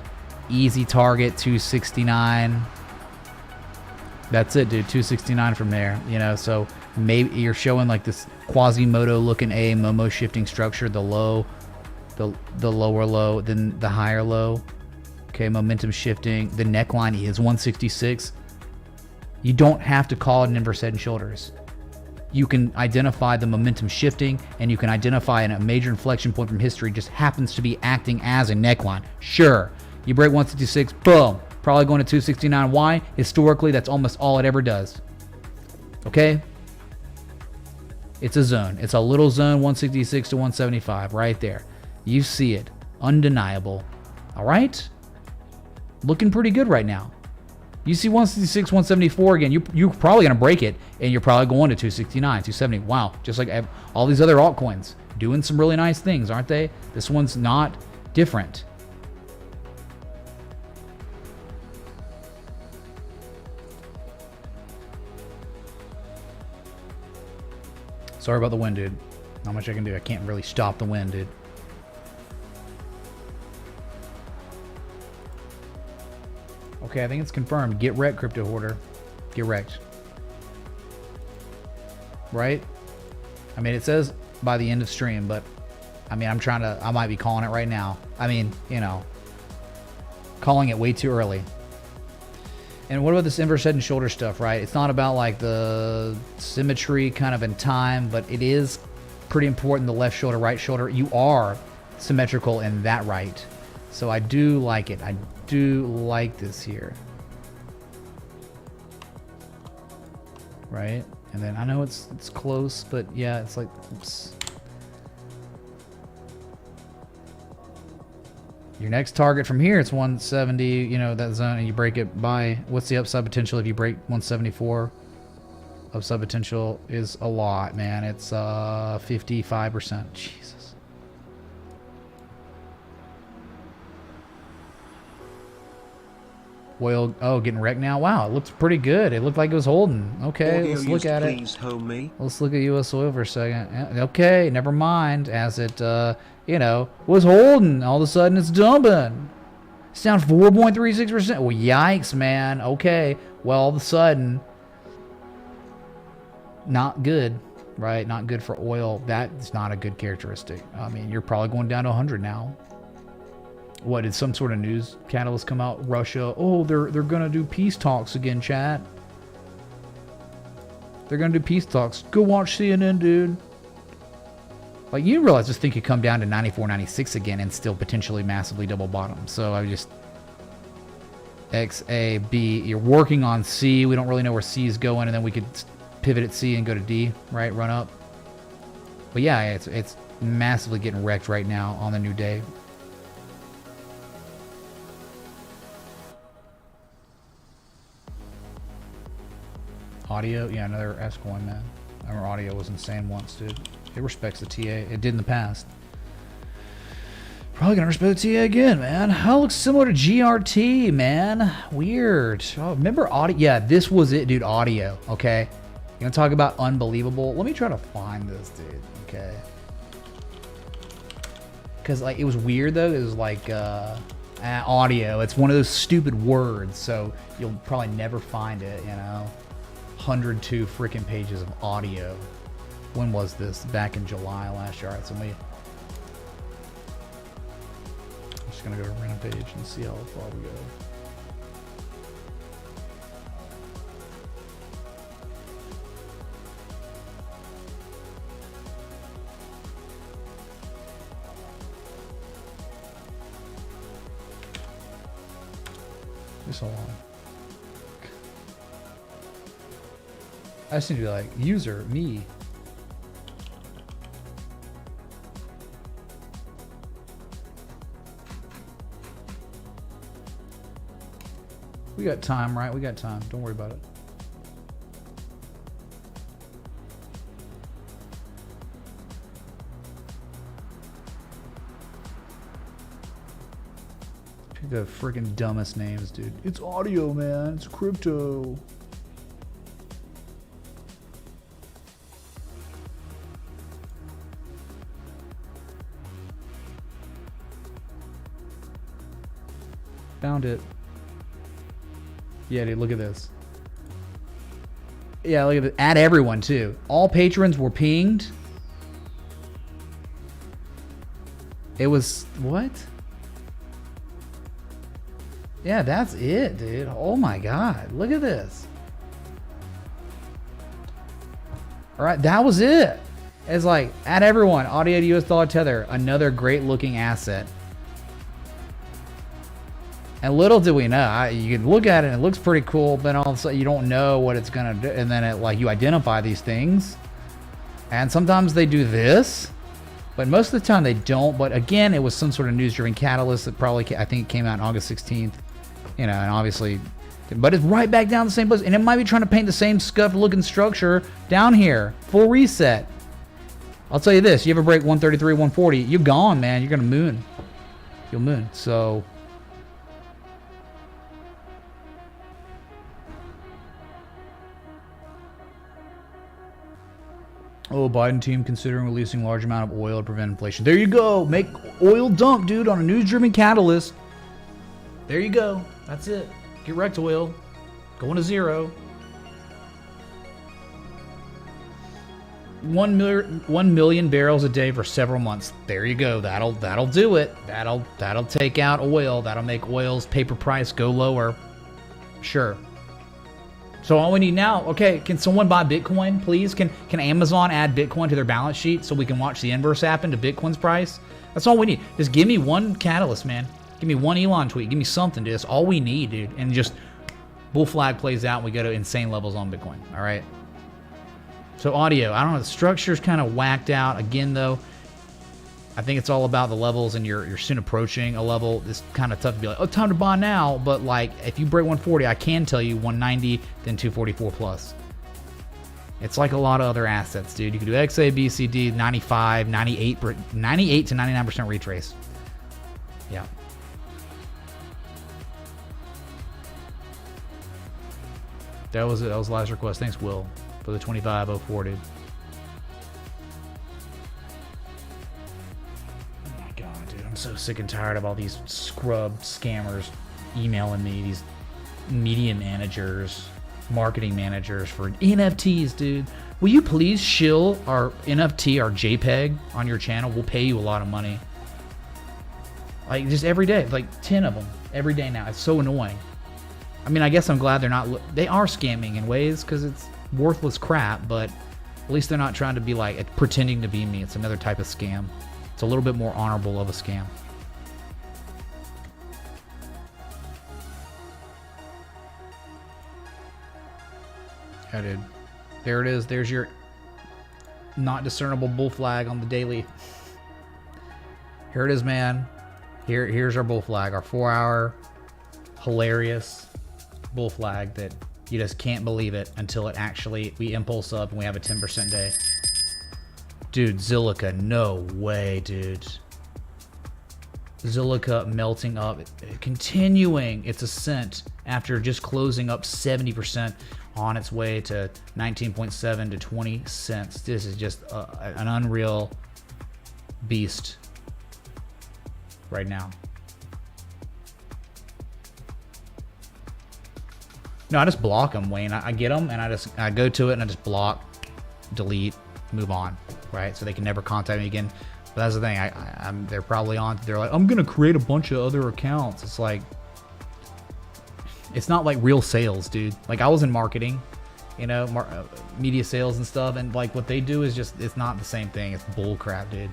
Easy target 269. That's it, dude. 269 from there. You know, so maybe you're showing like this Quasimodo looking a Momo shifting structure. The low, the lower low, then the higher low. Okay, momentum shifting. The neckline is 166. You don't have to call it an inverse head and shoulders. You can identify the momentum shifting, and you can identify a major inflection point from history just happens to be acting as a neckline. Sure, you break 166, boom, probably going to 269. Why? Historically, that's almost all it ever does. Okay? It's a zone. It's a little zone, 166 to 175, right there. You see it. Undeniable. All right? Looking pretty good right now. You see 166, 174 again, you're probably going to break it, and you're probably going to 269, 270. Wow, just like all these other altcoins. Doing some really nice things, aren't they? This one's not different. Sorry about the wind, dude. Not much I can do. I can't really stop the wind, dude. Okay, I think it's confirmed. Get wrecked, crypto hoarder. Get wrecked. Right? I mean, it says by the end of stream, but I mean, I might be calling it right now. I mean, you know, calling it way too early. And what about this inverse head and shoulder stuff, right? It's not about like the symmetry kind of in time, but it is pretty important. The left shoulder, right shoulder, you are symmetrical in that right. So I do like it. I do like this here. Right? And then I know it's close, but yeah, it's like, oops. Your next target from here, it's 170, you know, that zone, and you break it by, what's the upside potential if you break 174? Upside potential is a lot, man. It's 55%. Jesus. Oil, oh, getting wrecked now? Wow, it looks pretty good. It looked like it was holding. Okay,
Audio
let's look at
please,
it.
homie.
Let's look at US oil for a second. Okay, never mind. As it, you know, was holding. All of a sudden, it's dumping. It's down 4.36%. Well, yikes, man. Okay, well, all of a sudden, not good, right? Not good for oil. That's not a good characteristic. I mean, you're probably going down to 100 now. What, did some sort of news catalyst come out? Russia, oh, they're gonna do peace talks again, chat. They're gonna do peace talks. Go watch CNN, dude. Like, you realize this thing could come down to 94, 96 again and still potentially massively double bottom. So I just X, A, B. You're working on C. We don't really know where C is going, and then we could pivot at C and go to D, right? Run up. But yeah, it's massively getting wrecked right now on the new day. Audio, yeah, another S coin, man. I remember audio was insane once, dude. It respects the TA. It did in the past. Probably gonna respect the TA again, man. How looks similar to GRT, man. Weird. Oh, remember audio? Yeah, this was it, dude. Audio. Okay. You gonna talk about unbelievable? Let me try to find this, dude. Okay. Because like it was weird though. It was like audio. It's one of those stupid words, so you'll probably never find it. You know. 102 freaking pages of audio. When was this? Back in July last year. All right, so I'm just gonna go to a random page and see how far we go. Just hold on. I just need to be like, user, me. We got time, right? We got time. Don't worry about it. The freaking dumbest names, dude. It's audio, man. It's crypto. Found it. Yeah, dude, look at this. Yeah, look at it. Add everyone, too. All patrons were pinged. It was... What? Yeah, that's it, dude. Oh, my God. Look at this. All right, that was it. It's like, add everyone. Audio to US dollar tether. Another great-looking asset. And little do we know, you can look at it and it looks pretty cool, but all of a sudden you don't know what it's gonna do, and then it, like, you identify these things, and sometimes they do this, but most of the time they don't. But again, it was some sort of news-driven catalyst that probably, I think it came out on August 16th, you know, and obviously, but it's right back down the same place, and it might be trying to paint the same scuffed-looking structure down here. Full reset. I'll tell you this: you ever break 133, 140, you're gone, man. You're gonna moon. You'll moon. So. Oh, Biden team considering releasing large amount of oil to prevent inflation. There you go. Make oil dump, dude, on a news-driven catalyst. There you go. That's it. Get wrecked, oil. Going to zero. 1 million barrels a day for several months. There you go. That'll do it. That'll take out oil. That'll make oil's paper price go lower. Sure. So all we need now, okay, can someone buy Bitcoin, please? Can Amazon add Bitcoin to their balance sheet so we can watch the inverse happen to Bitcoin's price? That's all we need. Just give me one catalyst, man. Give me one Elon tweet. Give me something, dude. That's all we need, dude. And just bull flag plays out and we go to insane levels on Bitcoin, all right? So audio, I don't know, the structure's kind of whacked out. Again, though, I think it's all about the levels, and you're soon approaching a level. It's kind of tough to be like, oh, time to buy now. But like, if you break 140, I can tell you 190, then 244 plus. It's like a lot of other assets, dude. You can do XA, BCD, 95, 98 to 99% retrace. Yeah. That was it. That was the last request. Thanks, Will, for the 2504, dude. So sick and tired of all these scrub scammers emailing me, these media managers, marketing managers for NFTs, dude. Will you please shill our NFT, our JPEG on your channel? We'll pay you a lot of money. Like, just every day, like 10 of them every day now. It's so annoying. I mean, I guess I'm glad they're not, they are scamming in ways because it's worthless crap, but at least they're not trying to be like pretending to be me. It's another type of scam. It's a little bit more honorable of a scam. Yeah, dude. There it is. There's your not discernible bull flag on the daily. Here it is, man. Here's our bull flag. Our 4-hour hilarious bull flag that you just can't believe it until it actually, we impulse up and we have a 10% day. Dude, Zilliqa, no way, dude. Zilliqa melting up, continuing its ascent after just closing up 70% on its way to 19.7 to 20 cents. This is just an unreal beast right now. No, I just block them, Wayne. I get them and I go to it and I just block, delete, move on, right? So they can never contact me again. But that's the thing. They're probably on. They're like, I'm gonna create a bunch of other accounts. It's like, it's not like real sales, dude. Like, I was in marketing, you know, media sales and stuff, and like what they do is just, it's not the same thing. It's bull crap, dude.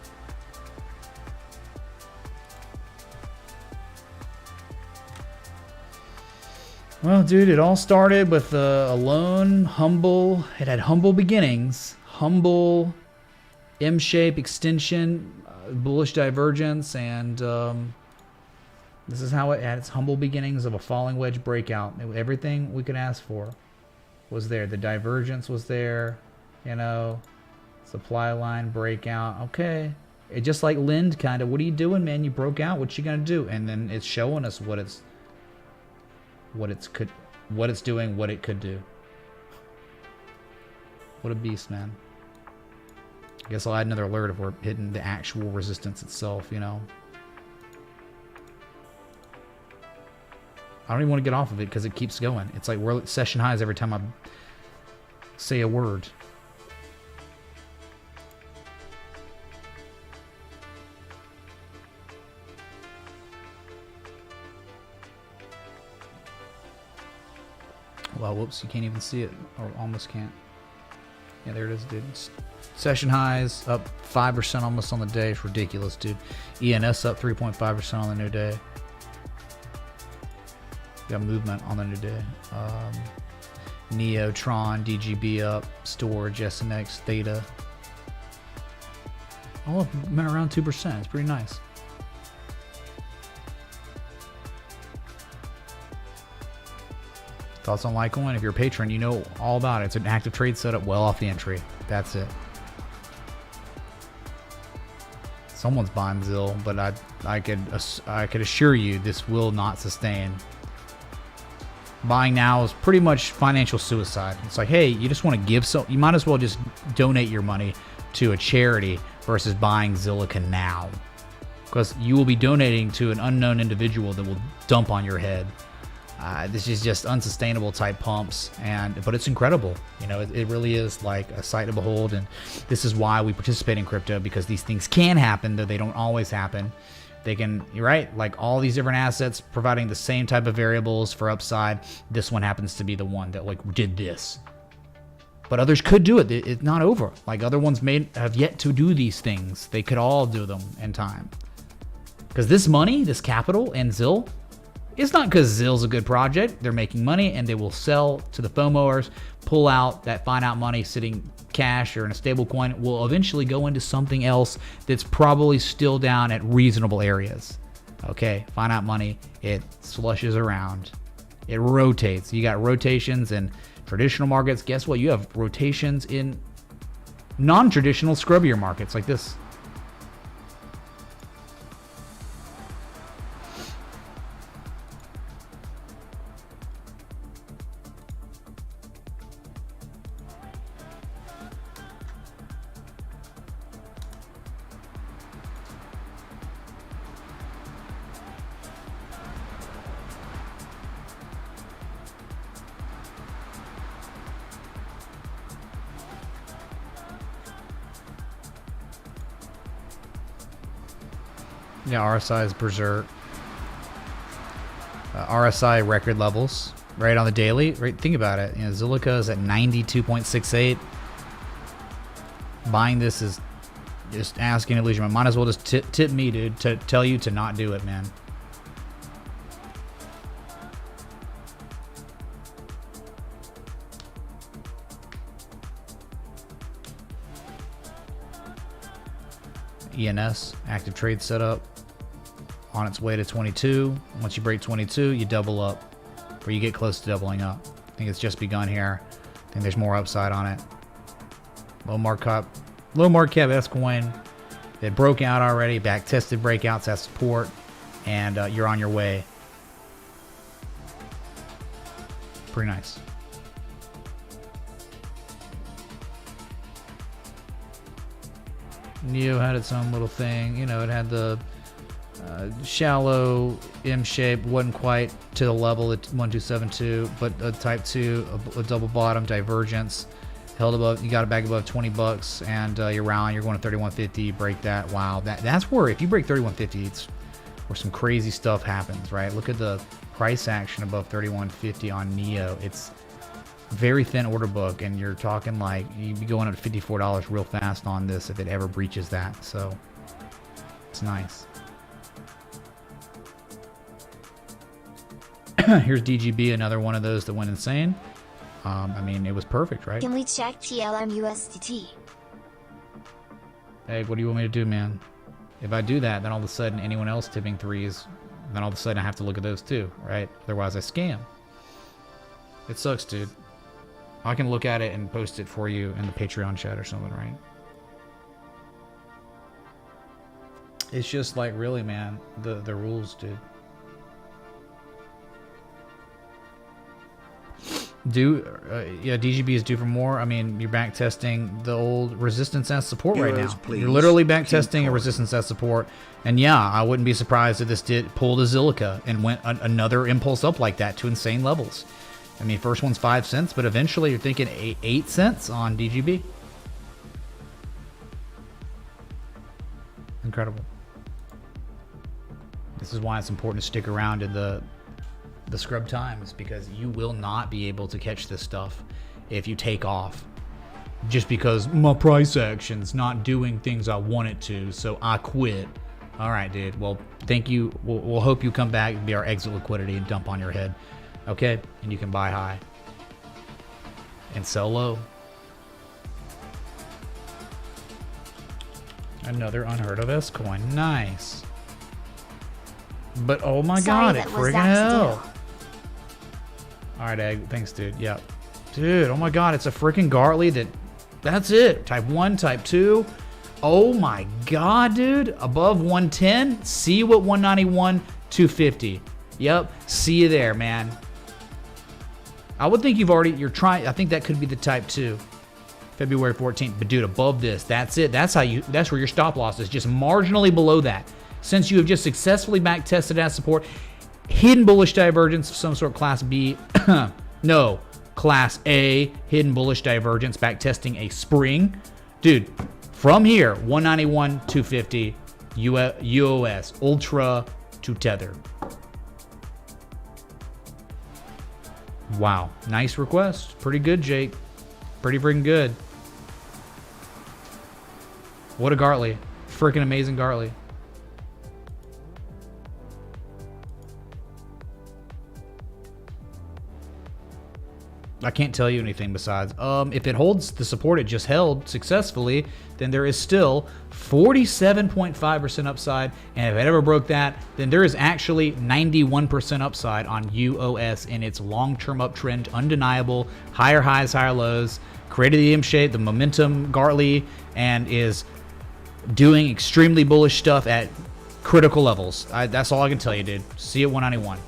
Well, dude, it all started with a lone, humble, it had humble beginnings, humble M-shape extension, bullish divergence, and this is how it had its humble beginnings of a falling wedge breakout. Everything we could ask for was there. The divergence was there, you know, supply line breakout. Okay, It just like Lind kind of. What are you doing, man? You broke out. What you gonna do? And then it's showing us what it's doing, what it could do. What a beast, man. I guess I'll add another alert if we're hitting the actual resistance itself, you know. I don't even want to get off of it because it keeps going. It's like we're at session highs every time I say a word. Well, whoops, you can't even see it, or almost can't. Yeah, there it is, dude. Session highs up 5% almost on the day. It's ridiculous, dude. ENS up 3.5% on the new day. Got movement on the new day. Neo, Tron, DGB up, Storage, SNX, Theta. All of them around 2%. It's pretty nice. Thoughts on Litecoin? If you're a patron, you know all about it. It's an active trade setup well off the entry. That's it. Someone's buying Zill, but I could assure you this will not sustain. Buying now is pretty much financial suicide. It's like, hey, you just want to give, so you might as well just donate your money to a charity versus buying Zilliqa now, because you will be donating to an unknown individual that will dump on your head. This is just unsustainable type pumps, but it's incredible. You know, it really is like a sight to behold, and this is why we participate in crypto, because these things can happen, though they don't always happen. They can, you're right, like all these different assets providing the same type of variables for upside. This one happens to be the one that like did this. But others could do it. It's not over. Like other ones have yet to do these things. They could all do them in time. Because this money, this capital and Zill, it's not because Zill's a good project. They're making money and they will sell to the FOMOers, pull out that find out money sitting cash or in a stable coin, will eventually go into something else that's probably still down at reasonable areas. Okay, find out money, it slushes around. It rotates. You got rotations in traditional markets. Guess what? You have rotations in non-traditional scrubbier markets like this. Yeah, RSI is berserk. RSI record levels, right on the daily. Right, think about it. You know, Zilliqa is at 92.68. Buying this is just asking illusion. Might as well just tip me, dude, to tell you to not do it, man. ENS, active trade setup, on its way to 22. Once you break 22, you double up, or you get close to doubling up. I think it's just begun here. I think there's more upside on it. Low market S coin. It broke out already, back tested breakouts at support, and you're on your way. Pretty nice. Neo had its own little thing. You know, it had the shallow M shape, wasn't quite to the level at 1272, but a type 2, a double bottom divergence, held above. You got it back above 20 bucks, and you're around. You're going to 3150. You break that. Wow, that's where if you break 3150, it's where some crazy stuff happens, right? Look at the price action above 3150 on Neo. It's very thin order book, and you're talking like you'd be going up to $54 real fast on this if it ever breaches that. So it's nice. Here's DGB, another one of those that went insane. I mean, it was perfect, right?
Can we check TLM USDT?
Hey, what do you want me to do, man? If I do that, then all of a sudden anyone else tipping threes, then all of a sudden I have to look at those too, right? Otherwise I scam. It sucks, dude. I can look at it and post it for you in the Patreon chat or something, right? It's just like, really, man, the rules, dude. Yeah, DGB is due for more. I mean, you're back testing the old resistance as support right now.
Please.
You're literally back testing a resistance as support. And yeah, I wouldn't be surprised if this did pull the Zilliqa and went another impulse up like that to insane levels. I mean, first one's 5 cents, but eventually you're thinking 8 cents on DGB. Incredible. This is why it's important to stick around in the scrub times, because you will not be able to catch this stuff if you take off just because my price action's not doing things I want it to, so I quit. All right, dude. Well, thank you. We'll hope you come back and be our exit liquidity and dump on your head. Okay? And you can buy high and sell low. Another unheard of S coin. Nice. But oh my god, it friggin' hell. Alright, Egg. Thanks, dude. Yep. Dude, oh my god, it's a freaking Gartley that's it. Type 1, Type 2. Oh my god, dude. Above 110. See you at 191, 250. Yep. See you there, man. I would think you're trying. I think that could be the Type 2. February 14th. But dude, above this, that's it. That's where your stop loss is. Just marginally below that. Since you have just successfully back tested as support, hidden bullish divergence of some sort, Class B, no, Class A, hidden bullish divergence, back testing a spring. Dude, from here, 191, 250, UOS, Ultra to Tether. Wow, nice request. Pretty good, Jake. Pretty freaking good. What a Gartley. Freaking amazing Gartley. I can't tell you anything besides, if it holds the support it just held successfully, then there is still 47.5% upside. And if it ever broke that, then there is actually 91% upside on UOS in its long-term uptrend, undeniable, higher highs, higher lows, created the M shape, the momentum Gartley, and is doing extremely bullish stuff at critical levels. That's all I can tell you, dude. See you at 191.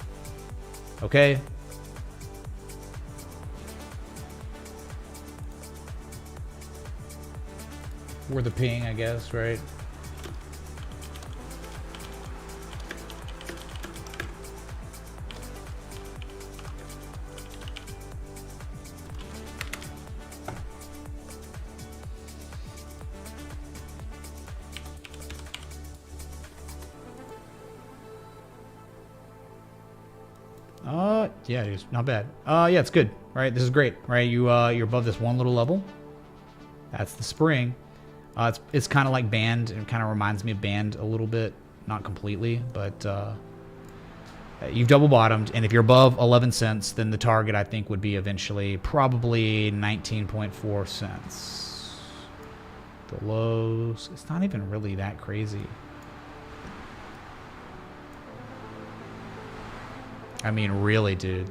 Okay? We're the ping, I guess, right? Yeah, it's not bad. Yeah, it's good, right? This is great, right? You're above this one little level. That's the spring. It's kind of like Band. It kind of reminds me of Band a little bit, not completely, but you've double bottomed, and if you're above 11 cents, then the target I think would be eventually probably 19.4 cents. The lows, it's not even really that crazy. I mean, really, dude.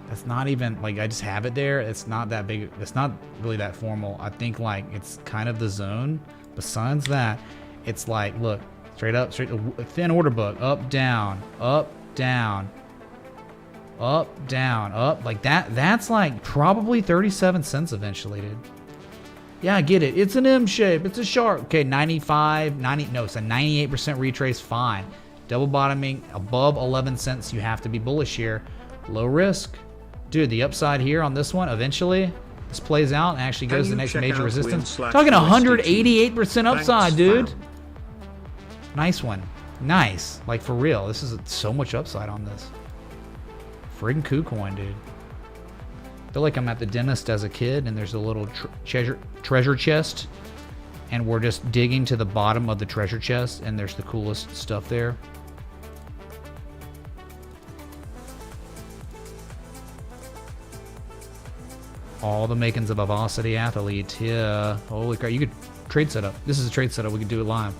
That's not even, like, I just have it there. It's not that big. It's not really that formal. I think, like, it's kind of the zone. Besides that, it's like, look, straight up, straight, a thin order book. Up, down, up, down, up, down, up. Like, that's, like, probably 37 cents eventually, dude. Yeah, I get it. It's an M shape. It's a shark. Okay, 95, 90, no, it's a 98% retrace. Fine. Double bottoming above 11 cents. You have to be bullish here. Low risk. Dude, the upside here on this one, eventually, this plays out and actually goes to the next major resistance. Talking 188% upside, dude. Nice one. Nice. Like, for real. This is so much upside on this. Friggin' KuCoin, dude. I feel like I'm at the dentist as a kid, and there's a little treasure chest, and we're just digging to the bottom of the treasure chest, and there's the coolest stuff there. All the makings of a varsity athlete. Yeah. Holy crap. You could trade setup. This is a trade setup. We could do it live.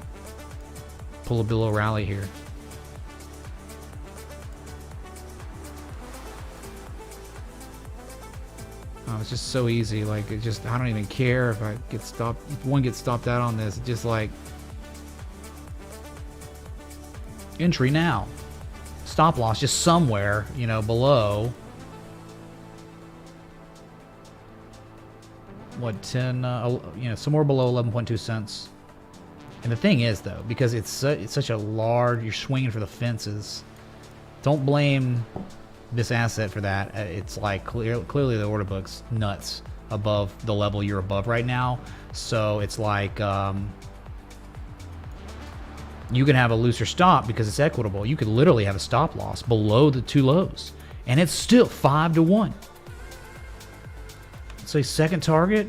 Pull a below rally here. Oh, it's just so easy. Like, it just, I don't even care if I get stopped. If one gets stopped out on this, it's just like, Entry now. Stop loss just somewhere, you know, below. What, 10, you know, somewhere below 11.2 cents. And the thing is, though, because it's such a large, you're swinging for the fences. Don't blame this asset for that. It's like clearly the order book's nuts above the level you're above right now. So it's like you can have a looser stop because it's equitable. You could literally have a stop loss below the two lows, and it's still 5-1. Let's say second target.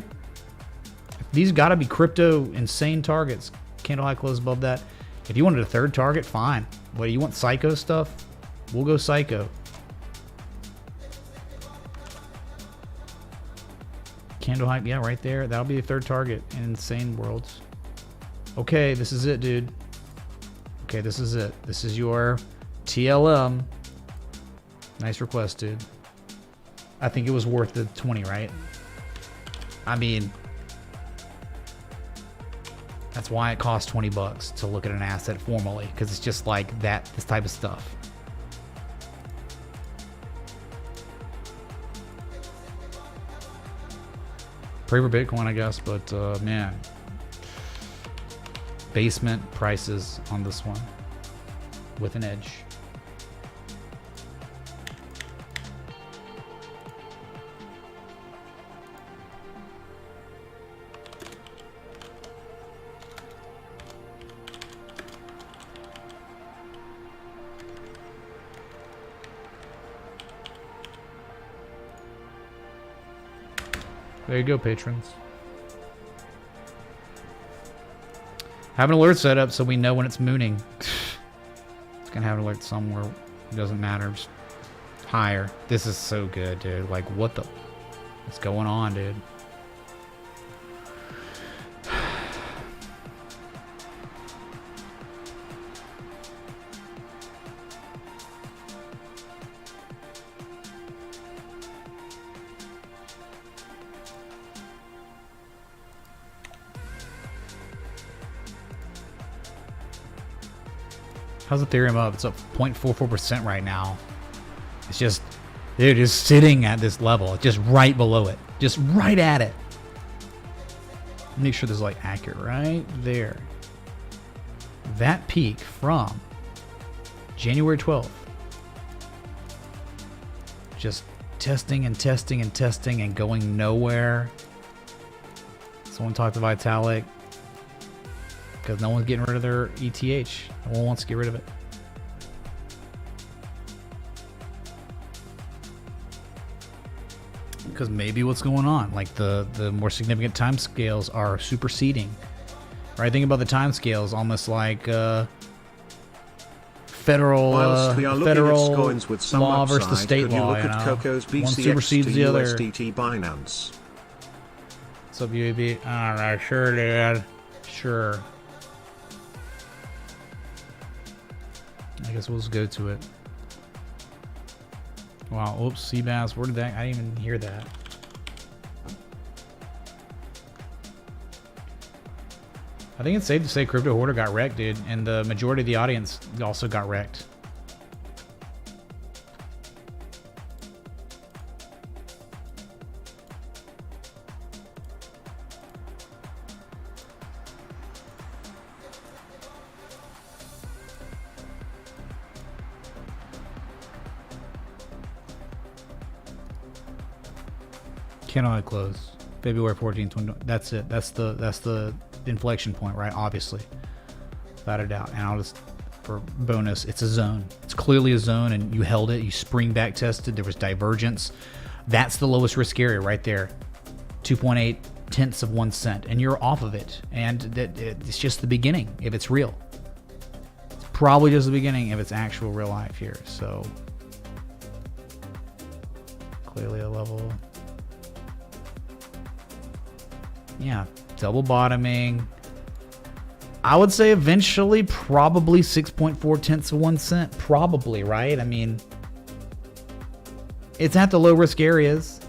These got to be crypto insane targets. Candle high close above that. If you wanted a third target, fine. What do you want? Psycho stuff? We'll go psycho. Candle high, yeah, right there. That'll be a third target in insane worlds. Okay, this is it, dude. Okay, this is it. This is your TLM. Nice request, dude. I think it was worth the 20, right? I mean, that's why it costs 20 bucks to look at an asset formally, because it's just like that, this type of stuff. Pray for Bitcoin, I guess, but man, basement prices on this one with an edge. There you go, patrons. Have an alert set up so we know when it's mooning. It's gonna have an alert somewhere. It doesn't matter. Just higher. This is so good, dude. Like, what the? What's going on, dude? How's Ethereum up? It's up 0.44% right now. It's just, dude, it's sitting at this level, just right below it, just right at it. Make sure this is like accurate, right there. That peak from January 12th. Just testing and testing and testing and going nowhere. Someone talked to Vitalik. Because no one's getting rid of their ETH. No one wants to get rid of it. Because maybe what's going on, like the more significant time scales are superseding. Right? Think about the time scales almost like federal
with some
law
upside,
versus the state
could you
law.
look at Coco's
One
BCX
supersedes
to
the other.
USDT Binance?
What's up, UAB? Alright, sure, dude. Sure. I guess we'll just go to it. Wow, oops, Seabass, where did that? I didn't even hear that. I think it's safe to say Crypto Hoarder got wrecked, dude, and the majority of the audience also got wrecked. Cannot close. February 14th, 20. That's it. That's the inflection point, right? Obviously, without a doubt. And I'll just, for bonus, it's a zone. It's clearly a zone, and you held it. You spring back tested. There was divergence. That's the lowest risk area right there. 2.8 tenths of 1 cent, and you're off of it. And it's just the beginning if it's real. It's probably just the beginning if it's actual real life here. So clearly a level. Yeah, double bottoming. I would say eventually probably 6.4 tenths of 1 cent. Probably, right? I mean, it's at the low risk areas,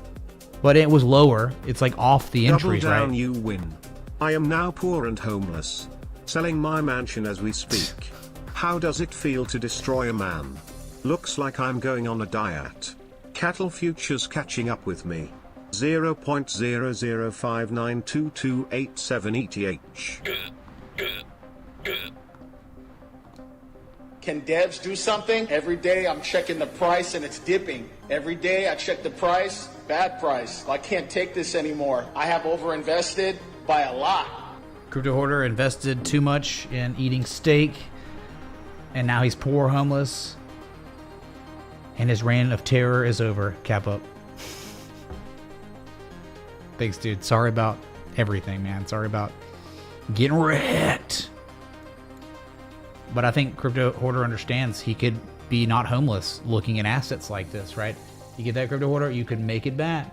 but it was lower. It's like off the entries,
Double down,
right?
you win. I am now poor and homeless. Selling my mansion as we speak. How does it feel to destroy a man? Looks like I'm going on a diet. Cattle futures catching up with me. 0.00592287 ETH.
Can devs do something? Every day I'm checking the price and it's dipping. Every day I check the price, bad price. I can't take this anymore. I have overinvested by a lot.
Crypto hoarder invested too much in eating steak, and now he's poor, homeless, and his reign of terror is over. Cap up. Thanks, dude. Sorry about everything, man. Sorry about getting wrecked. But I think Crypto Hoarder understands he could be not homeless looking at assets like this, right? You get that, Crypto Hoarder, you can make it back.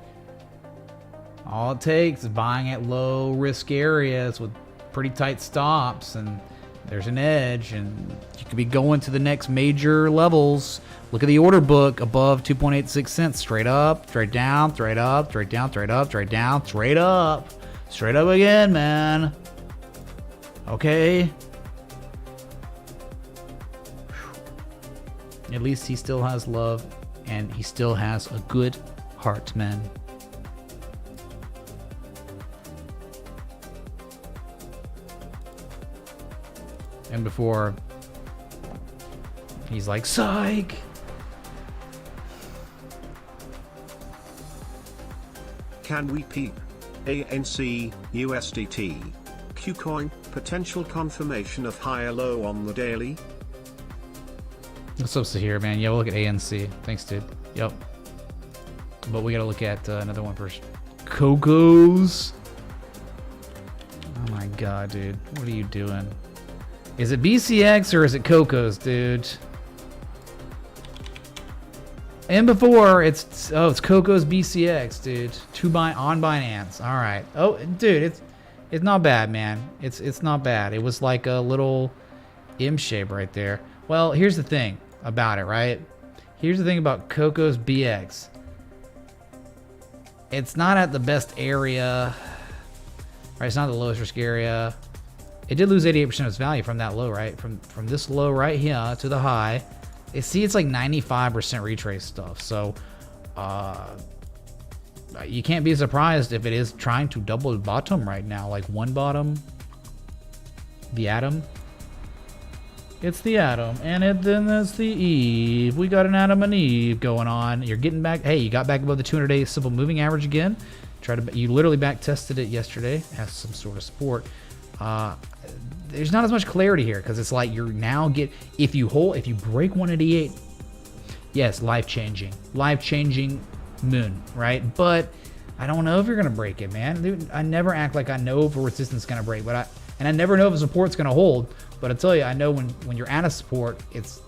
All it takes is buying at low risk areas with pretty tight stops, and there's an edge, and you could be going to the next major levels. Look at the order book above 2.86 cents. Straight up, straight down, straight up, straight down, straight up, straight down, straight up. Straight up again, man. Okay. At least he still has love, and he still has a good heart, man. And before, he's like, psych!
Can we peep? ANC, USDT. Qcoin, potential confirmation of higher low on the daily?
What's up, Sahir, man? Yeah, we'll look at ANC. Thanks, dude. Yep. But we gotta look at another one first. Cocos. Oh my god, dude. What are you doing? Is it BCX or is it Cocos, dude? And before, it's Cocos BCX, dude. On Binance. All right. Oh, dude, it's not bad, man. It's not bad. It was like a little M shape right there. Well, here's the thing about it, right? Here's the thing about Cocos BX. It's not at the best area, right? It's not the lowest risk area. It did lose 88% of its value from that low, right? From this low right here to the high. See, it's like 95% retrace stuff. So you can't be surprised if it is trying to double the bottom right now. Like one bottom, the atom. It's the atom, and then there's the Eve. We got an Adam and Eve going on. You're getting back. Hey, you got back above the 200-day simple moving average again. You literally back tested it yesterday. Has some sort of support. There's not as much clarity here because it's like you're now if you break 188, yes, life changing moon, right? But I don't know if you're gonna break it, man. Dude, I never act like I know if a resistance is gonna break, but I never know if a support's gonna hold. But I tell you, I know when you're at a support, it's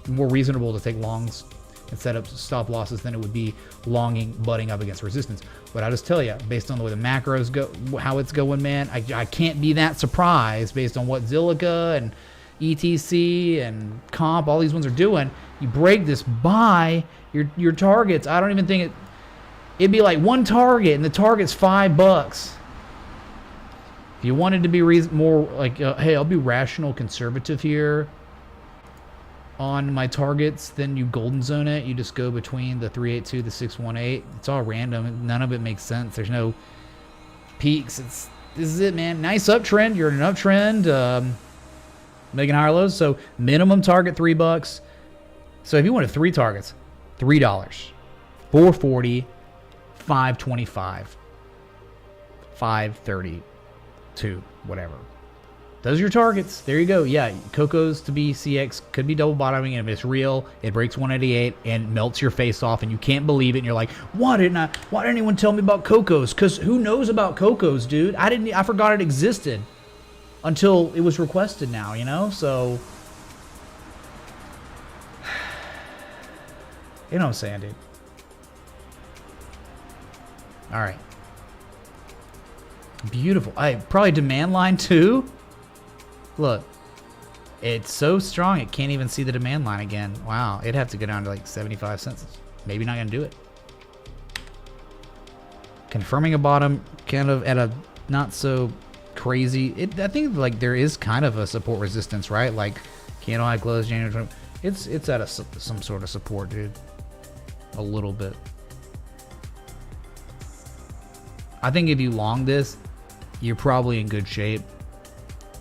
more reasonable to take longs and set up stop losses than it would be longing butting up against resistance. But I just tell you, based on the way the macros go, how it's going, man, I can't be that surprised based on what Zilliqa and ETC and Comp, all these ones are doing. You break this by your targets. I don't even think it'd be like one target, and the target's $5. If you wanted to be more like, hey, I'll be rational conservative here on my targets, then you golden zone it. You just go between the 382, the 618. It's all random. None of it makes sense. There's no peaks. This is it, man. Nice uptrend. You're in an uptrend. Making higher lows. So minimum target $3. So if you wanted 3 targets, $3, $4.40, $5.25, $5.32, whatever. Those are your targets. There you go. Yeah, Cocos to BCX could be double bottoming, and if it's real, it breaks 188 and melts your face off, and you can't believe it. And you're like, why didn't anyone tell me about Cocos? Because who knows about Cocos, dude? I forgot it existed until it was requested now, you know? So, you know what I'm saying, dude? All right. Beautiful. Probably demand line too. Look, it's so strong it can't even see the demand line again. Wow, it'd have to go down to like 75 cents. Maybe not gonna do it. Confirming a bottom, kind of at a not so crazy. I think like there is kind of a support resistance, right? Like Candle high close January 20. It's at some sort of support, dude. A little bit. I think if you long this, you're probably in good shape.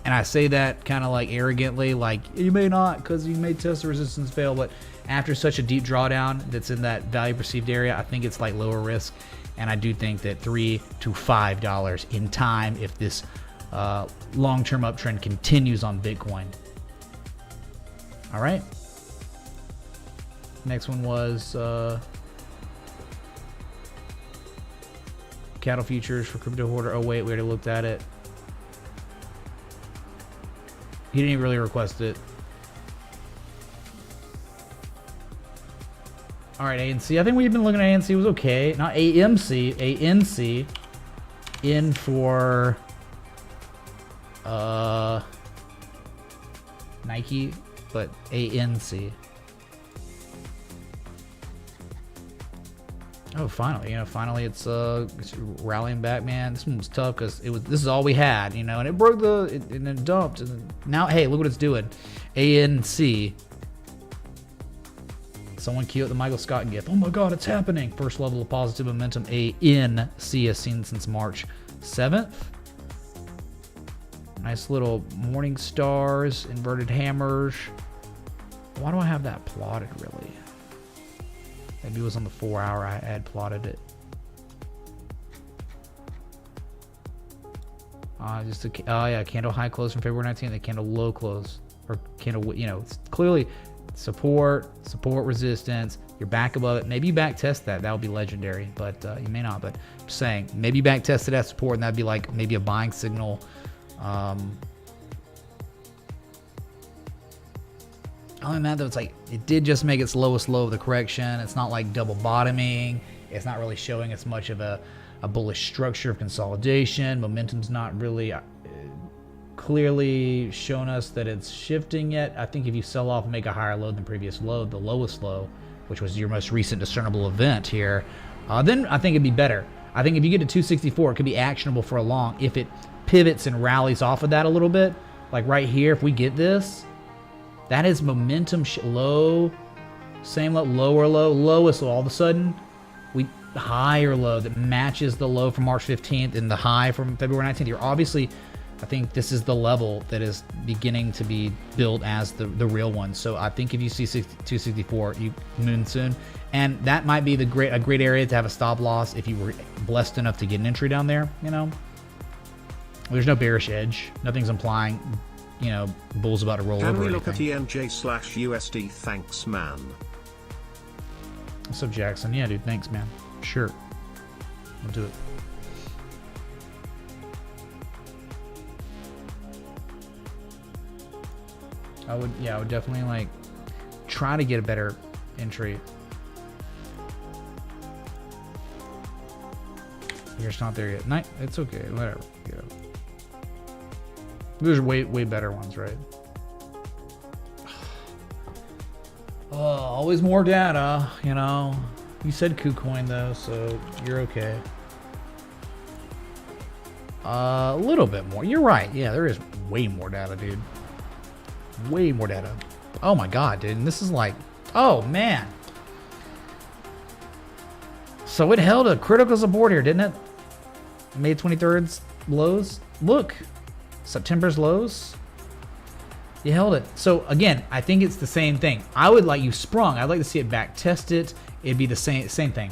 And I say that kind of like arrogantly, like you may not because you may test the resistance fail, but after such a deep drawdown that's in that value perceived area, I think it's like lower risk. And I do think that $3 to $5 in time if this long-term uptrend continues on Bitcoin. All right. Next one was cattle futures for crypto hoarder. Oh wait, we already looked at it. He didn't really request it. All right, ANC. I think we've been looking at ANC. It was okay. Not AMC. ANC. In for Nike, but ANC. Oh, finally, finally it's rallying back, man. This one was tough because this is all we had, and it broke and then dumped, and then now, hey, look what it's doing. ANC. Someone cue up the Michael Scott gif. Oh my God, it's happening. First level of positive momentum ANC has seen since March 7th. Nice little morning stars, inverted hammers. Why do I have that plotted really? Maybe it was on the 4 hour I had plotted it. Oh yeah, candle high close from February 19th, the candle low close. Or candle, it's clearly support, resistance. You're back above it. Maybe you back test that. That would be legendary, but you may not. But I'm saying, maybe you back tested that support and that'd be like maybe a buying signal. Other than that, though, it's like it did just make its lowest low of the correction. It's not like double bottoming. It's not really showing as much of a bullish structure of consolidation. Momentum's not really clearly shown us that it's shifting yet. I think if you sell off and make a higher low than previous low, the lowest low, which was your most recent discernible event here, then I think it'd be better. I think if you get to 264, it could be actionable for a long if it pivots and rallies off of that a little bit. Like right here, if we get this, that is momentum low, same low, lower low, lowest low. All of a sudden, higher low that matches the low from March 15th and the high from February 19th. You're obviously, I think this is the level that is beginning to be built as the real one. So I think if you see 264, you moon soon, and that might be a great area to have a stop loss if you were blessed enough to get an entry down there. There's no bearish edge. Nothing's implying, bull's about to roll over.
Can we look
anything.
at ENJ/USD? Thanks, man.
What's up, Jackson? Yeah, dude. Thanks, man. Sure. We'll do it. I would definitely try to get a better entry. You're just not there yet. Night. It's okay. Whatever. Yeah. There's way better ones, right? Oh, always more data, You said KuCoin though, so you're okay. A little bit more. You're right. Yeah, there is way more data, dude. Way more data. Oh my God, dude. And this is oh man. So it held a critical support here, didn't it? May 23rd's lows. Look, September's lows. You held it. So again, I think it's the same thing. I would you sprung. I'd like to see it back test it. It'd be the same thing,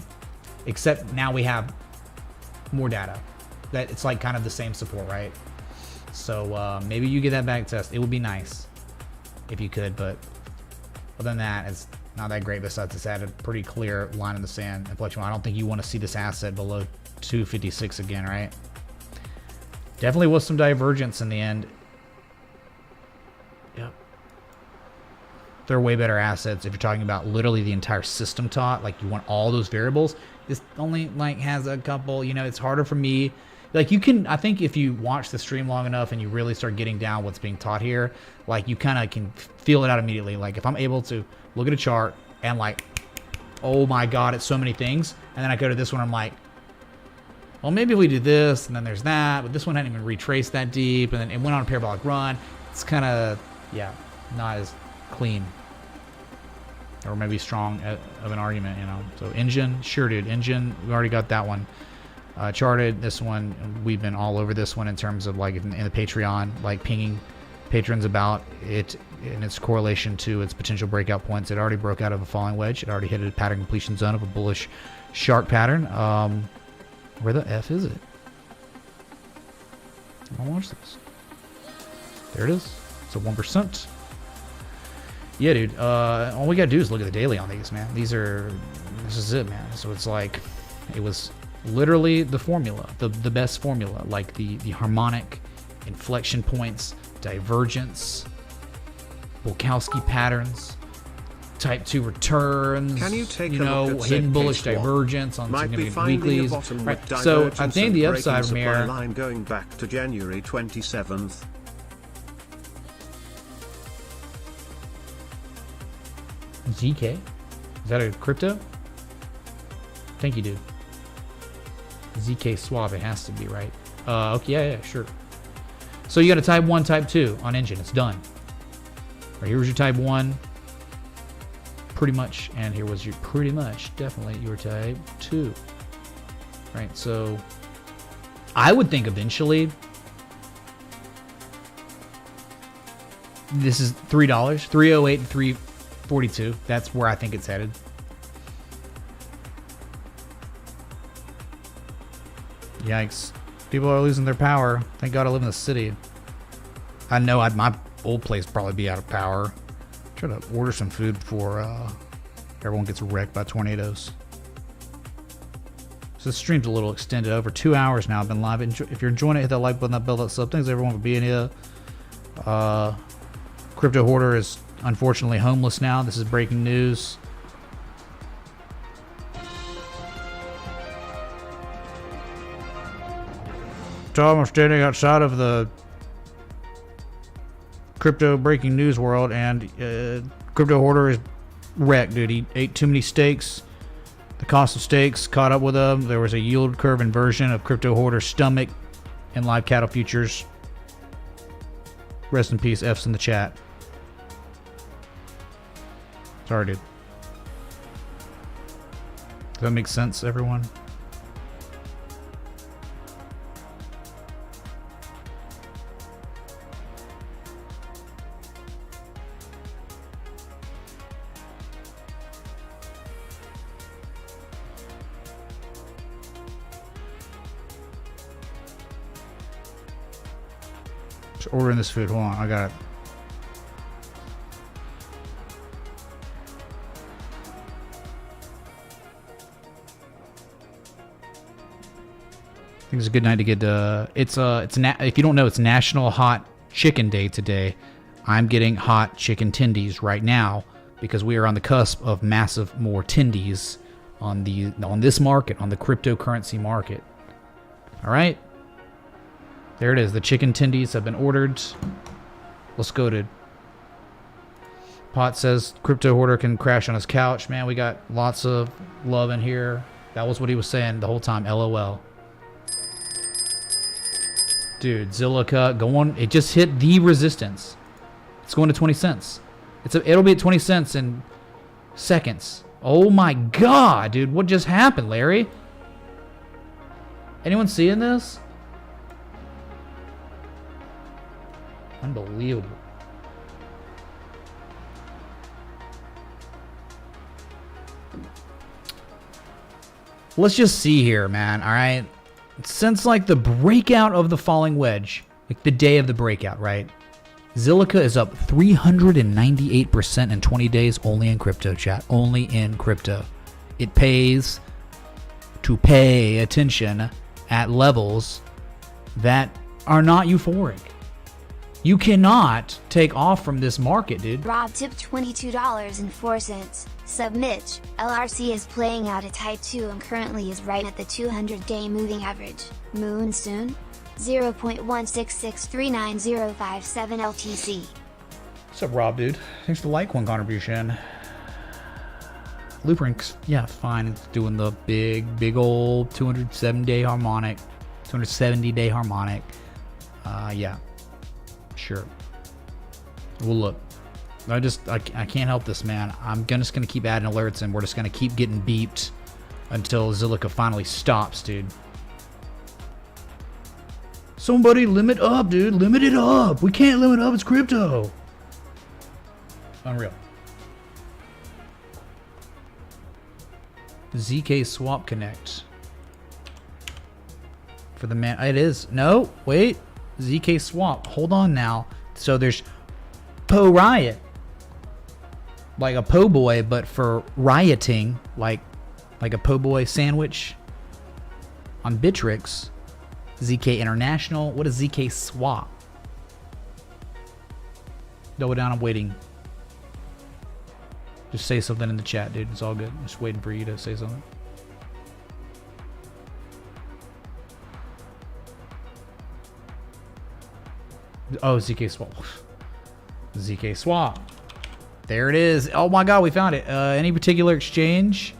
except now we have more data. That it's kind of the same support, right? So maybe you get that back test. It would be nice if you could, but other than that, it's not that great. Besides, it's at a pretty clear line in the sand inflection. I don't think you want to see this asset below 256 again, right? Definitely was some divergence in the end. Yep. They're way better assets if you're talking about literally the entire system taught. You want all those variables. This only has a couple. It's harder for me. You can, I think if you watch the stream long enough and you really start getting down what's being taught here, you kind of can feel it out immediately. If I'm able to look at a chart and oh my God, it's so many things. And then I go to this one, I'm well, maybe if we do this, and then there's that, but this one hadn't even retraced that deep, and then it went on a parabolic run. It's kind of, yeah, not as clean. Or maybe strong of an argument, you know. So engine, sure, dude. Engine, we already got that one. Charted, this one, we've been all over this one in terms of like in the Patreon, like pinging patrons about it and its correlation to its potential breakout points. It already broke out of a falling wedge. It already hit a pattern completion zone of a bullish shark pattern. Where the F is it? I'll watch this. There it is. It's a 1%. Yeah, dude. All we gotta do is look at the daily on these, man. This is it, man. So it's like, it was literally the formula, the best formula, like the harmonic inflection points, divergence, Bulkowski patterns, type 2 returns,
Can you take a
know,
look at
hidden bullish
ZK swap?
divergence on
Might be
significant
finding
weeklies.
a bottom
Right.
with
So I
divergence
think
and
the
breaking
upside from
supply
here,
line going back to January 27th.
ZK? Is that a crypto? Thank you, dude. ZK swap, it has to be, right? Okay, yeah, sure. So you got a type 1, type 2 on engine. It's done. Right, here's your type 1. Pretty much. And here was your pretty much, definitely, your type 2. Right, so I would think eventually this is $3, 308 and 342. That's where I think it's headed. Yikes. People are losing their power. Thank God I live in the city. I know my old place probably be out of power. Try to order some food before everyone gets wrecked by tornadoes. So the stream's a little extended, over 2 hours now. I've been live. If you're enjoying it, hit that like button, that bell, that sub. Thanks everyone for being here. Crypto Hoarder is unfortunately homeless now. This is breaking news. Tom, I'm standing outside of the crypto breaking news world, and Crypto Hoarder is wrecked, dude. He ate too many steaks. The cost of steaks caught up with him. There was a yield curve inversion of Crypto Hoarder's stomach in live cattle futures. Rest in peace, F's in the chat. Sorry, dude. Does that make sense, everyone? Just ordering this food. Hold on, I got it. I think it's a good night to get. If you don't know, it's National Hot Chicken Day today. I'm getting hot chicken tendies right now because we are on the cusp of massive more tendies on this market, on the cryptocurrency market. All right. There it is. The chicken tendies have been ordered. Let's go, dude. Pot says Crypto Hoarder can crash on his couch. Man, we got lots of love in here. That was what he was saying the whole time. LOL. Dude, Zilliqa going. It just hit the resistance. It's going to 20 cents. It'll be at 20 cents in seconds. Oh my God, dude. What just happened, Larry? Anyone seeing this? Unbelievable. Let's just see here, man. All right. Since like the breakout of the falling wedge, like the day of the breakout, right? Zilliqa is up 398% in 20 days only in crypto, chat. Only in crypto. It pays to pay attention at levels that are not euphoric. You cannot take off from this market, dude.
Rob tipped $22.04. Submit. LRC is playing out a type 2 and currently is right at the 200-day moving average. Moon soon? 0.1663957 LTC.
What's up, Rob, dude? Thanks for the Litecoin contribution. Looprinks, yeah, fine. It's doing the big old 270-day harmonic. 270-day harmonic. Yeah. Sure. Well, look. I can't help this, man. I'm just gonna keep adding alerts, and we're just gonna keep getting beeped until Zilliqa finally stops, dude. Somebody limit up, dude. Limit it up. We can't limit up. It's crypto. Unreal. ZK Swap Connect. For the man. It is. No, wait. ZK Swap. Hold on now. So there's Po Riot. Like a po' boy, but for rioting, like a po' boy sandwich on Bittrex. ZK International. What is ZK Swap? Double down. I'm waiting. Just say something in the chat, dude. It's all good. I'm just waiting for you to say something. Oh, ZK Swap. ZK Swap. There it is. Oh my God, we found it. Any particular exchange?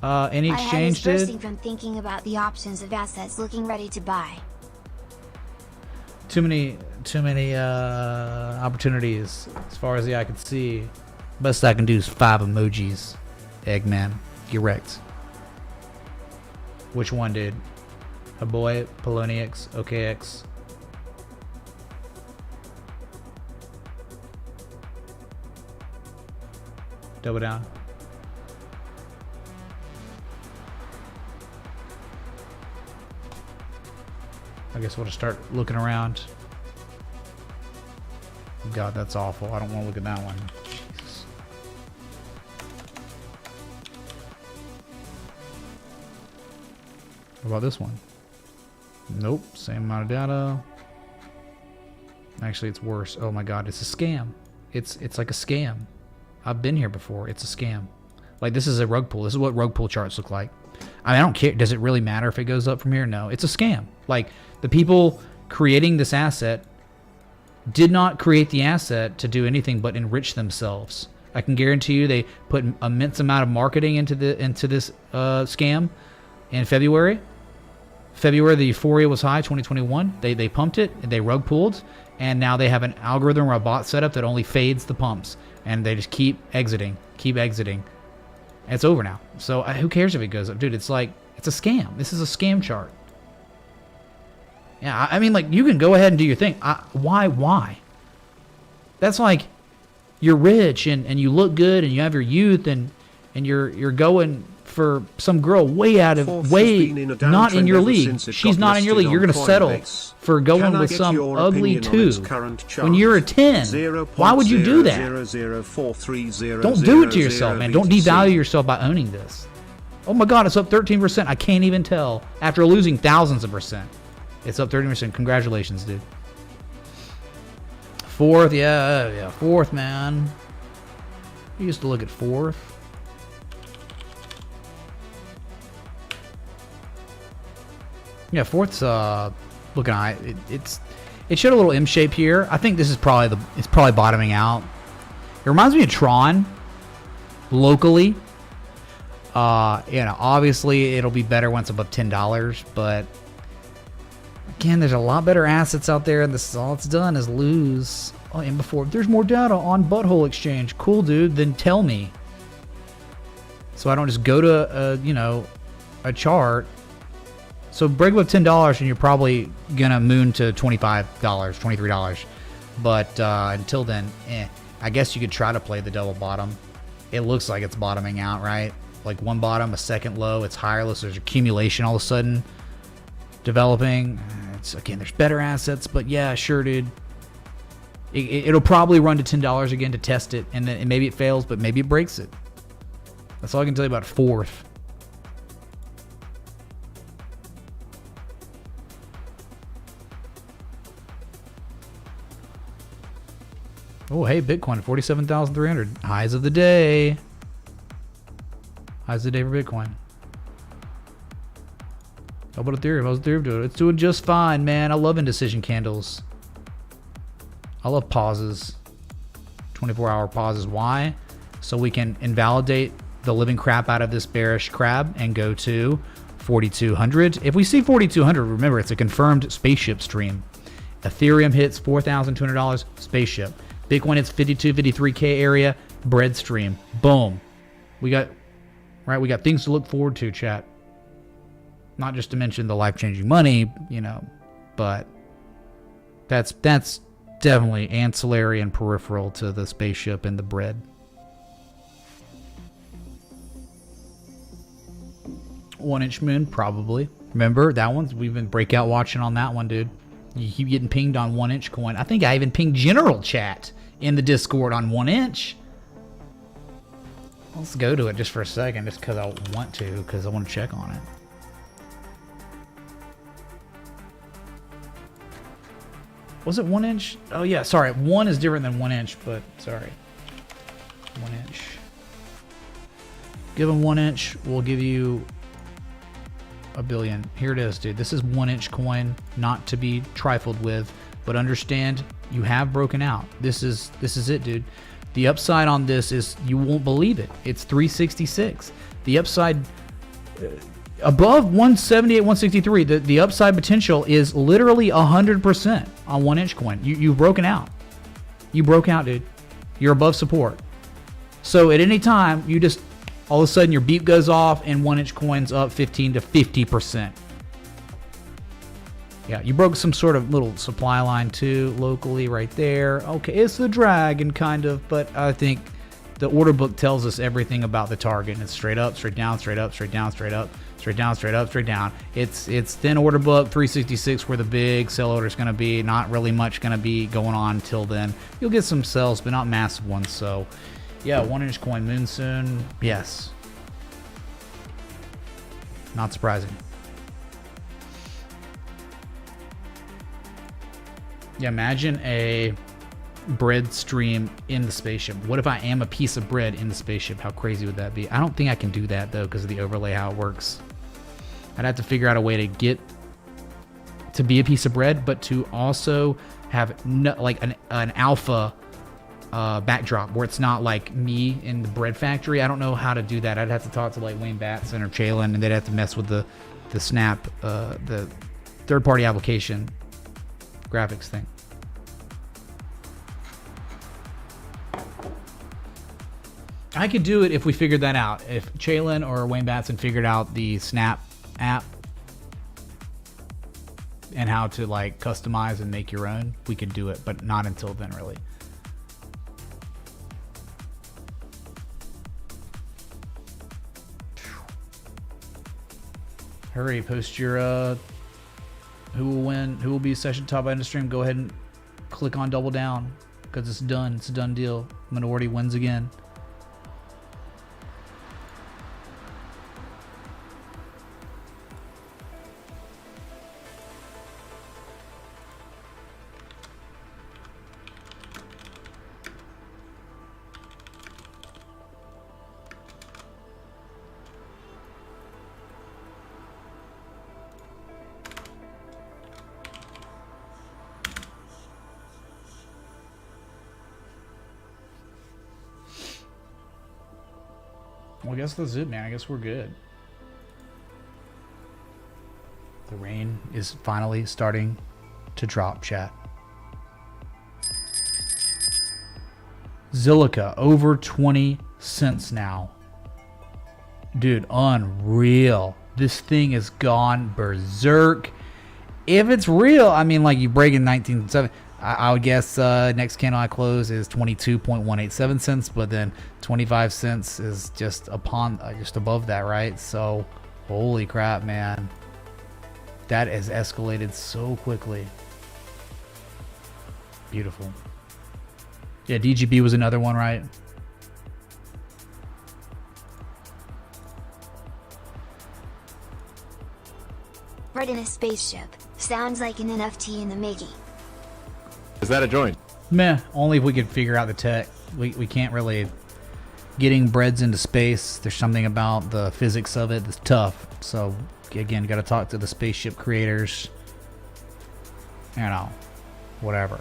Any exchange
I was bursting from thinking about the options of assets looking ready to buy.
Too many opportunities as far as the eye can see. Best I can do is 5 emojis. Eggman. Get wrecked. Which one, dude? A boy, Poloniix, OKX. Double down. I guess we'll just start looking around. God, that's awful. I don't want to look at that one. Jesus. What about this one? Nope. Same amount of data. Actually, it's worse. Oh my God, it's a scam. It's like a scam. I've been here before. It's a scam. Like, this is a rug pull. This is what rug pull charts look like. I mean, I don't care. Does it really matter if it goes up from here? No. It's a scam. Like, the people creating this asset did not create the asset to do anything but enrich themselves. I can guarantee you they put an immense amount of marketing into this scam in February. February, the euphoria was high, 2021. They pumped it, they rug pulled, and now they have an algorithm or a bot setup that only fades the pumps. And they just keep exiting. And it's over now. So who cares if it goes up? Dude, it's like, it's a scam. This is a scam chart. Yeah, I mean, like, you can go ahead and do your thing. Why? That's like, you're rich and you look good and you have your youth and you're going for some girl not in your league. She's not in your league. You're going to settle for going with some ugly 2 when you're a 10. Why would you do that? Don't do it to yourself, man. Don't devalue yourself by owning this. Oh my God, it's up 13%. I can't even tell. After losing thousands of percent. It's up 30%. Congratulations, dude. Fourth, yeah, fourth, man. You used to look at fourth. Yeah, fourth's looking alright. It showed a little M shape here. I think this is probably it's probably bottoming out. It reminds me of Tron locally. Obviously it'll be better once above $10, but again, there's a lot better assets out there, and this is all it's done is lose. Oh, and before there's more data on Butthole Exchange. Cool, dude. Then tell me, so I don't just go to a chart. So break above $10 and you're probably gonna moon to $25, $23. But until then, I guess you could try to play the double bottom. It looks like it's bottoming out, right? Like one bottom, a second low. It's higher. There's accumulation all of a sudden developing. There's better assets, but yeah, sure, dude. It'll probably run to $10 again to test it, and then maybe it fails, but maybe it breaks it. That's all I can tell you about fourth. Oh, hey, Bitcoin, 47,300. Highs of the day. Highs of the day for Bitcoin. How about Ethereum? How's Ethereum doing? It's doing just fine, man. I love indecision candles. I love pauses. 24-hour pauses. Why? So we can invalidate the living crap out of this bearish crab and go to 4,200. If we see 4,200, remember, it's a confirmed spaceship stream. Ethereum hits $4,200, spaceship. Bitcoin hits 52, 53K area. Bread stream. Boom. We got things to look forward to, chat. Not just to mention the life-changing money, you know, but that's definitely ancillary and peripheral to the spaceship and the bread. 1-inch moon, probably. Remember that one? We've been breakout watching on that one, dude. You keep getting pinged on 1-inch coin. I think I even pinged general chat in the Discord on 1-inch. Let's go to it just for a second, just because I want to, because I want to check on it. Was it 1-inch? Oh yeah, sorry. 1 is different than 1-inch, but sorry. 1-inch. Give them 1-inch. We'll give you a billion. Here it is, dude. This is 1-inch coin, not to be trifled with, but understand you have broken out. This is it, dude. The upside on this is, you won't believe it. It's 366. The upside above 178, 163. The upside potential is literally 100% on 1-inch coin. You've broken out. You broke out, dude. You're above support. So at any time, you just all of a sudden your beep goes off and 1-inch coin's up 15 to 50%. Yeah, you broke some sort of little supply line too, locally right there. Okay, it's the dragon kind of, but I think the order book tells us everything about the target. It's straight up, straight down, straight up, straight down, straight up, straight down, straight up, straight down. It's thin order book, 366 where the big sell order is going to be. Not really much going to be going on till then. You'll get some sells, but not massive ones. So yeah, 1-inch coin moon soon. Yes. Not surprising. Yeah, imagine a bread stream in the spaceship. What if I am a piece of bread in the spaceship? How crazy would that be? I don't think I can do that though because of the overlay, how it works. I'd have to figure out a way to get to be a piece of bread, but to also have like an alpha backdrop where it's not like me in the bread factory. I don't know how to do that. I'd have to talk to like Wayne Batson or Chalin, and they'd have to mess with the Snap, the third-party application graphics thing. I could do it if we figured that out. If Chalin or Wayne Batson figured out the Snap app and how to like customize and make your own, we could do it, but not until then, really. Hurry, post your who will win, who will be session top end of stream. Go ahead and click on double down because it's done. It's a done deal. Minority wins again. Well, I guess that's it, man. I guess we're good. The rain is finally starting to drop, chat. Zilliqa, over 20 cents now. Dude, unreal. This thing has gone berserk. If it's real, I mean, like you break in 19.7. I would guess next candle I close is 22.187 cents, but then 25 cents is just above that, right? So, holy crap, man. That has escalated so quickly. Beautiful. Yeah, DGB was another one, right?
Bread in a spaceship. Sounds like an NFT in the making.
Is that a joint?
Meh, only if we could figure out the tech. We can't really... Getting breads into space, there's something about the physics of it that's tough. So, again, got to talk to the spaceship creators. You know, whatever.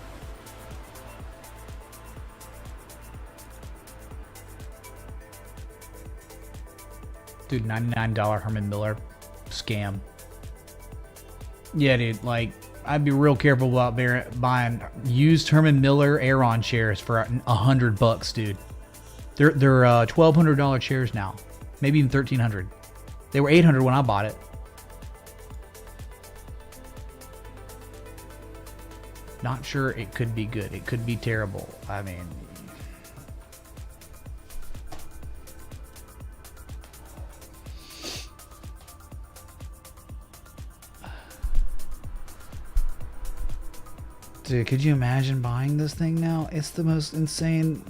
Dude, $99 Herman Miller scam. Yeah, dude, like... I'd be real careful about buying used Herman Miller Aeron shares for $100, dude. They're $1,200 shares now, maybe even $1,300. They were $800 when I bought it. Not sure. It could be good. It could be terrible. I mean, dude, could you imagine buying this thing now? It's the most insane.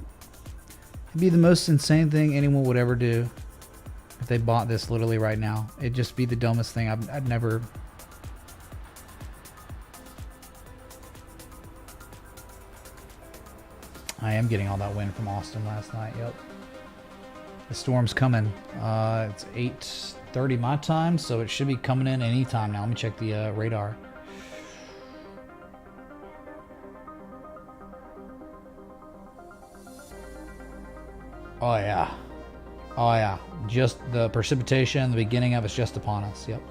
It'd be the most insane thing anyone would ever do if they bought this literally right now. It'd just be the dumbest thing. I'd never. I am getting all that wind from Austin last night. Yep. The storm's coming. It's 8:30 my time, so it should be coming in any time now. Let me check the radar. Oh yeah. Oh yeah. Just the precipitation, the beginning of it's just upon us. Yep.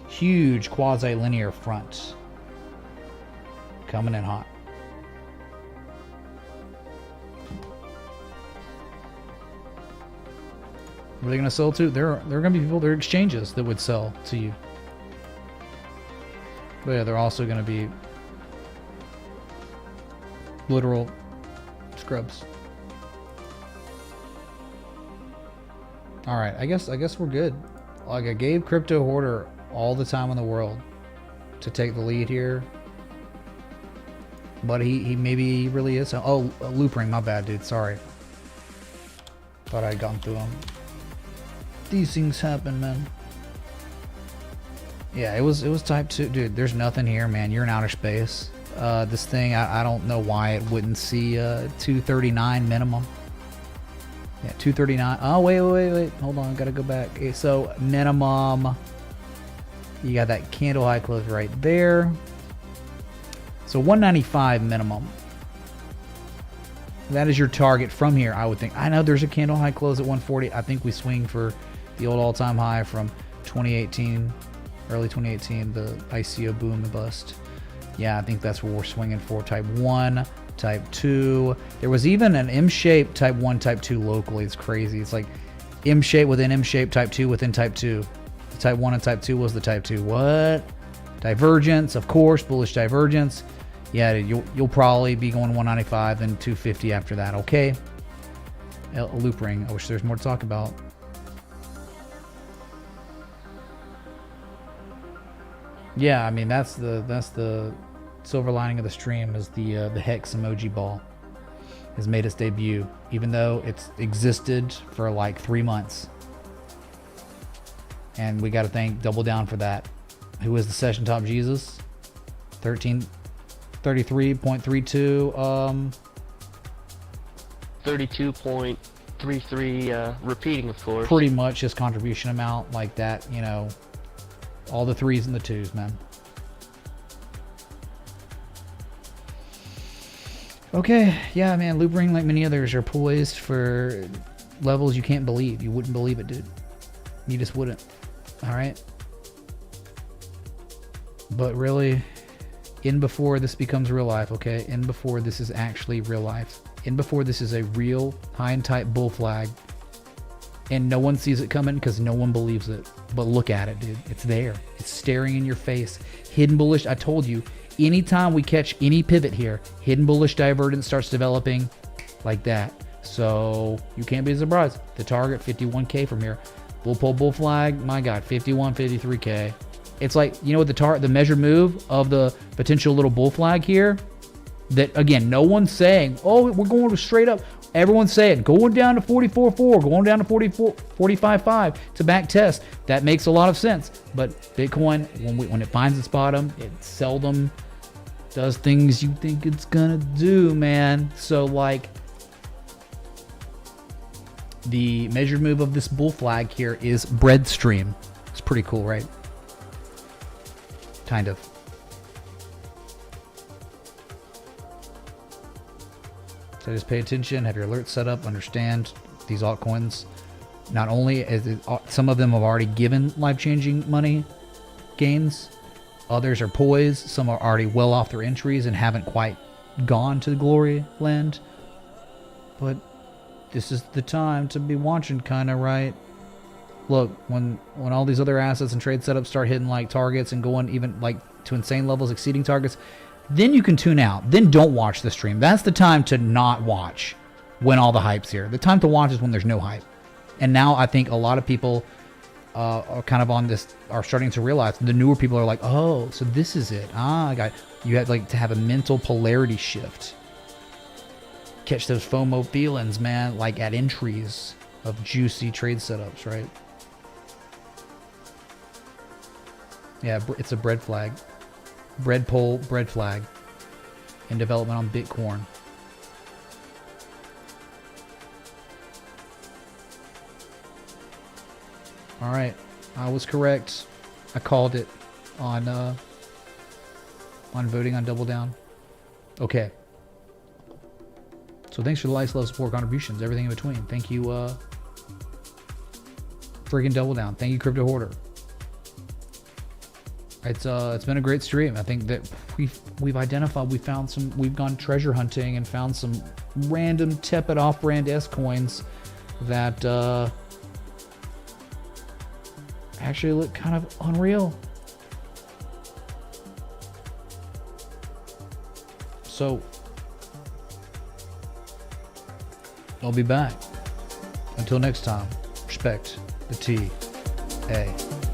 Huge quasi-linear front. Coming in hot. What are they going to sell to? There are going to be people, there are exchanges that would sell to you. But yeah, they're also going to be literal scrubs. All right, I guess we're good. Like, I gave Crypto Hoarder all the time in the world to take the lead here, but he maybe really is. Oh, loop ring, my bad, dude. Sorry. Thought I had gotten through him. These things happen, man. Yeah, it was type 2. Dude, there's nothing here, man. You're in outer space. This thing, I don't know why it wouldn't see 239 minimum. Yeah, 239. Oh, wait. Hold on, gotta go back. Okay, so minimum. You got that candle high close right there. So 195 minimum. That is your target from here, I would think. I know there's a candle high close at 140. I think we swing for the old all-time high from 2018, early 2018, the ICO boom, the bust. Yeah, I think that's what we're swinging for. Type 1, Type 2. There was even an M-shape Type 1, Type 2 locally. It's crazy. It's like M-shape within M-shape, Type 2 within Type 2. The Type 1 and Type 2 was the Type 2. What? Divergence, of course, bullish divergence. Yeah, you'll probably be going 195 and 250 after that. Okay. A loop ring. I wish there's more to talk about. Yeah, I mean that's the silver lining of the stream is the hex emoji ball has made its debut, even though it's existed for like 3 months. And we got to thank Double Down for that. Who is the session top Jesus? 33.32
32.33 repeating, of course.
Pretty much his contribution amount, like that, you know, all the 3s and the 2s, man. Okay, yeah, man, loop ring, like many others, are poised for levels you can't believe. You wouldn't believe it, dude. You just wouldn't. All right. But really, in before this becomes real life, okay? In before this is actually real life. In before this is a real high and tight bull flag. And no one sees it coming because no one believes it. But look at it, dude. It's there. It's staring in your face. Hidden bullish. I told you, anytime we catch any pivot here, hidden bullish divergence starts developing like that. So you can't be surprised. The target, 51K from here. Bull pull, bull flag. My God, 51, 53K. It's like, you know what the measured move of the potential little bull flag here? That, again, no one's saying, oh, we're going straight up. Everyone's saying, going down to 44.4, going down to 45.5 to back test. That makes a lot of sense. But Bitcoin, when it finds its bottom, it seldom does things you think it's gonna do, man. So, like, the measured move of this bull flag here is bread stream. It's pretty cool, right? Kind of. So just pay attention, have your alerts set up, understand these altcoins. Not only is it, some of them have already given life-changing money gains, Others are poised. Some are already well off their entries and haven't quite gone to the glory land. But this is the time to be watching, kind of, right? Look, when all these other assets and trade setups start hitting like targets and going even like to insane levels, exceeding targets, then you can tune out. Then don't watch the stream. That's the time to not watch when all the hype's here. The time to watch is when there's no hype. And now I think a lot of people are kind of on this, are starting to realize, the newer people are like, oh, so this is it. You have like to have a mental polarity shift. Catch those FOMO feelings, man, like at entries of juicy trade setups, right? Yeah, it's a bread flag. Bread pole, bread flag. In development on Bitcoin. Alright, I was correct. I called it on voting on Double Down. Okay. So thanks for the likes, love, support, contributions, everything in between. Thank you, friggin' Double Down. Thank you, Crypto Hoarder. It's been a great stream. I think that we've identified, we've gone treasure hunting and found some random tepid off-brand S coins that actually look kind of unreal. So I'll be back. Until next time, respect the TA.